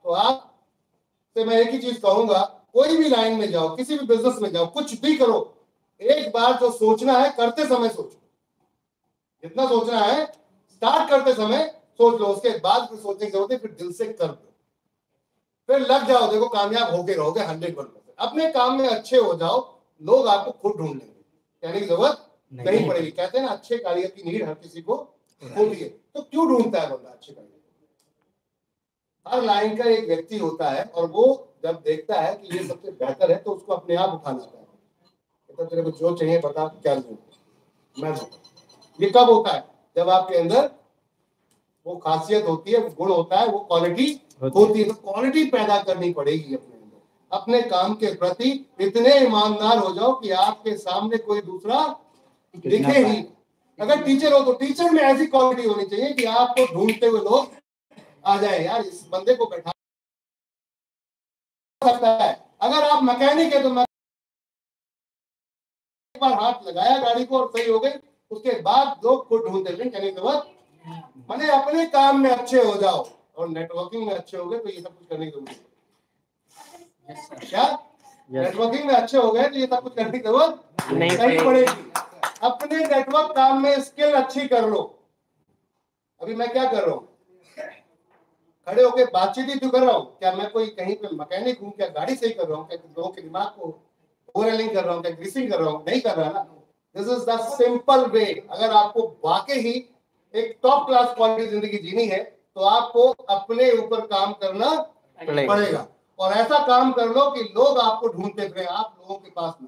तो आप से मैं एक ही चीज कहूंगा, कोई भी लाइन में जाओ, किसी भी बिजनेस में जाओ, कुछ भी करो, एक बार जो सोचना है करते समय सोचो। जितना सोचना है स्टार्ट करते समय सोच लो, उसके बाद फिर सोचने की जरूरत है, फिर दिल से कर दो, फिर लग जाओ, देखो कामयाब होके रहोगे 100%। अपने काम में अच्छे हो जाओ, लोग आपको खुद ढूंढ लेंगे, कहने की जरूरत नहीं पड़ेगी। कहते हैं ना, अच्छे कारीगर की नीड हर किसी को होती है। तो क्यों ढूंढता है बंदा अच्छे कारीगर? हर लाइन का एक व्यक्ति होता है, और वो जब देखता है कि ये सबसे बेहतर है तो उसको अपने आप उठा लाता है, तो तेरे को जो चाहिए बता, क्या दूं मैं दूं। ये कब होता है? जब आपके अंदर वो खासियत होती है, वो गुण होता है, वो क्वालिटी होती है। तो क्वालिटी पैदा करनी पड़ेगी अपने अंदर। अपने काम के प्रति इतने ईमानदार हो जाओ कि आपके सामने कोई दूसरा दिखे ही। अगर टीचर हो तो टीचर में ऐसी क्वालिटी होनी चाहिए कि आपको ढूंढते हुए लोग आ जाए, यार इस बंदे को बैठा सकता है। अगर आप मैकेनिक है तो एक बार हाथ लगाया गाड़ी को और सही हो गई, उसके बाद लोग खुद ढूंढते हैं, कहने के बाद मैंने अपने काम में अच्छे हो जाओ, और नेटवर्किंग में अच्छे हो गए तो ये सब कुछ करने की जरूरत है। क्या नेटवर्किंग में अच्छे हो गए तो ये सब कुछ करने की जरूरत नहीं पड़ेगी। अपने नेटवर्क काम में स्किल अच्छी कर लो। अभी मैं क्या कर रहा हूँ, खड़े होकर बातचीत ही तो कर रहा हूँ, क्या मैं कोई कहीं पे मैकेनिक हूँ? क्या गाड़ी सही कर रहा हूँ? क्या लोगों के दिमाग को ओवरऑलिंग कर रहा हूँ? क्या ग्रीसिंग कर रहा हूँ? नहीं कर रहा ना। This is the simple way. अगर आपको वाकई ही एक टॉप क्लास क्वालिटी जिंदगी जीनी है तो आपको अपने ऊपर काम करना पड़ेगा, और ऐसा काम कर लो कि लोग आपको ढूंढते फिरे, आप लोगों के पास ना।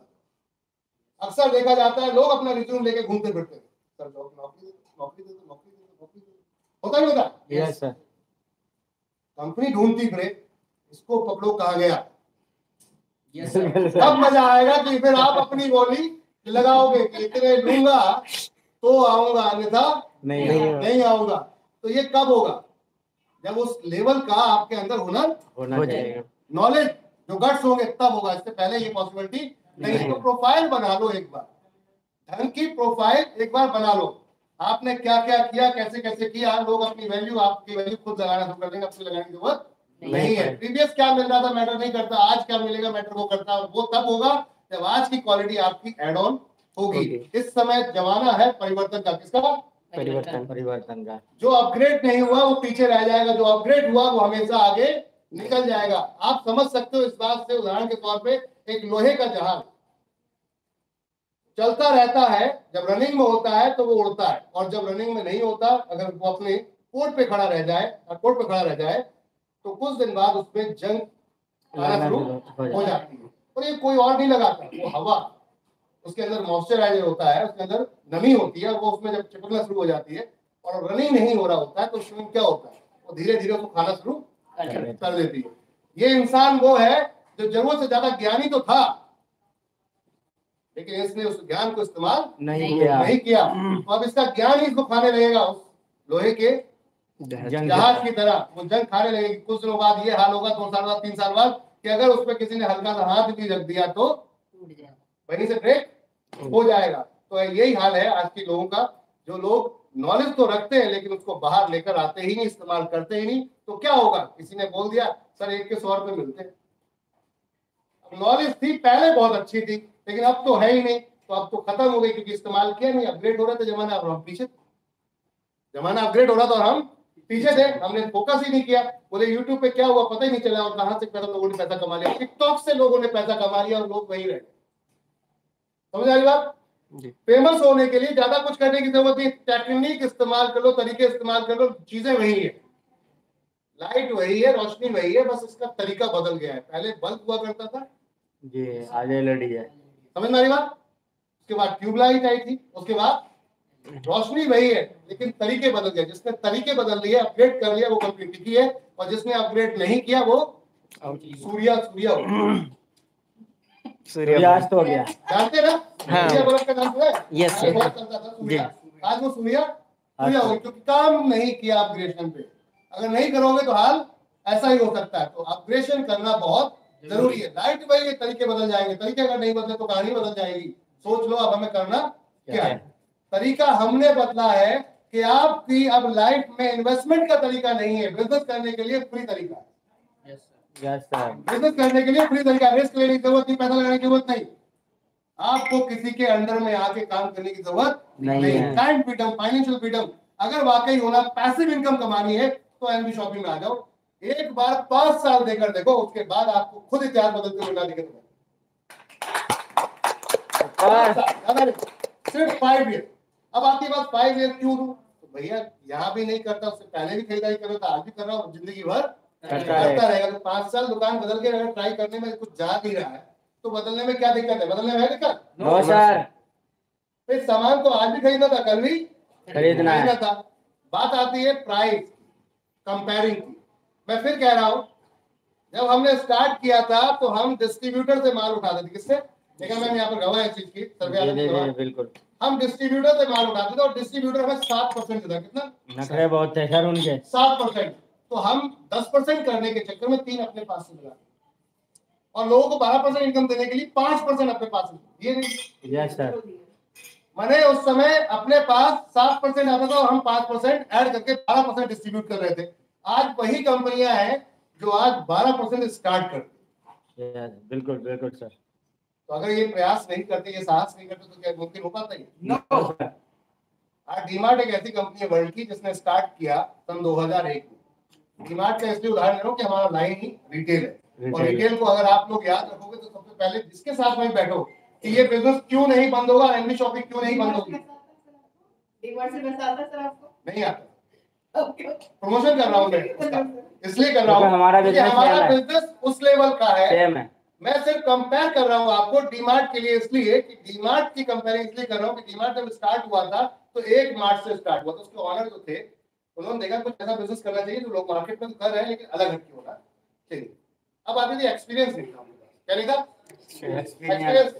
अक्सर देखा जाता है लोग अपना रिज्यूम लेके घूमते फिरते हैं, सर नौकरी दे दो, नौकरी दे दो, नौकरी दे दो, नौकरी दे दो। होता नहीं होता? Yes sir. कंपनी ढूंढती फिरे, इसको पकड़ो कहाँ गया। अब मजा आएगा कि फिर आप अपनी बोली लगाओगे कि इतने लूंगा तो आऊंगा, अन्यथा नहीं आऊंगा। तो ये कब होगा? जब उस लेवल का आपके अंदर हुनर होना चाहिए, नॉलेज, जो गट्स होंगे, तब होगा। इससे पहले ये पॉसिबिलिटी नहीं। तो प्रोफाइल बना लो एक बार, ढंग की प्रोफाइल एक बार बना लो। आपने क्या क्या किया, कैसे कैसे किया, लोग अपनी वैल्यू, आपकी वैल्यू खुद लगाना शुरू कर देंगे, आपको लगाने की जरूरत नहीं है। प्रीवियस क्या मिल रहा था मैटर नहीं करता, आज क्या मिलेगा मैटर वो करता है। वो तब होगा जब आज की क्वालिटी आपकी एड ऑन होगी। इस समय जमाना है परिवर्तन का। किसका? परिवर्तन का। जो अपग्रेड नहीं हुआ वो पीछे रह जाएगा, जो अपग्रेड हुआ वो हमेशा आगे निकल जाएगा। आप समझ सकते हो इस बात से, उदाहरण के तौर पे एक लोहे का जहाज चलता रहता है, जब रनिंग में होता है तो वो उड़ता है, और जब रनिंग में नहीं होता, अगर वो अपने पोर्ट पे खड़ा रह जाए, पोर्ट पे खड़ा रह जाए, तो कुछ दिन बाद उसमें जंग आना शुरू हो जाती है। और ये कोई और नहीं लगाता, वो हवा, उसके अंदर मॉइस्चराइजर होता है, उसके अंदर नमी होती है, वो उसमें जब चिपकना शुरू हो जाती है और रनिंग नहीं हो रहा होता है तो उसमें क्या होता है, वो धीरे धीरे उसको खाना शुरू कर देती है। ये इंसान वो है जो जरूरत से ज्यादा ज्ञानी तो था, लेकिन इसने उस ज्ञान को इस्तेमाल नहीं किया। तो अब इसका ज्ञान ही इसको खाने लगेगा, उस लोहे के जहाज की तरह वो जंग खाने लगेगी। कुछ दिनों बाद ये हाल होगा, 2 साल बाद, 3 साल बाद, कि अगर उस पर किसी ने हल्का सा हाथ भी रख दिया तो वहीं से ब्रेक हो जाएगा। तो यही हाल है आज के लोगों का, जो लोग नॉलेज तो रखते हैं लेकिन उसको बाहर लेकर आते ही नहीं, इस्तेमाल करते ही नहीं। तो क्या होगा, किसी ने बोल दिया सर 1 के 100 रुपए मिलते हैं। अब नॉलेज थी पहले बहुत अच्छी थी, लेकिन अब तो है ही नहीं, तो अब तो खत्म हो गई, क्योंकि इस्तेमाल किया नहीं, अपग्रेड हो रहा था जमाना, अब हम पीछे, जमाना अपग्रेड हो रहा था और हम पीछे थे, हमने फोकस ही नहीं किया। बोले यूट्यूब पे क्या हुआ पता ही नहीं चला, और कहां से लोगों ने पैसा कमा लिया, टिकटॉक से लोगों ने पैसा कमा लिया और लोग वही रहे। समझ आ रही बात? फेमस होने के लिए ज्यादा कुछ करने की जरूरत नहीं, टेक्निक इस्तेमाल कर लो, तरीके इस्तेमाल कर लो, चीजें वही है, लाइट वही है, रोशनी वही है, बस इसका तरीका बदल गया है। पहले बल्ब हुआ करता था जी, आज एलईडी है। समझ में आ रही बात? उसके बाद ट्यूबलाइट आई थी, उसके बाद रोशनी वही है, लेकिन तरीके बदल गए। जिसने तरीके बदल लिए, अपग्रेड कर लिया, वो कंप्लीट टिकी है, और जिसने अपग्रेड नहीं किया वो सूर्यास्त हो गया। जानते ना? सूर्य बल्ब का नाम है, यस बहुत चलता था सूर्य, आज वो सूर्य हो गया, क्योंकि काम नहीं किया अपग्रेडेशन पे। अगर नहीं करोगे तो हाल ऐसा ही हो सकता है। तो अपग्रेडेशन करना बहुत जरूरी है। लाइट वही है, तरीके बदल जाएंगे, तरीके अगर नहीं बदले तो कहानी बदल जाएगी। सोच लो अब हमें करना क्या है। तरीका हमने बदला है कि आपकी अब लाइफ में इन्वेस्टमेंट का तरीका नहीं है, बिजनेस करने के लिए फ्री तरीका है। बिजनेस करने के लिए फ्री तरीका, रिस्क लेने की जरूरत नहीं, पैसा लगाने की जरूरत नहीं, आपको किसी के अंडर में आके काम करने की जरूरत नहीं है। टाइम फ्रीडम, फाइनेंशियल फ्रीडम, अगर वाकई होना, पैसिव इनकम कमानी है तो एनबी शॉपिंग में आ जाओ। एक बार 5 साल देकर देखो, उसके बाद आपको खुद इतिहास बदलते हुए ना दिखे। सिर्फ 5 ईयर। अब आपके पास 5 ईयर क्यों दूं? तो भैया यहाँ भी नहीं करता, उससे पहले भी खरीदारी कर रहा था, आज भी कर रहा हूँ, जिंदगी भर करता रहेगा। तो 5 साल दुकान बदल के अगर ट्राई करने में कुछ जा नहीं रहा है तो बदलने में क्या दिक्कत है? बदलने में है दिक्कत? No sir. फिर सामान तो आज भी खरीदना था, कल भी खरीदना था। बात आती है प्राइस कंपेयरिंग की। मैं फिर कह रहा हूँ, जब हमने स्टार्ट किया था तो हम डिस्ट्रीब्यूटर से माल उठाते थे। किससे? लेकिन मैंने यहाँ पर गवाह है चीज की, बिल्कुल, हम डिस्ट्रीब्यूटर से माल उठाते थे और डिस्ट्रीब्यूटर हमें 7% देता। कितना? नखरे बहुत थे सर उनके, 7%। तो हम 10% करने के चक्कर में 3 अपने पास से मिला, और लोगों को 12% इनकम देने के लिए 5% अपने पास ये नहीं। Yes sir. मैंने उस समय अपने पास 7% आता था और हम 5% ऐड करके 12% डिस्ट्रीब्यूट कर रहे थे। आज वही कंपनियां हैं जो आज 12% स्टार्ट करती है। बिल्कुल बिल्कुल सर। तो अगर ये प्रयास नहीं करते, ये साहस नहीं करते, तो क्या मुमकिन हो पाता है? नो। आज डीमार्ट एक ऐसी कंपनी है वर्ल्ड की जिसने स्टार्ट किया सन 2001 में। डीमार्ट का इसलिए उदाहरण ले रहा हूं कि हमारा लाइन ही रिटेल है, और रिटेल को अगर आप लोग याद रखोगे तो सबसे पहले जिसके साथ में बैठो कि ये बिजनेस क्यों नहीं बंद होगा, एनबी शॉपिंग क्यों नहीं बंद होगी। डीमार्ट से पैसा आता है सर आपको? नहीं आता। प्रमोशन कर रहा हूँ मैं, इसलिए कर रहा हूँ हमारा बिजनेस उस लेवल का है। है। मैं सिर्फ कंपेयर कर रहा हूँ आपको डीमार्ट के लिए, इसलिए कि डीमार्ट की कंपेयरिंग इसलिए कर रहा हूँ कि डीमार्ट जब स्टार्ट हुआ था तो 1 मार्च से स्टार्ट हुआ था। उसके ऑनर जो थे उन्होंने देखा कुछ ऐसा बिजनेस करना चाहिए जो लोग मार्केट में कर रहे हैं लेकिन अलग हटके होना चाहिए। अब आती थी एक्सपीरियंस नहीं था, क्या नहीं था? एक्सपीरियंस।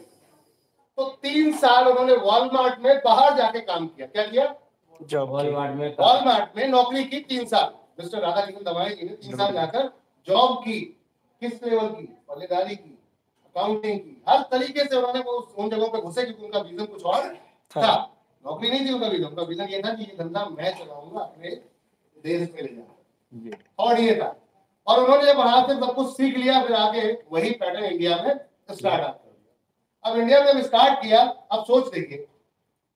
तो 3 साल उन्होंने वॉलमार्ट में बाहर जाके काम किया। क्या किया? वॉलमार्ट में नौकरी की 3 साल। मिस्टर राधाकृष्ण दमाई जी ने 3 साल जाकर जॉब की। किस लेवल की? पल्लेदारी की, अकाउंटिंग की, हर तरीके से उन्होंने वो उन जगहों पे घुसे क्योंकि उनका विजन कुछ और था। नौकरी नहीं थी उनका विजन। उनका विजन ये था कि ये धंधा मैं चलाऊंगा, अपने देश में ले जाऊंगा, और ये था। और उन्होंने जब वहां से सब कुछ सीख लिया, फिर आगे वही पैटर्न इंडिया में स्टार्ट कर दिया। अब इंडिया में स्टार्ट किया, अब सोच देखिए,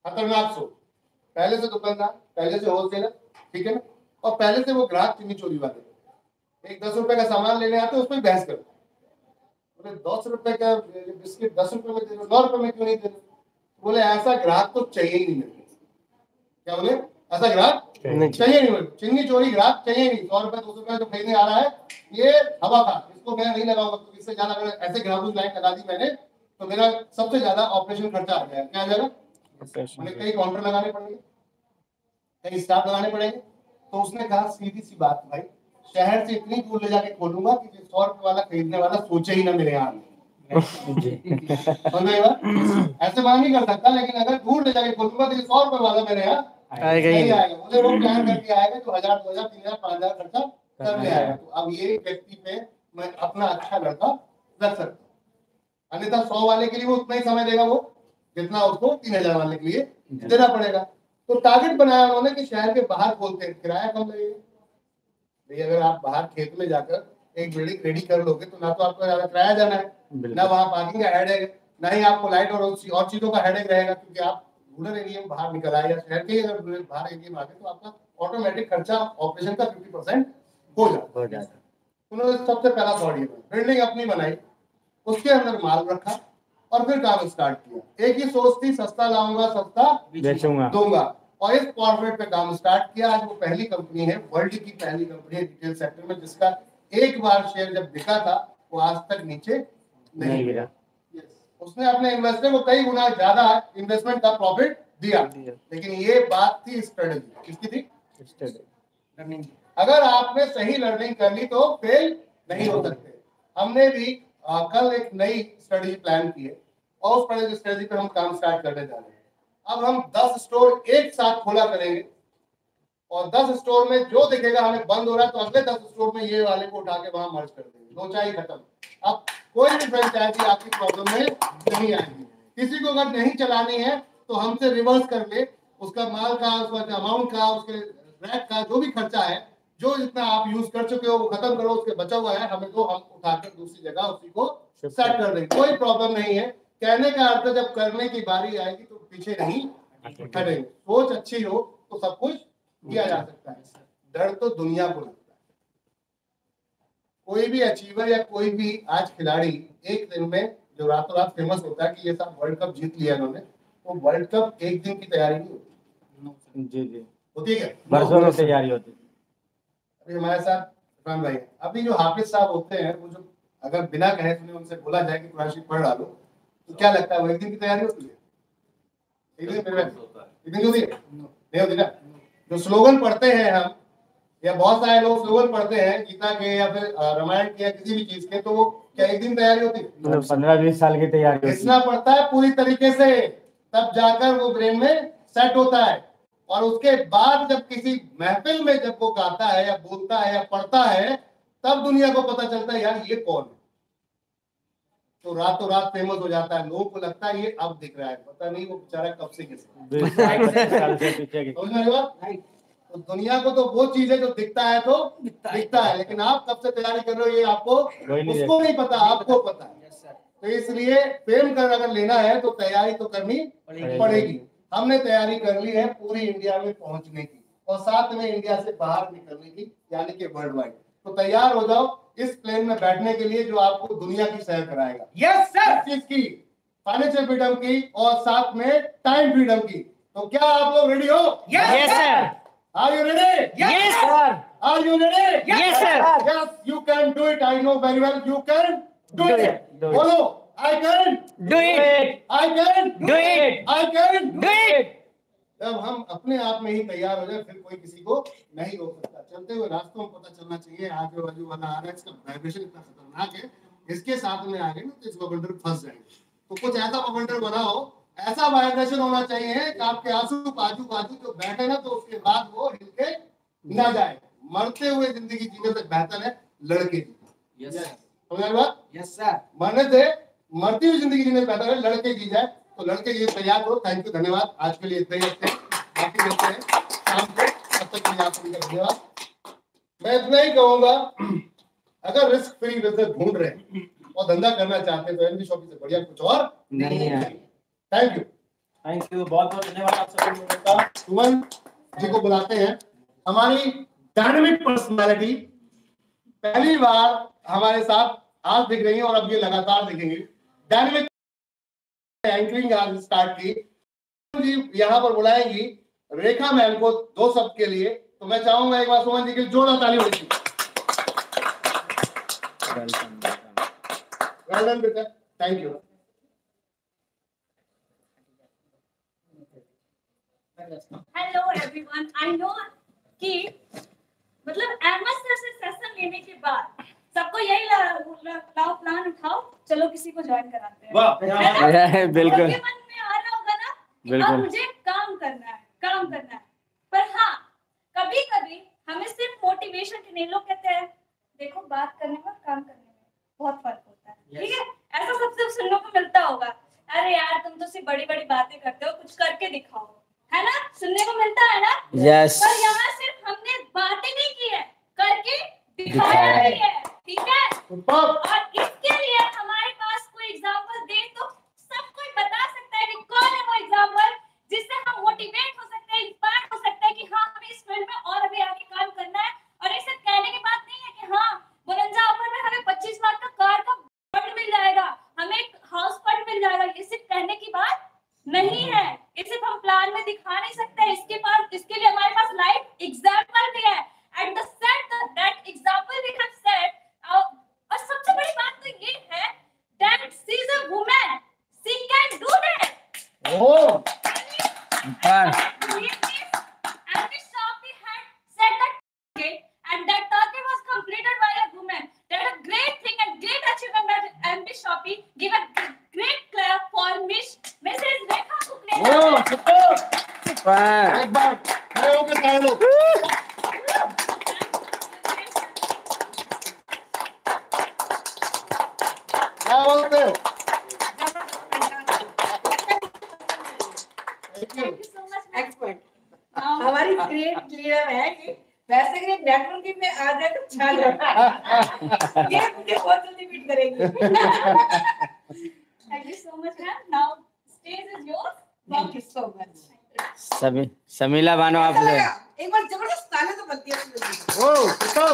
खतरनाक सोच। पहले से दुकानदार, पहले से होलसेलर, ठीक है ना, और पहले से वो ग्राहक चिन्नी चोरी वाले। एक 10 रुपए का सामान लेने आते उस पर बहस करते, बोले 10 रुपए का बिस्किट 10 रुपए में दे दो, 9 रुपए में क्यों नहीं दे दो? बोले ऐसा ग्राहक तो चाहिए ही नहीं मेरे को। क्या बोले? ऐसा ग्राहक चाहिए नहीं मेरे को। चिन्नी चोरी ग्राहक चाहिए नहीं। 100 रुपए 200 रुपए जो खरीदने आ रहा है ये हवा था। इसको मैं नहीं लगाऊंगा तो इससे ज्यादा अगर ऐसे ग्राउंड लाइन लगा दी मैंने तो मेरा सबसे ज्यादा ऑपरेशन खर्चा आ जाएगा। क्या आ जाएगा? मैंने कई काउंटर लगाने पड़ेंगे, कई स्टाफ लगाने पड़ेंगे। तो उसने कहा सीधी सी बात भाई, शहर से इतनी दूर ले जाके खोलूंगा कि 100 रुपए वाला खरीदने वाला सोचे ही ना मेरे यहाँ ऐसे बात नहीं कर सकता, लेकिन अगर दूर ले जाके खोलूंगा तो 100 रुपए वाला मेरे यहाँ नहीं आएगा। बोले वो प्लान करके आएगा तो 1000, 2000, 3000, 5000 खर्चा कर ले आएगा। तो अब ये व्यक्ति पे मैं अपना अच्छा लड़का रख सकता हूँ, अन्यथा 100 वाले के लिए वो उतना ही समय देगा वो जितना उसको 3000 वाले के लिए देना पड़ेगा। तो टारगेट बनाया उन्होंने कि शहर के बाहर खोलते हैं, किराया कम लगेगा। भाई अगर आप बाहर खेत में जाकर एक बिल्डिंग रेडी कर लोगे तो ना तो आपको ज्यादा किराया जाना है, ना वहाँ पार्किंग का हेडेक, ना ही आपको लाइट और चीजों का हेडेक रहेगा, क्योंकि आप रूरल एरिया में बाहर निकल आए या शहर के अगर बाहर एरिया में आगे तो आपका ऑटोमेटिक खर्चा ऑपरेशन का 50% हो जाता है। उन्होंने सबसे पहला बॉडी बिल्डिंग अपनी बनाई, उसके अंदर माल रखा और फिर काम स्टार्ट किया। एक ही सोच थी, सस्ता लाऊंगा सस्ता बेचूंगा दूंगा, और इस फॉर्मेट पे काम स्टार्ट किया। आज वो पहली कंपनी है, वर्ल्ड की पहली कंपनी है रिटेल सेक्टर में जिसका एक बार शेयर जब बिका था वो आज तक नीचे नहीं गिरा। उसने अपने इन्वेस्टर को कई गुना ज्यादा इन्वेस्टमेंट का प्रॉफिट दिया, लेकिन ये बात थी स्ट्रेटेजी। किसकी थी? स्ट्रेटेजी। अगर आपने सही लर्निंग कर ली तो फेल नहीं हो सकते। हमने भी कल एक नई स्ट्रेटेजी प्लान की है और उस स्ट्रेटेजी पर हम काम स्टार्ट करने जा रहे हैं। अब हम 10 स्टोर एक साथ खोला करेंगे और 10 स्टोर में जो दिखेगा हमें बंद हो रहा है तो अगले 10 स्टोर में ये वाले को उठा के वहां मर्ज कर देंगे, लोचाई खत्म। अब कोई भी फ्रेंचाइजी आपकी प्रॉब्लम में नहीं आएगी। किसी को अगर नहीं चलानी है तो हमसे रिवर्स कर ले, उसका माल का, उसका अमाउंट का, उसके रैक का जो भी खर्चा है, जो जितना आप यूज कर चुके हो वो खत्म करो, उसके बचा हुआ है हमें तो हम उठाकर दूसरी जगह उसी को सेट कर देंगे, कोई प्रॉब्लम नहीं है। कहने का अर्थ है जब करने की बारी आएगी तो पीछे नहीं हटेंगे। सोच अच्छी हो तो सब कुछ किया जा सकता है। डर तो दुनिया को लगता है। कोई भी अचीवर या कोई भी आज खिलाड़ी एक दिन में जो रातों रात फेमस होता है कि ये सब वर्ल्ड कप जीत लिया इन्होंने, तो वर्ल्ड कप एक दिन की तैयारी नहीं होती। जी होती है क्या? बरसों में तैयारी होती है। अभी हमारे साथ इरफान भाई, अभी जो हाफिज साहब होते हैं वो जो अगर बिना कहे सुने उनसे बोला जाए कि कुरान शरीफ पढ़ डालो तो क्या लगता है वो एक दिन की तैयारी होती है? एक दिन होती है? नहीं होती ना। जो स्लोगन पढ़ते हैं हम या बहुत सारे लोग स्लोगन पढ़ते हैं गीता के या फिर रामायण के या किसी भी चीज के, तो वो क्या एक दिन तैयारी होती है? 15-20 साल की तैयारी घिसना पड़ता है पूरी तरीके से, तब जाकर वो ब्रेन में सेट होता है। और उसके बाद जब किसी महफिल में जब वो गाता है या बोलता है या पढ़ता है तब दुनिया को पता चलता है यार ये कौन है। तो रातों रात फेमस हो जाता है। लोगों को लगता है ये अब दिख रहा है, पता नहीं वो बेचारा कब से तो दुनिया को तो वो चीज है जो दिखता है तो दिखता है, लेकिन आप कब से तैयारी कर रहे हो ये आपको उसको नहीं पता, आपको पता है। तो इसलिए फेम कर अगर लेना है तो तैयारी तो करनी पड़ेगी। हमने तैयारी कर ली है पूरी इंडिया में पहुंचने की और साथ में इंडिया से बाहर निकलने की, यानी कि वर्ल्ड वाइड। तो तैयार हो जाओ इस प्लेन में बैठने के लिए जो आपको दुनिया की सैर कराएगा। Yes sir. चीज की फाइनेंशियल फ्रीडम की और साथ में टाइम फ्रीडम की। तो क्या आप लोग रेडी हो? Yes sir. Are you ready? Yes sir. Are you ready? Yes sir. Yes you can do it. I know very well you can do it. बोलो I can do it. I can do it. I can do it. जब हम अपने आप में ही तैयार हो जाए फिर कोई किसी को नहीं रोक सकता। चलते हुए रास्तों में पता चलना चाहिए आगे बाजू वाला आ रहा है, इसका वाइब्रेशन इतना खतरनाक है, इसके साथ में आगे ना तो इस बवंडर फंस जाएंगे। तो कुछ ऐसा बवंडर बनाओ, ऐसा वाइब्रेशन होना चाहिए कि आपके आंसू बाजू बाजू जो बैठे ना तो उसके बाद वो हिल के ना जाए। मरते हुए जिंदगी जीने से बेहतर है लड़के जी। Yes sir. मरने से मरती हुई जिंदगी जीने से बेहतर है लड़के जी जाए। तो लड़के जी तैयार हो। थैंक यू, धन्यवाद। आज के लिए इतना ही रखते हैं, बाकी मिलते हैं शाम को। तब तक के लिए आप सभी का धन्यवाद। मैं इतना ही कहूंगा, अगर रिस्क फ्री बिजनेस ढूंढ रहे हैं और धंधा करना चाहते हैं तो एनबी शॉपिंग से बढ़िया कुछ और नहीं है। थैंक यू, बहुत बहुत धन्यवाद आप सभी लोगों का। सुमन जी को बुलाते हैं। हमारी डायनामिक पर्सनालिटी पहली बार हमारे साथ आज दिख रही है और अब ये लगातार दिखेंगी। डायनामिक एंकरिंग आज स्टार्ट की जी यहाँ पर बुलाएंगी रेखा मैम को 2 शब्द के लिए। तो मैं चाहूंगा एक बार सुमन जी की जोरदार ताली होगी। वेलकम। वेल डन बेटा, thank you. Hello everyone, I know कि मतलब अहमद सर से सेशन लेने के बाद सबको यही लाओ प्लान उठाओ, चलो किसी को ज्वाइन कराते हैं। वाह, बिल्कुल सबके मन में आ रहा होगा ना कि बिल्कुल। अब मुझे काम करना है, काम करना है। पर हाँ, कभी कभी हमें सिर्फ मोटिवेशन के नहीं, लोग कहते हैं देखो बात करने में काम करने में बहुत फर्क होता है, ठीक है? ऐसा सबसे सुनने को मिलता होगा, अरे यार तुम तो सिर्फ बड़ी बड़ी बातें करते हो, कुछ करके दिखाओ, है ना? सुनने को मिलता है ना? यस। पर यहाँ सिर्फ हमने बातें नहीं की है, करके दिखाया भी है, ठीक है? और इसके लिए हमारे पास कोई एग्जांपल दे तो सब कोई बता सकता है कि कौन है वो एग्जांपल जिससे हम मोटिवेट हो सकते हैं, इंस्पायर हो सकते हैं कि हाँ हमें इस फील्ड में और अभी आगे काम करना है। और ये सिर्फ कहने की बात नहीं है कि हाँ बुलंजा ऑफर में हमें 25 लाख का कार का फंड मिल जाएगा, हमें एक हाउस फंड मिल जाएगा, ये सिर्फ कहने की बात नहीं है, ये सिर्फ हम प्लान में दिखा नहीं सकते। इसके लिए हमारे पास लाइव एग्जांपल भी है, at the set that example we have set. और सबसे बड़ी बात तो ये है that she is a woman, she can do that. Oh And that target was completed by a woman. That a great thing and great achievement that MB Shopee give a great clap for Mrs. Rekha Kukreja. Oh super, एक बार खड़े होकर कह लो। क्या बोलते हो? Thank you so much. ma'am. Expert हमारी great leader है कि वैसे ग्रेट नेटवर्किंग में आ जाए तो छा जाए। ये मुझे बहुत जल्दी बीट करेंगे। Thank you so much, ma'am. Now stage is yours. Thank you so much. Sameela Bano आपसे एक बार जबरदस्त ताली तो बनती है। Oh super.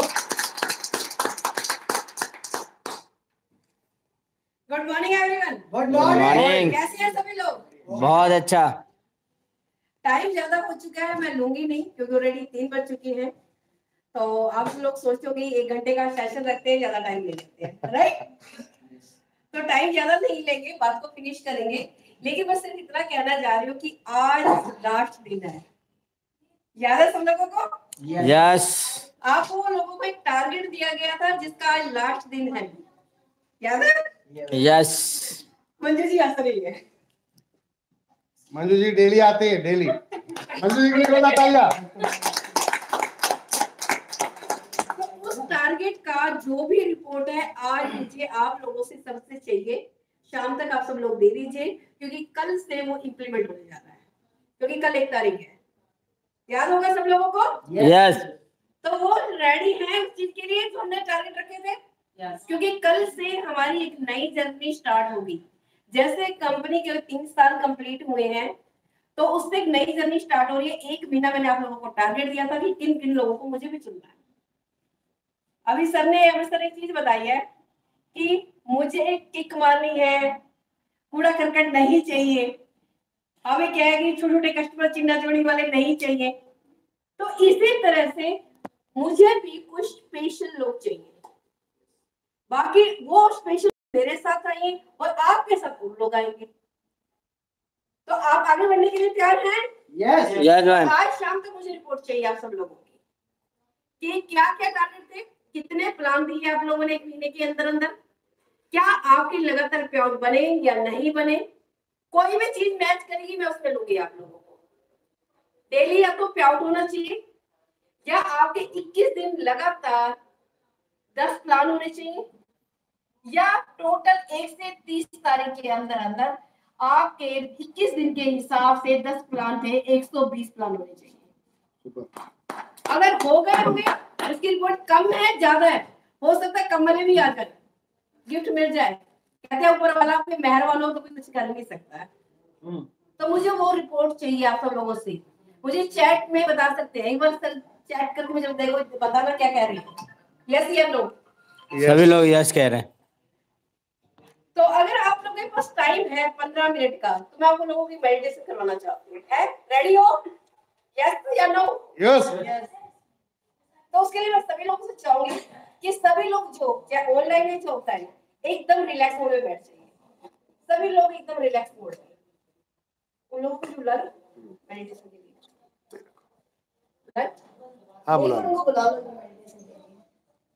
Good morning everyone. Good morning. कैसे हैं सभी लोग? बहुत अच्छा। टाइम ज्यादा हो चुका है, मैं लूंगी नहीं क्योंकि ऑलरेडी 3 बज चुके हैं। तो आप लोग सोचते हो कि 1 घंटे का सेशन रखते हैं, ज्यादा टाइम ले लेते हैं, राइट? तो टाइम ज्यादा नहीं लेंगे, बात को फिनिश करेंगे। लेकिन मैं सिर्फ इतना कहना जा रही हूँ कि आज लास्ट दिन है, याद है सब लोगों को? यस। आपको लोगों को एक टारगेट दिया गया था जिसका आज लास्ट दिन है, याद है? यस। मंजू जी हंस रही है। मंजू जी डेली आते हैं, डेली। मंजू जी को बताइए। तो उस टारगेट का जो भी रिपोर्ट है आज मुझे आप लोगों से सबसे चाहिए, शाम तक आप सब लोग दे दीजिए क्योंकि कल से वो इम्प्लीमेंट होने जा रहा है, क्योंकि कल 1 तारीख है, याद होगा सब लोगों को? यस। तो वो रेडी है उस चीज के लिए जो हमने टारगेट रखे थे। क्योंकि कल से हमारी एक नई जर्नी स्टार्ट होगी। जैसे कंपनी के 3 साल कंप्लीट हुए हैं तो उससे एक नई जर्नी स्टार्ट हो रही है। 1 महीना मैंने आप लोगों को टारगेट दिया था कि किन लोगों को मुझे भी चुनना है। अभी सर ने एक चीज बताई है कि मुझे किक मारनी है, कूड़ा करकट नहीं चाहिए, हमें क्या है कि छोटे छोटे कस्टमर चिन्ना जोड़ी वाले नहीं चाहिए। तो इसी तरह से मुझे भी कुछ स्पेशल लोग चाहिए, बाकी वो स्पेशल मेरे साथ आएंगे और आपके साथ वो लोग आएंगे। तो आप आगे बढ़ने के लिए तैयार हैं? Yes yes ma'am. आज शाम तक मुझे रिपोर्ट चाहिए आप सब लोगों की कि क्या क्या टारगेट थे, कितने प्लान दिए आप लोगों ने 1 महीने के अंदर अंदर, क्या आपकी लगातार प्याउट बने या नहीं बने। कोई भी चीज मैच करेगी मैं उसमें लूंगी आप लोगों को। डेली आपको प्याउट होना चाहिए या आपके 21 दिन लगातार 10 प्लान होने चाहिए या टोटल 1 से 30 तारीख के अंदर अंदर आपके 21 दिन के हिसाब से 10 प्लान थे, 120 प्लान होने चाहिए। अगर हो गए होंगे उसकी रिपोर्ट कम है ज्यादा है, हो सकता है कम वाले भी आ जाए, गिफ्ट मिल जाए। कहते हैं ऊपर वाला आपके मेहर वालों को तो कुछ कर नहीं सकता है। तो मुझे वो रिपोर्ट चाहिए आप सब लोगों से। मुझे चैट में बता सकते हैं, एक बार सर चैट करके मुझे बताना क्या कह रही है। यस या नो? सभी लोग यस कह रहे हैं। तो अगर आप लोगों के पास टाइम है 15 मिनट का तो मैं आप लोगों की मेडिटेशन करवाना चाहती हूँ। है रेडी हो? यस या नो? यस। यस। तो उसके लिए मैं सभी लोगों से चाहूंगी कि सभी लोग जो चाहे ऑनलाइन है चाहे ऑफलाइन एकदम रिलैक्स मोड में बैठ जाइए। सभी लोग एकदम रिलैक्स मोड में। उन लोगों को बुला लो मेडिटेशन के लिए। हाँ बुला उनको बुला लो मेडिटेशन के लिए।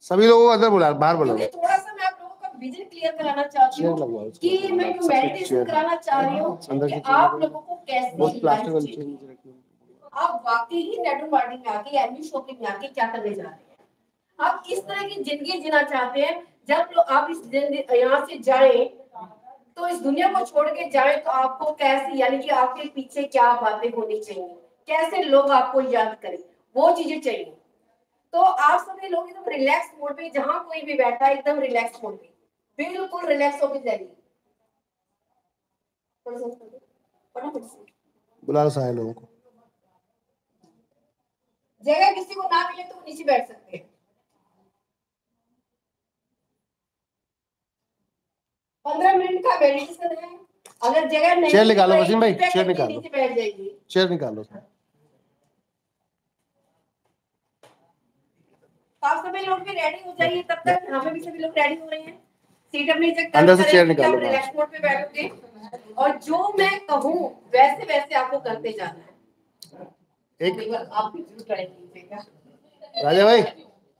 सभी लोगों को अंदर बुला, बाहर बुला। क्योंकि थोड़ा सा मैं आप लोगों का विजन क्लियर कराना चाहती हूँ कि मैं जो मेडिटेशन कराना चाह रही हूँ कि आप लोगों को कैसे लाइफ चाहिए। आप वाकई ही नेटवर्क मार्केटिंग में आके एनबी शॉपिंग में आके क्या करने जा रहे हैं? आप किस तरह की जिंदगी जीना चाहते हैं? जब आप इस यहाँ से जाएं तो इस दुनिया को छोड़ के जाएं तो आपको कैसे, यानी कि आपके पीछे क्या बातें होनी चाहिए, कैसे लोग आपको याद करें, वो चीजें चाहिए। तो आप सभी लोग एकदम रिलैक्स मोड पे, जहां कोई भी बैठा है एकदम रिलैक्स मोड पे, बिल्कुल रिलैक्स होकर जाइए। बुला लो सारे लोगों को। जगह किसी को ना मिले तो नीचे बैठ सकते हैं। 15 मिनट का मेडिटेशन है। अगर जगह नहीं, चेयर निकालो वसीम भाई, चेयर निकालो, नीचे बैठ जाइए। चेयर निकालो। आप सभी लोग भी रेडी हो जाइए, तब तक हमें भी सभी लोग रेडी हो रहे हैं। सीट अपनी जगह अंदर से चेयर निकालो। रिलैक्स मोड पे बैठोगे और जो मैं कहूँ वैसे वैसे आपको करते जाना है। एक बार आप भी जरूर ट्राई कीजिएगा। राजा भाई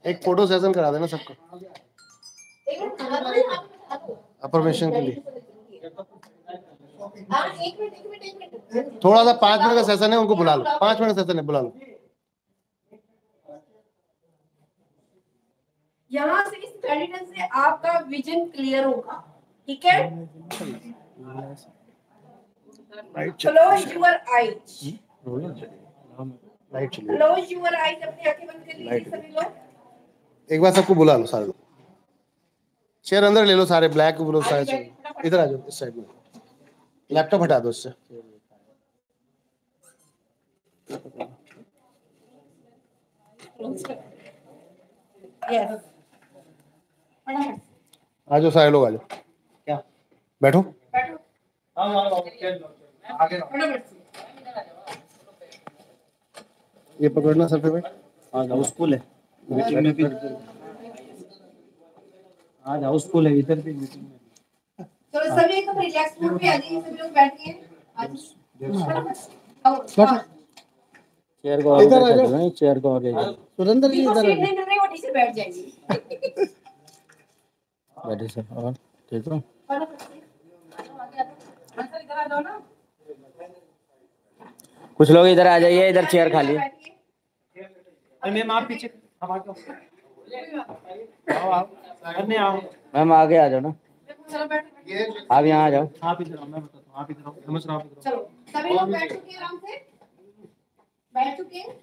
एक फोटो सेशन करा देना सबको अफर्मेशन के लिए। एक मिनट थोड़ा सा 5 मिनट का सेशन है, उनको बुला लो। 5 मिनट का सेशन है, बुला लो। यहाँ से इस मेडिटेशन से आपका विजन क्लियर होगा, ठीक है? Close your eyes. Close your eyes, अपनी आंखें बंद कर लीजिए सभी लोग। एक बार सबको बुला लो सारे लोग। चेयर अंदर ले लो सारे, ब्लैक ब्लू सारे। इधर आ जाओ, इस साइड में। लैपटॉप हटा दो उससे। यस, आ जाओ सारे लोग, आ जाओ। क्या बैठो। बैठो। आगे ये पकड़ना सर पे भाई। आ जाओ, स्कूल है मीटिंग में भी। आ जाओ, स्कूल है इधर भी मीटिंग में। तो सभी एकदम रिलैक्स मोड पे आ जाइए, सभी लोग बैठिए। चेयर को आगे कर दो, चेयर को आगे सुरेंद्र जी इधर सीट नहीं मिल रही, वो नीचे बैठ जाइए। बैठे सर। और ठीक हो? कुछ लोग इधर आ जाइए, इधर चेयर खाली है। मैम आप पीछे, आप आगे आओ। मैम आगे आ जाओ ना, आप यहाँ आ जाओ। आप इधर आओ, मैं बताता हूँ। आप इधर आओ, नमस्कार। आप इधर चलो सभी लोग बैठ चुके हैं, आराम से बैठ चुके हैं।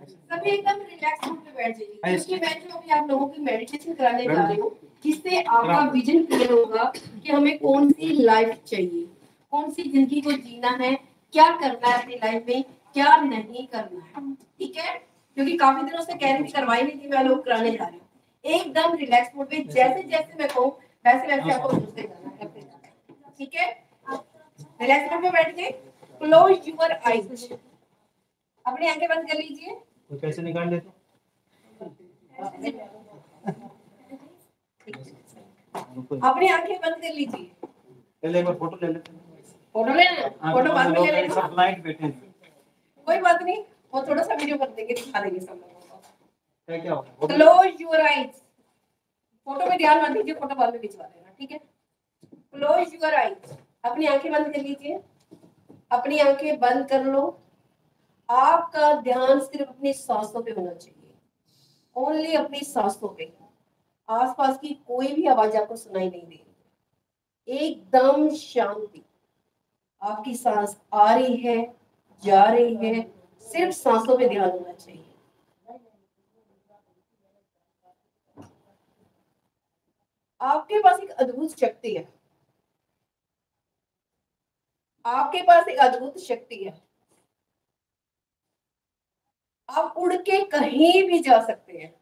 सभी एकदम रिलैक्स होकर बैठ जाइए, क्योंकि मैं जो अभी आप लोगों की मेडिटेशन कराने जा रही हूँ, जिससे आपका विजन क्लियर होगा कि हमें कौन सी लाइफ चाहिए, कौन सी जिंदगी को जीना है, क्या करना है अपनी लाइफ में, क्या नहीं करना है, ठीक है? क्योंकि काफी दिनों से कह रही थी, करवाई नहीं थी, मैं लोग कराने जा रही हूँ। एकदम रिलैक्स मोड में, जैसे जैसे मैं कहूँ वैसे वैसे आपको करते जाना, ठीक है? रिलैक्स मोड में बैठ के क्लोज योर आईज, अपनी आंखें बंद कर लीजिए। तो कैसे निकाल लेते? अपनी आंखें बंद कर लीजिए। पहले एक बार फोटो ले लेते हैं। फोटो लेना, फोटो बाद में ले लेना। सब लाइट बैठे हैं। कोई बात नहीं, वो थोड़ा सा वीडियो कर देंगे, दिखा देंगे सब लोगों को। क्या होगा? क्लोज योर आईज, फोटो में ध्यान मत दीजिए, फोटो बाद में खिंचवा देना, ठीक है? क्लोज योर आईज, अपनी आंखें बंद कर लीजिए। अपनी आंखें बंद कर लो। आपका ध्यान सिर्फ अपनी सांसों पे होना चाहिए, ओनली अपनी सांसों पे। आसपास की कोई भी आवाज आपको सुनाई नहीं देगी, एकदम शांति। आपकी सांस आ रही है, जा रही है, सिर्फ सांसों पे ध्यान होना चाहिए। आपके पास एक अद्भुत शक्ति है, आपके पास एक अद्भुत शक्ति है। आप उड़ के कहीं भी जा सकते हैं,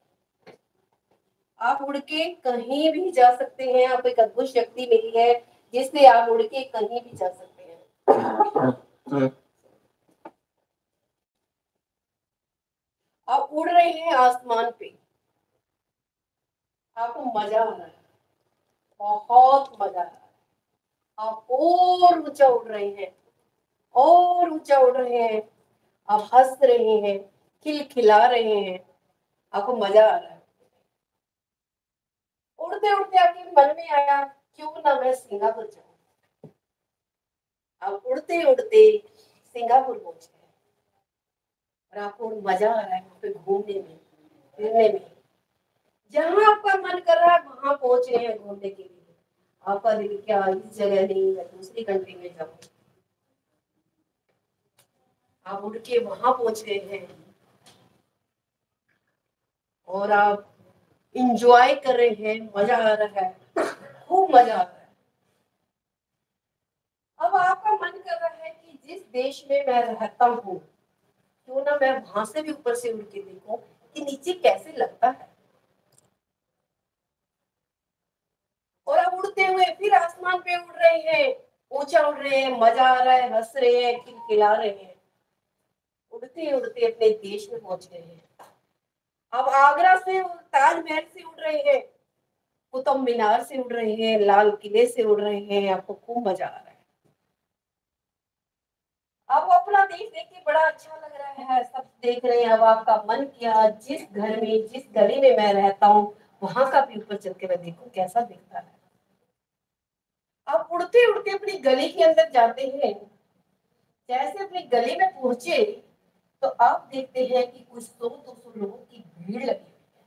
आप उड़ के कहीं भी जा सकते हैं। आपको एक अद्भुत शक्ति मिली है जिससे आप उड़ के कहीं भी जा सकते हैं। आप उड़ रहे हैं आसमान पे, आपको मजा आ रहा है, बहुत मजा आ रहा है। आप और ऊंचा उड़ रहे हैं, और ऊंचा उड़ रहे हैं, आप हंस रहे हैं, खिलखिला रहे हैं, आपको मजा आ रहा है। उड़ते उड़ते आपके मन में आया क्यों ना मैं सिंगापुर जाऊं। आप उड़ते उड़ते सिंगापुर पहुंच गए और आपको मजा आ रहा है वहां पे घूमने में, फिरने में। जहां आपका मन कर रहा है वहां पहुंच रहे हैं घूमने के लिए। आपका दिल क्या इस जगह नहीं, मैं दूसरी कंट्री में जाऊं। आप उड़ के वहां पहुंच गए हैं और आप इंजॉय कर रहे हैं, मजा आ रहा है, खूब मजा आ रहा है। अब आपका मन कर रहा है कि जिस देश में मैं रहता हूँ क्यों ना मैं वहां से भी ऊपर से उड़ के देखूं कि नीचे कैसे लगता है। और अब उड़ते हुए फिर आसमान पे उड़ रहे हैं, ऊंचा उड़ रहे हैं, मजा आ रहा है, हंस रहे हैं, खिलखिला रहे हैं। उड़ते उड़ते अपने देश में पहुंच गए हैं। अब आगरा से ताजमहल से उड़ रहे हैं, कुतुब मीनार से उड़ रहे हैं, लाल किले से उड़ रहे हैं, आपको खूब मजा आ रहा है। आपको अपना देश देख के बड़ा अच्छा लग रहा है, सब देख रहे हैं। अब आपका मन किया जिस घर में, जिस गली में मैं रहता हूँ वहां का भी ऊपर चल के मैं देखूं कैसा दिखता है। आप उड़ते उड़ते अपनी गली के अंदर जाते हैं। जैसे अपनी गली में पहुंचे तो आप देखते हैं कि कुछ 100-200 लोगों की भीड़ लगी हुई है।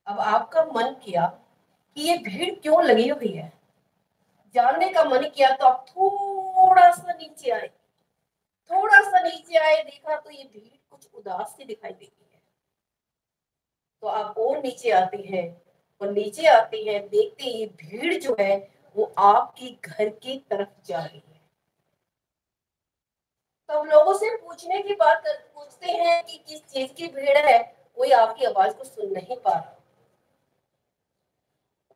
अब आपका मन किया कि ये भीड़ क्यों लगी हुई है, जानने का मन किया तो आप थोड़ा सा नीचे आए। थोड़ा सा नीचे आए, देखा तो ये भीड़ कुछ उदास सी दिखाई देती है। तो आप और नीचे आते हैं, और नीचे आते हैं देखते ये भीड़ जो है वो आपके घर की तरफ जा रही है। तो हम लोगों से पूछने की पूछते हैं कि किस चीज की भीड़ है, कोई आपकी आवाज को सुन नहीं पा रहा।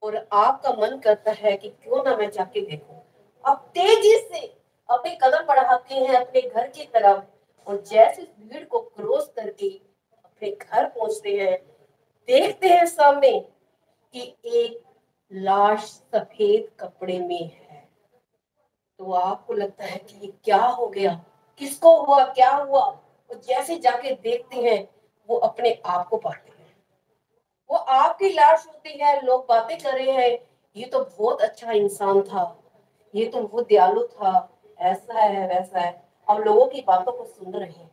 और आपका मन करता है कि क्यों ना मैं जाके देखूं। आप तेजी से अपने कदम बढ़ाते हैं अपने घर की तरफ, और जैसे इस भीड़ को क्रॉस करके अपने घर पहुंचते हैं, देखते हैं सामने कि एक लाश सफेद कपड़े में है। तो आपको लगता है कि ये क्या हो गया, किसको हुआ, क्या हुआ। और जैसे जाके देखते हैं वो अपने आप को पाते हैं, वो आपकी लाश होती है। लोग बातें कर रहे हैं, ये तो बहुत अच्छा इंसान था, ये तो वो दयालु था, ऐसा है वैसा है। और लोगों की बातों को सुन रहे हैं।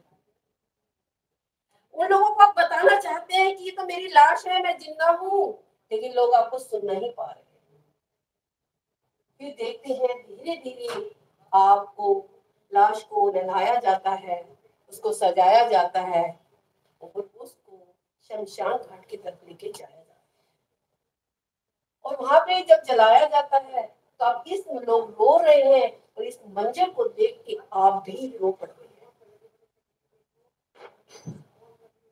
उन लोगों को आप बताना चाहते हैं कि ये तो मेरी लाश है, मैं जिंदा हूँ, लेकिन लोग आपको सुन नहीं पा रहे। फिर देखते हैं धीरे धीरे आपको, लाश को नहलाया जाता है, उसको सजाया जाता है, और उसको शमशान घाट की तरफ लेके जाया जाता है। और वहां पे जब जलाया जाता है तो आप इस लोग रो रहे हैं, और इस मंजर को देख के आप भी रो पड़ते हैं।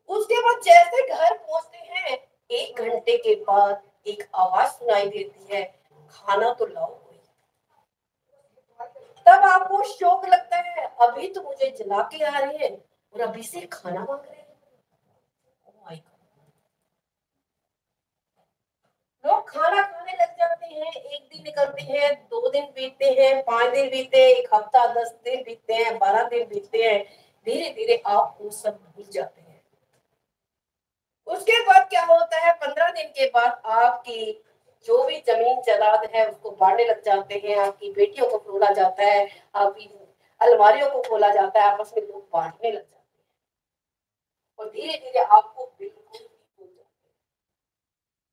उसके बाद जैसे घर पहुंचते हैं, 1 घंटे के बाद एक आवाज सुनाई देती है, खाना तो लाओ कोई। तब आपको शौक लगता है, अभी तो मुझे जला के आ रहे हैं और अभी से खाना मांग रहे हैं। Oh my God! लोग खाना खाने लग जाते हैं। 1 दिन निकलते हैं, 2 दिन बीतते हैं, 5 दिन बीतते हैं, 1 हफ्ता, 10 दिन बीतते हैं, 12 दिन बीतते हैं। धीरे धीरे आप वो सब भूल जाते हैं। उसके बाद क्या होता है, 15 दिन के बाद आपकी जो भी जमीन जायदाद है उसको बांटने लग जाते हैं। आपकी बेटियों को खोला जाता है, आपकी अलमारियों को खोला जाता है, आपस में लोग बांटने लग जाते हैं। और धीरे धीरे आपको बिल्कुल ही भूल जाते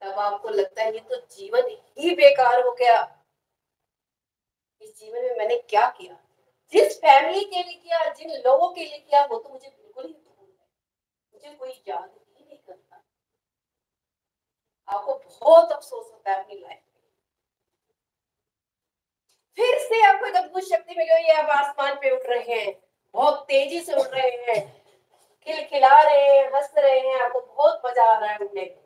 हैं। तब आपको लगता है ये तो जीवन ही बेकार हो गया। इस जीवन में मैंने क्या किया, जिस फैमिली के लिए किया, जिन लोगों के लिए किया, वो तो मुझे बिल्कुल ही भूल गए। मुझे कोई याद ही नहीं करता। आपको बहुत अफसोस होता है अपनी लाइफ में। फिर से आपको एक अद्भुत शक्ति मिली हुई है, आप आसमान पे उड़ रहे हैं, बहुत तेजी से उड़ रहे हैं, खिलखिला रहे हैं, हंस रहे हैं, आपको बहुत मजा आ रहा है उड़ने में।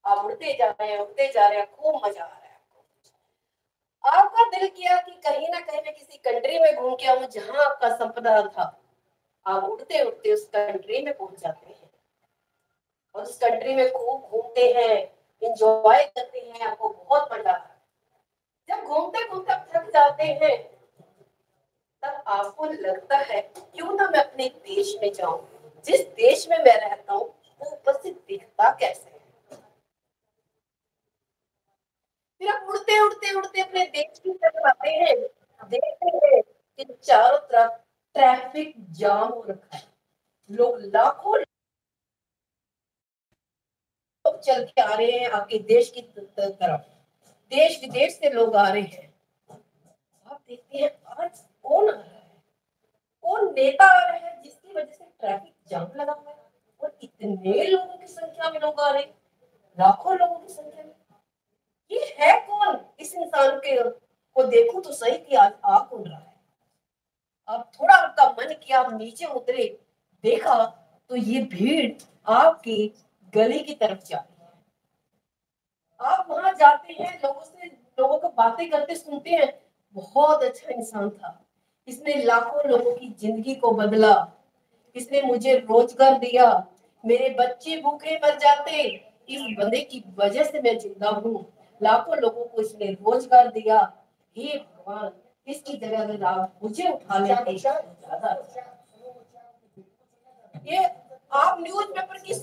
आप उड़ते जा रहे हैं, उड़ते जा रहे हैं, खूब मजा आ रहा है आपको। आपका दिल किया कि कहीं ना कहीं मैं किसी कंट्री में घूम के आऊं जहां आपका संपदा था। आप उड़ते उड़ते उस कंट्री में पहुंच जाते हैं। और उस कंट्री में खूब घूमते हैं, एंजॉय करते हैं, आपको बहुत मजा आता है। जब घूमते घूमते आप थक जाते हैं तब आपको लगता है क्यों ना मैं अपने देश में जाऊं, जिस देश में मैं रहता हूँ वो ऊपर से दिखता कैसे है। फिर आप उड़ते उड़ते उड़ते अपने देश की तरफ आते हैं, देखते हैं कि चारों तरफ ट्रैफिक जाम हो रखा है, लोग लाखों लोग चल के आ रहे हैं आपके देश की तरफ, देश विदेश से लोग आ रहे हैं। आप देखते हैं आज कौन आ रहा है, कौन नेता आ रहा है जिसकी वजह से ट्रैफिक जाम लगा हुआ है और इतने लोगों की संख्या में लोग आ रहे हैं, लाखों लोगों की संख्या में। ये है कौन? इस इंसान के को देखो तो सही कि आज आ कौन रहा है। अब थोड़ा आपका मन किया, आप नीचे उतरे, देखा तो ये भीड़ आपकी गली की तरफ जा रही है। आप वहां जाते हैं, लोगों को बातें करते सुनते हैं, बहुत अच्छा इंसान था, इसने लाखों लोगों की जिंदगी को बदला, इसने मुझे रोजगार दिया, मेरे बच्चे भूखे मर जाते, इस बंदे की वजह से मैं जिंदा हूँ, लाखों लोगों को इसने रोजगार दिया। हे भगवान, इसकी जगह अगर आप मुझे उठा लेते ज्यादा अच्छा। ये आप न्यूज पेपर की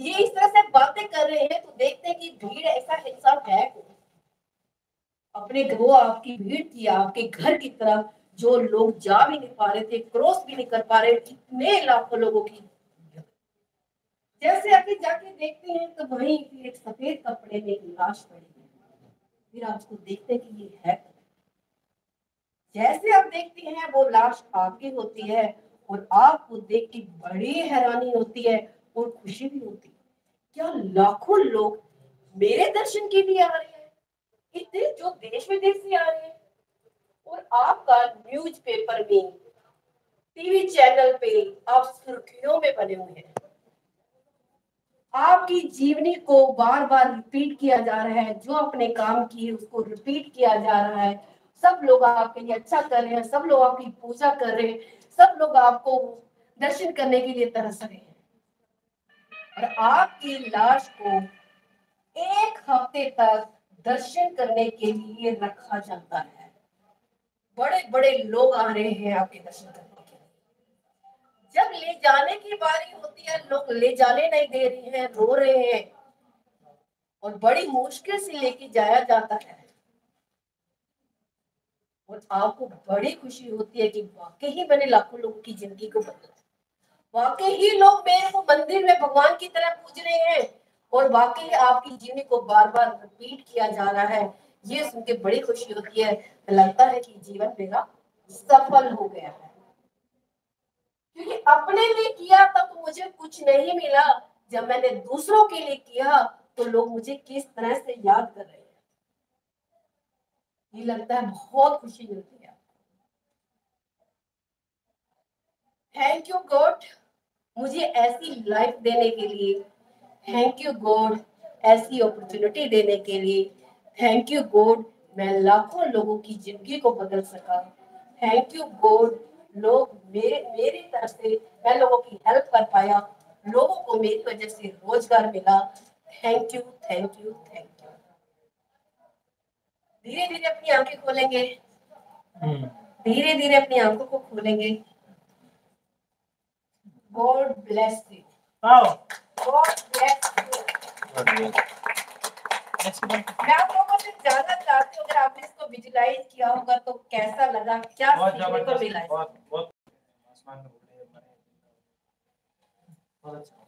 ये इस तरह से बातें कर रहे हैं तो देखते हैं कि भीड़ ऐसा इंसान है कौन? अपने वो आपकी भीड़ थी आपके घर की तरफ, जो लोग जा भी नहीं पा रहे थे, क्रॉस भी नहीं कर पा रहे, इतने लाखों लोगों की। जैसे आगे जाके देखते हैं तो वहीं फिर एक सफेद कपड़े में एक लाश पड़ी है। फिर आप उसको देखते हैं कि ये है। जैसे आप देखते हैं वो लाश आपकी होती है और आपको देख के बड़ी हैरानी होती है और खुशी भी होती है। क्या लाखों लोग मेरे दर्शन के लिए आ रहे हैं, इतने जो देश विदेश से आ रहे हैं, और आपका न्यूज़पेपर में, टीवी चैनल पे आप सुर्खियों में बने हुए हैं। आपकी जीवनी को बार बार रिपीट किया जा रहा है, जो अपने काम किए उसको रिपीट किया जा रहा है, सब लोग आपके लिए अच्छा कर रहे हैं, सब लोग आपकी पूजा कर रहे हैं, सब लोग आपको दर्शन करने के लिए तरस रहे हैं, और आपकी लाश को एक हफ्ते तक दर्शन करने के लिए रखा जाता है। बड़े बड़े लोग आ रहे हैं आपके दर्शन करने के लिए। जब ले जाने की बारी होती है, लोग ले जाने नहीं दे रहे हैं, रो रहे हैं, और बड़ी मुश्किल से लेके जाया जाता है, और आपको बड़ी खुशी होती है कि वाकई ही मैंने लाखों लोगों की जिंदगी को बदला, वाकई ही लोग मेरे को मंदिर में भगवान की तरह पूज रहे हैं, और वाकई आपकी जीवनी को बार बार रिपीट किया जा रहा है। ये सुन के बड़ी खुशी होती है, लगता है कि जीवन मेरा सफल हो गया है, क्योंकि अपने लिए किया था तो मुझे कुछ नहीं मिला, जब मैंने दूसरों के लिए किया तो लोग मुझे किस तरह से याद कर रहे हैं। ये लगता है बहुत खुशी मिलती है। थैंक यू गॉड मुझे ऐसी लाइफ देने के लिए, थैंक यू गॉड ऐसी अपॉर्चुनिटी देने के लिए, थैंक यू गॉड मैं लाखों लोगों की जिंदगी को बदल सका, थैंक यू गॉड लोग मेरी तरफ से मैं लोगों की हेल्प कर पाया, लोगों को मेरी वजह से रोजगार मिला, thank you thank you thank you. धीरे धीरे अपनी आंखें खोलेंगे, धीरे धीरे अपनी आंखों को खोलेंगे। God bless you, God bless you. मैं आप लोगों से जानना चाहती हूँ, अगर आपने इसको विजुलाइज किया होगा तो कैसा लगा, क्या सीखने को मिला,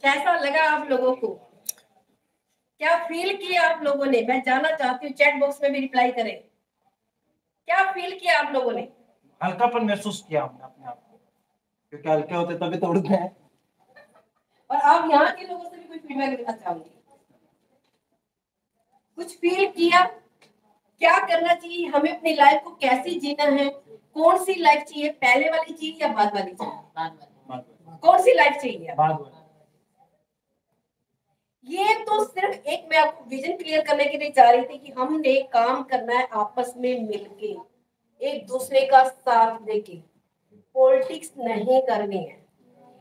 कैसा लगा आप लोगों को, क्या फील किया आप लोगों ने? मैं जानना चाहती हूँ, चैट बॉक्स में भी रिप्लाई करें, क्या फील किया आप लोगों ने? हल्कापन महसूस किया हमने अपने आप को, क्योंकि हल्के होते तभी तो उड़ते हैं। और आप यहाँ के लोगों से भी कुछ फीडबैक देना चाहूंगी, कुछ फील किया, क्या करना चाहिए हमें, अपनी लाइफ को कैसे जीना है, कौन सी लाइफ चाहिए, पहले वाली चाहिए या बाद वाली चाहिए, कौन सी लाइफ चाहिए? बाद वाली। ये तो सिर्फ एक मैं आपको विजन क्लियर करने के लिए चाह रही थी कि हमने काम करना है आपस में मिलके, एक दूसरे का साथ देके, पॉलिटिक्स नहीं करनी है,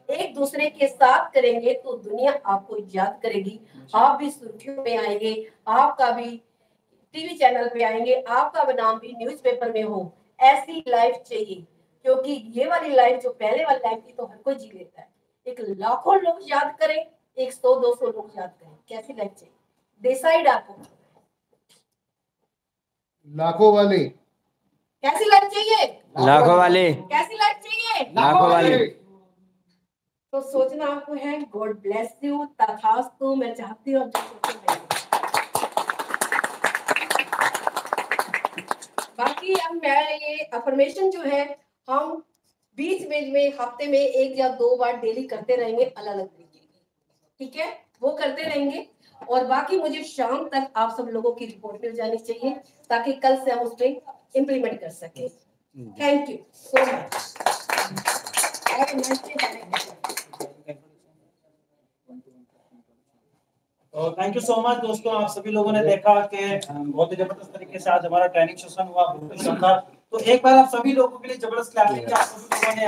एक दूसरे के साथ करेंगे तो दुनिया आपको याद करेगी, आप भी सुर्खियों में आएंगे, आपका भी टीवी चैनल पे आएंगे, आपका भी नाम भी न्यूज़पेपर में हो। ऐसी लाइफ चाहिए, क्योंकि ये वाली लाइफ जो पहले वाली लाइफ थी तो हर कोई जी लेता है। एक लाखों लोग याद करें, 100-200 लोग याद करें, कैसी लाइफ चाहिए? डिसाइड आपको। लाखों वाले कैसी लाइफ चाहिए? लाखों वाले। कैसी लाइफ चाहिए? लाखों वाले। तो सोचना आपको है। God bless you. तथास्तु। मैं चाहती हूँ बाकी अब मैं ये अफर्मेशन जो है हम बीच में हफ्ते में 1 या 2 बार डेली करते रहेंगे, अलग अलग तरीके की, ठीक है, वो करते रहेंगे। और बाकी मुझे शाम तक आप सब लोगों की रिपोर्ट मिल जानी चाहिए ताकि कल से हम उसमें इम्प्लीमेंट कर सके। Thank you so much. तो थैंक यू सो मच दोस्तों, आप सभी लोगों ने देखा कि बहुत ही जबरदस्त तरीके से आज हमारा ट्रेनिंग सेशन हुआ, बहुत ही शानदार। तो एक बार आप सभी लोगों के लिए जबरदस्त क्लैपिंग आप सभी लोगों ने